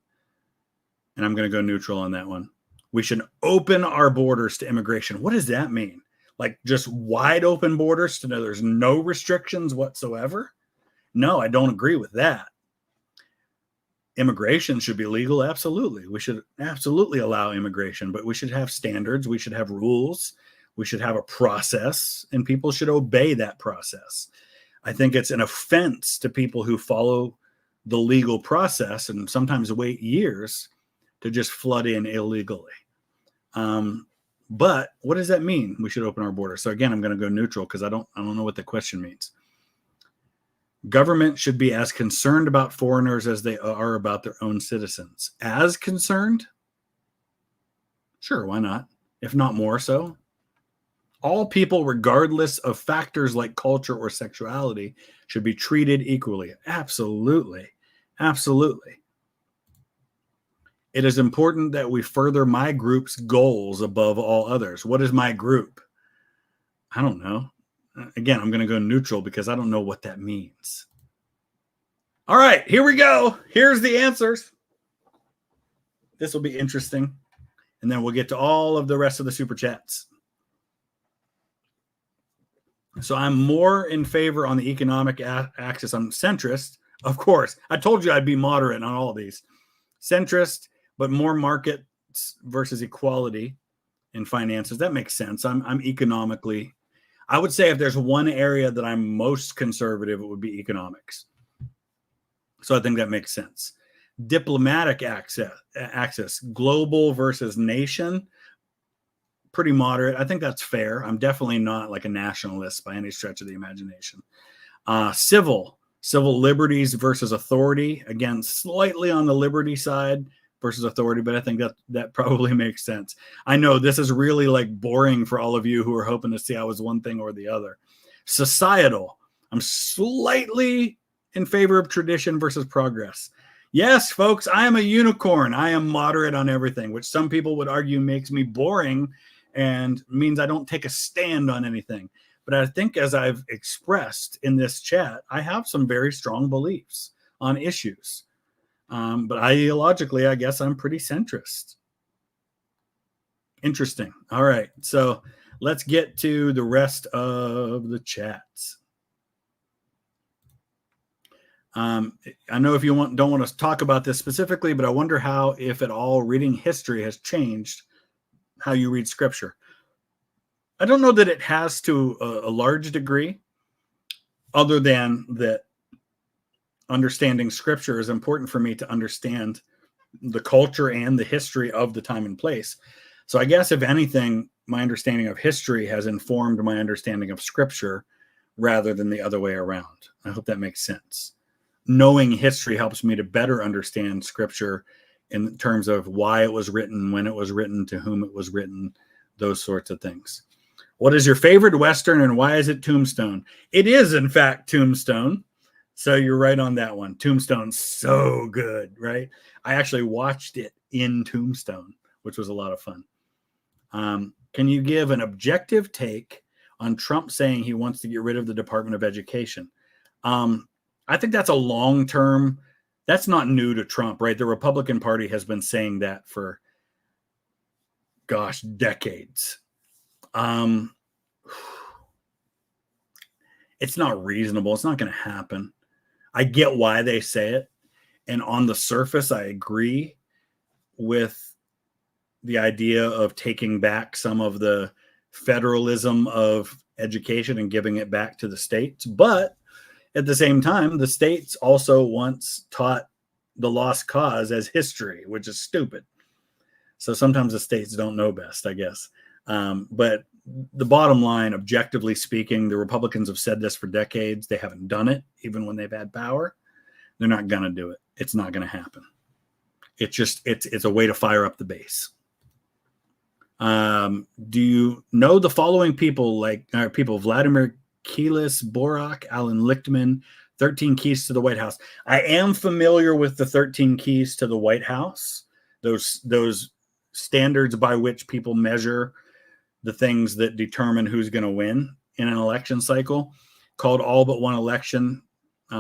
And I'm going to go neutral on that one. We should open our borders to immigration. What does that mean? Like just wide open borders to know there's no restrictions whatsoever? No, I don't agree with that. Immigration should be legal. Absolutely. We should absolutely allow immigration, but we should have standards. We should have rules. We should have a process, and people should obey that process. I think it's an offense to people who follow the legal process and sometimes wait years to just flood in illegally. But what does that mean? We should open our borders. So again, I'm going to go neutral because I don't know what the question means. Government should be as concerned about foreigners as they are about their own citizens. As concerned? Sure, why not? If not more so. All people, regardless of factors like culture or sexuality, should be treated equally. Absolutely. Absolutely. It is important that we further my group's goals above all others. What is my group? I don't know. Again, I'm going to go neutral because I don't know what that means. All right, here we go. Here's the answers. This will be interesting. And then we'll get to all of the rest of the super chats. So I'm more in favor on the economic axis. I'm centrist, of course. I told you I'd be moderate on all of these. Centrist, but more markets versus equality in finances. That makes sense. I'm economically, I would say if there's one area that I'm most conservative, it would be economics. So I think that makes sense. Diplomatic access, global versus nation, pretty moderate. I think that's fair. I'm definitely not like a nationalist by any stretch of the imagination. Civil liberties versus authority. Again, slightly on the liberty side versus authority, but I think that probably makes sense. I know this is really like boring for all of you who are hoping to see I was one thing or the other. Societal. I'm slightly in favor of tradition versus progress. Yes, folks, I am a unicorn. I am moderate on everything, which some people would argue makes me boring and means I don't take a stand on anything. But I think, as I've expressed in this chat, I have some very strong beliefs on issues. But ideologically, I guess I'm pretty centrist. Interesting. All right. So let's get to the rest of the chats. I know if you don't want to talk about this specifically, but I wonder how, if at all, reading history has changed how you read scripture. I don't know that it has to a large degree, other than that understanding scripture is important for me to understand the culture and the history of the time and place. So I guess, if anything, my understanding of history has informed my understanding of scripture rather than the other way around. I hope that makes sense. Knowing history helps me to better understand scripture in terms of why it was written, when it was written, to whom it was written, those sorts of things. What is your favorite Western and why is it Tombstone? It is, in fact, Tombstone. So you're right on that one. Tombstone's so good, right? I actually watched it in Tombstone, which was a lot of fun. Can you give an objective take on Trump saying he wants to get rid of the Department of Education? I think that's a long-term, that's not new to Trump, right? The Republican Party has been saying that for, decades. It's not reasonable. It's not going to happen. I get why they say it. And on the surface, I agree with the idea of taking back some of the federalism of education and giving it back to the states. But at the same time, the states also once taught the lost cause as history, which is stupid. So sometimes the states don't know best, I guess. But the bottom line, objectively speaking, the Republicans have said this for decades. They haven't done it, even when they've had power. They're not going to do it. It's not going to happen. It's a way to fire up the base. Do you know the following people, Vladimir Keelis, Borak, Alan Lichtman, 13 Keys to the White House? I am familiar with the 13 Keys to the White House, those standards by which people measure the things that determine who's going to win in an election cycle, called All But One Election. So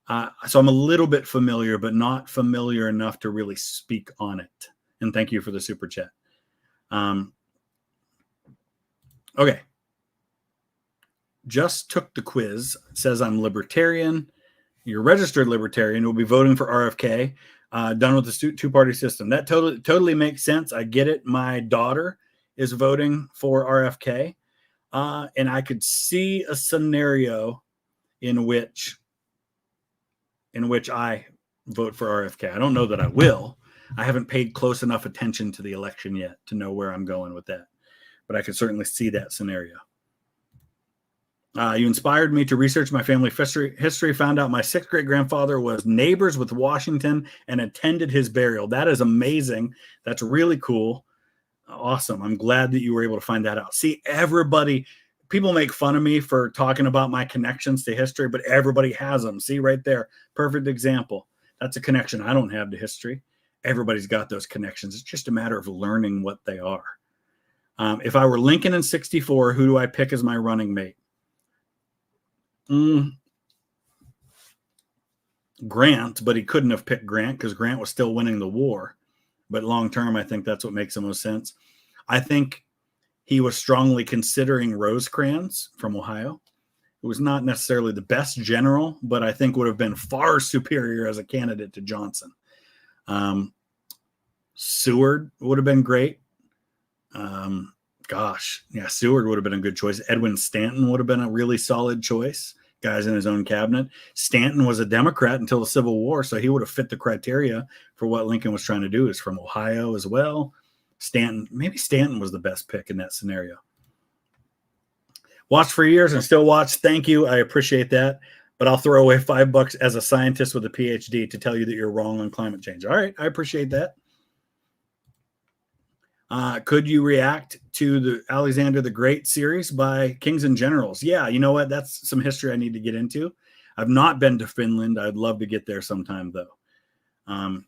I'm a little bit familiar, but not familiar enough to really speak on it. And thank you for the super chat. Okay. Just took the quiz. It says I'm libertarian. You're registered libertarian. We'll be voting for RFK. Done with the two-party system. That totally makes sense. I get it. My daughter is voting for RFK. And I could see a scenario in which I vote for RFK. I don't know that I will. I haven't paid close enough attention to the election yet to know where I'm going with that. But I could certainly see that scenario. You inspired me to research my family history, found out my 6th great-grandfather was neighbors with Washington and attended his burial. That is amazing. That's really cool. Awesome. I'm glad that you were able to find that out. See, people make fun of me for talking about my connections to history, but everybody has them. See right there. Perfect example. That's a connection I don't have to history. Everybody's got those connections. It's just a matter of learning what they are. If I were Lincoln in 64, who do I pick as my running mate? Grant, but he couldn't have picked Grant because Grant was still winning the war. But long term, I think that's what makes the most sense. I think he was strongly considering Rosecrans from Ohio, who was not necessarily the best general, but I think would have been far superior as a candidate to Johnson. Seward would have been great. Seward would have been a good choice. Edwin Stanton would have been a really solid choice. Guys in his own cabinet. Stanton was a Democrat until the Civil War, so he would have fit the criteria for what Lincoln was trying to do. Is from Ohio as well. Maybe Stanton was the best pick in that scenario. Watched for years and still watch. Thank you. I appreciate that. But I'll throw away $5 as a scientist with a PhD to tell you that you're wrong on climate change. All right. I appreciate that. Could you react to the Alexander the Great series by Kings and Generals? Yeah, you know what? That's some history I need to get into. I've not been to Finland. I'd love to get there sometime, though. All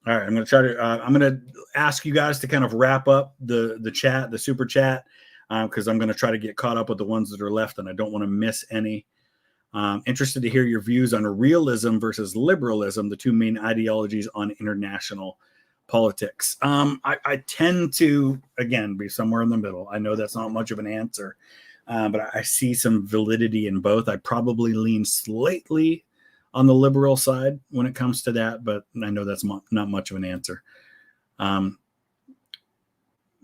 right, I'm going to try to. I'm going to ask you guys to kind of wrap up the chat, the super chat, because I'm going to try to get caught up with the ones that are left, and I don't want to miss any. Interested to hear your views on realism versus liberalism, the two main ideologies on international politics. I tend to, again, be somewhere in the middle. I know that's not much of an answer, but I see some validity in both. I probably lean slightly on the liberal side when it comes to that, but I know that's not much of an answer. Oh,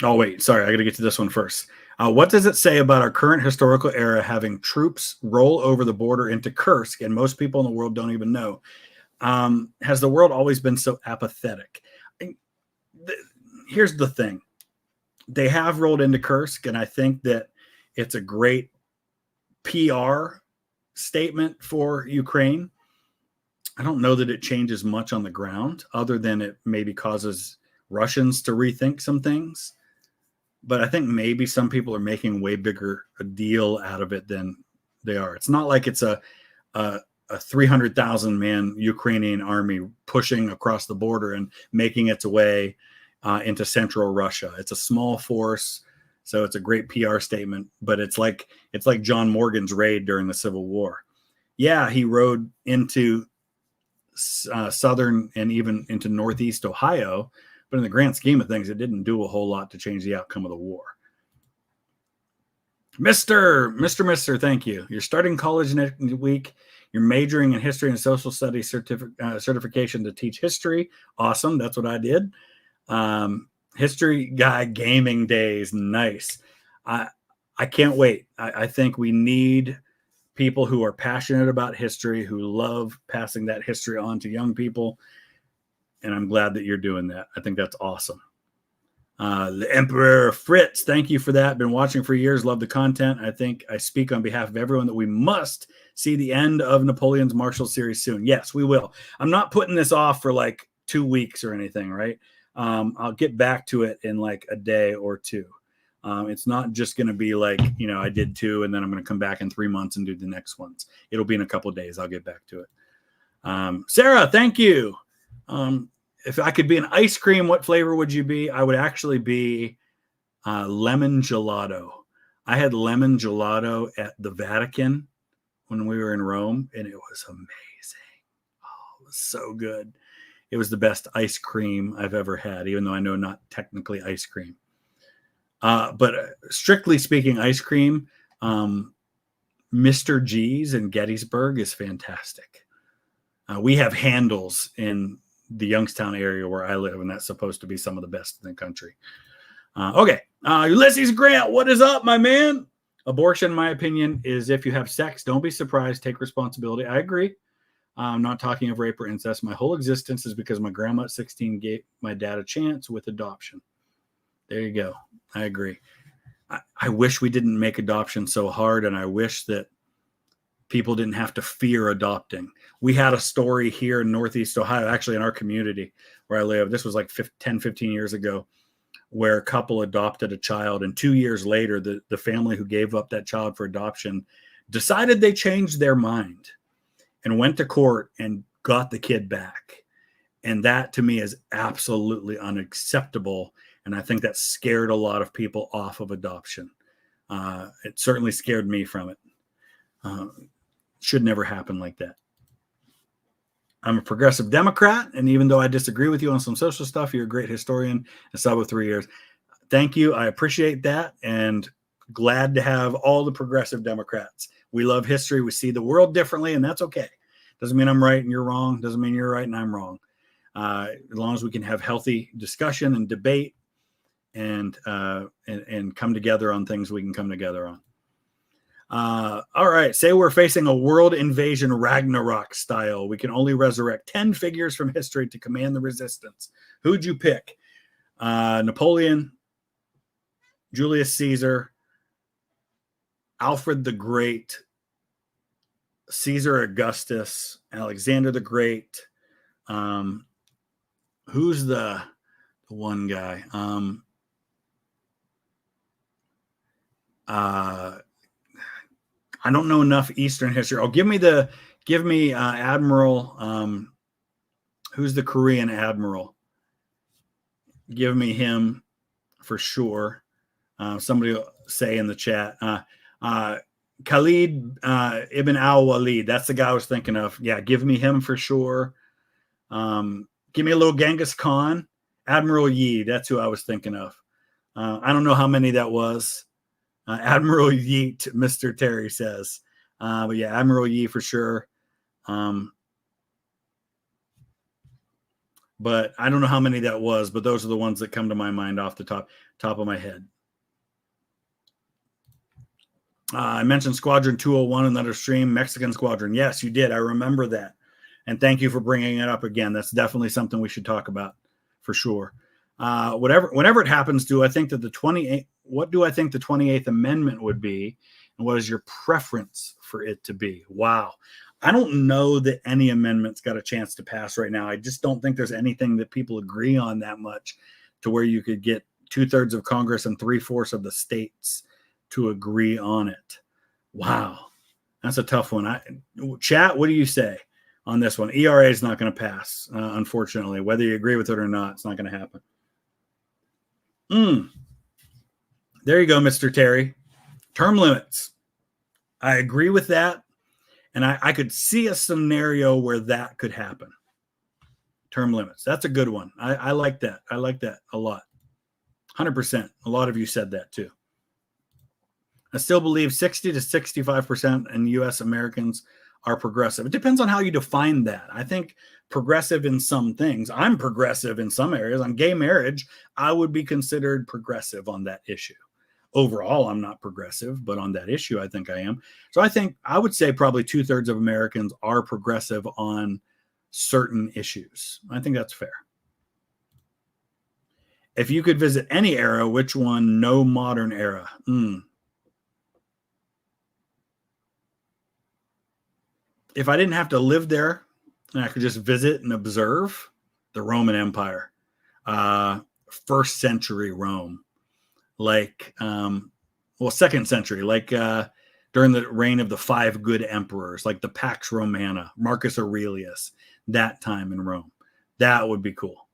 wait, sorry. I got to get to this one first. What does it say about our current historical era having troops roll over the border into Kursk, and most people in the world don't even know? Has the world always been so apathetic? Here's the thing. They have rolled into Kursk, and I think that it's a great PR statement for Ukraine. I don't know that it changes much on the ground, other than it maybe causes Russians to rethink some things. But I think maybe some people are making way bigger a deal out of it than they are. It's not like it's a 300,000 man Ukrainian army pushing across the border and making its way into central Russia. It's a small force, so it's a great PR statement. But it's like John Morgan's raid during the Civil War. Yeah, he rode into southern and even into northeast Ohio, but in the grand scheme of things, it didn't do a whole lot to change the outcome of the war. Mr. Thank you. You're starting college next week. You're majoring in history and social studies certification to teach history. Awesome. That's what I did. History guy gaming days. Nice. I can't wait. I think we need people who are passionate about history, who love passing that history on to young people. And I'm glad that you're doing that. I think that's awesome. The Emperor Fritz, thank you for that. Been watching for years. Love the content. I think I speak on behalf of everyone that we must see the end of Napoleon's Marshall series soon. Yes, we will. I'm not putting this off for like 2 weeks or anything, right? I'll get back to it in like a day or two. It's not just going to be like, I did 2 and then I'm going to come back in 3 months and do the next ones. It'll be in a couple of days. I'll get back to it. Sarah, thank you. If I could be an ice cream, what flavor would you be? I would actually be lemon gelato. I had lemon gelato at the Vatican when we were in Rome, and it was amazing. Oh, it was so good. It was the best ice cream I've ever had, even though I know not technically ice cream. But strictly speaking, ice cream, Mr. G's in Gettysburg is fantastic. We have Handles in the Youngstown area where I live, and that's supposed to be some of the best in the country. Okay. Ulysses Grant, what is up, my man? Abortion, in my opinion, is if you have sex, don't be surprised, take responsibility. I agree. I'm not talking of rape or incest. My whole existence is because my grandma at 16 gave my dad a chance with adoption. There you go. I agree. I wish we didn't make adoption so hard, and I wish that people didn't have to fear adopting. We had a story here in Northeast Ohio, actually in our community where I live. This was like 10, 15 years ago, where a couple adopted a child. And 2 years later, the family who gave up that child for adoption decided they changed their mind and went to court and got the kid back. And that to me is absolutely unacceptable. And I think that scared a lot of people off of adoption. It certainly scared me from it. Should never happen like that. I'm a progressive Democrat, and even though I disagree with you on some social stuff, you're a great historian. A sub of 3 years. thank you. I appreciate that, and glad to have all the progressive Democrats. We love history. We see the world differently, and that's okay. Doesn't mean I'm right and you're wrong. Doesn't mean you're right and I'm wrong. As long as we can have healthy discussion and debate, and come together on things we can come together on. All right. Say we're facing a world invasion Ragnarok style. We can only resurrect 10 figures from history to command the resistance. Who'd you pick? Napoleon, Julius Caesar, Alfred the Great, Caesar Augustus, Alexander the Great. Who's the one guy? I don't know enough Eastern history. Oh, give me Admiral. Who's the Korean admiral? Give me him for sure. Somebody will say in the chat. Khalid ibn al-Walid. That's the guy I was thinking of. Yeah, give me him for sure. Give me a little Genghis Khan. Admiral Yi. That's who I was thinking of. I don't know how many that was. Admiral Yeet, Mr. Terry says. But yeah, Admiral Yi for sure. But I don't know how many that was, but those are the ones that come to my mind off the top of my head. I mentioned Squadron 201 in another stream, Mexican Squadron. Yes, you did. I remember that. And thank you for bringing it up again. That's definitely something we should talk about for sure. Whenever it happens, I think that what do I think the 28th Amendment would be? And what is your preference for it to be? Wow. I don't know that any amendment's got a chance to pass right now. I just don't think there's anything that people agree on that much to where you could get 2/3 of Congress and 3/4 of the states to agree on it. Wow. That's a tough one. Chat, what do you say on this one? ERA is not going to pass, unfortunately. Whether you agree with it or not, it's not going to happen. There you go, Mr. Terry. Term limits. I agree with that. And I could see a scenario where that could happen. Term limits. That's a good one. I like that. I like that a lot. 100%. A lot of you said that too. I still believe 60 to 65% in U.S. Americans are progressive. It depends on how you define that. I think progressive in some things. I'm progressive in some areas. On gay marriage, I would be considered progressive on that issue. Overall, I'm not progressive, but on that issue, I think I am. So I would say probably 2/3 of Americans are progressive on certain issues. I think that's fair. If you could visit any era, which one? No modern era. If I didn't have to live there and I could just visit and observe, the Roman Empire, 1st century Rome. Like, 2nd century, like during the reign of the 5 good emperors, like the Pax Romana, Marcus Aurelius, that time in Rome. That would be cool.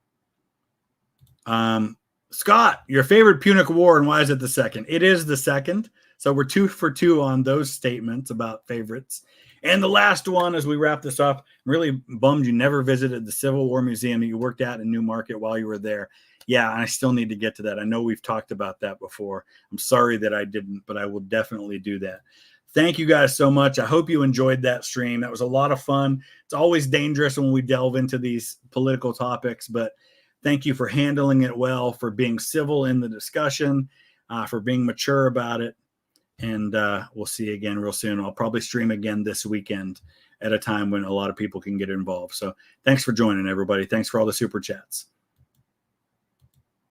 Scott, your favorite Punic War, and why is it the second? It is the second. So we're 2 for 2 on those statements about favorites. And the last one, as we wrap this up, I'm really bummed you never visited the Civil War Museum that you worked at in Newmarket while you were there. Yeah, I still need to get to that. I know we've talked about that before. I'm sorry that I didn't, but I will definitely do that. Thank you guys so much. I hope you enjoyed that stream. That was a lot of fun. It's always dangerous when we delve into these political topics, but thank you for handling it well, for being civil in the discussion, for being mature about it. And we'll see you again real soon. I'll probably stream again this weekend at a time when a lot of people can get involved. So thanks for joining, everybody. Thanks for all the super chats.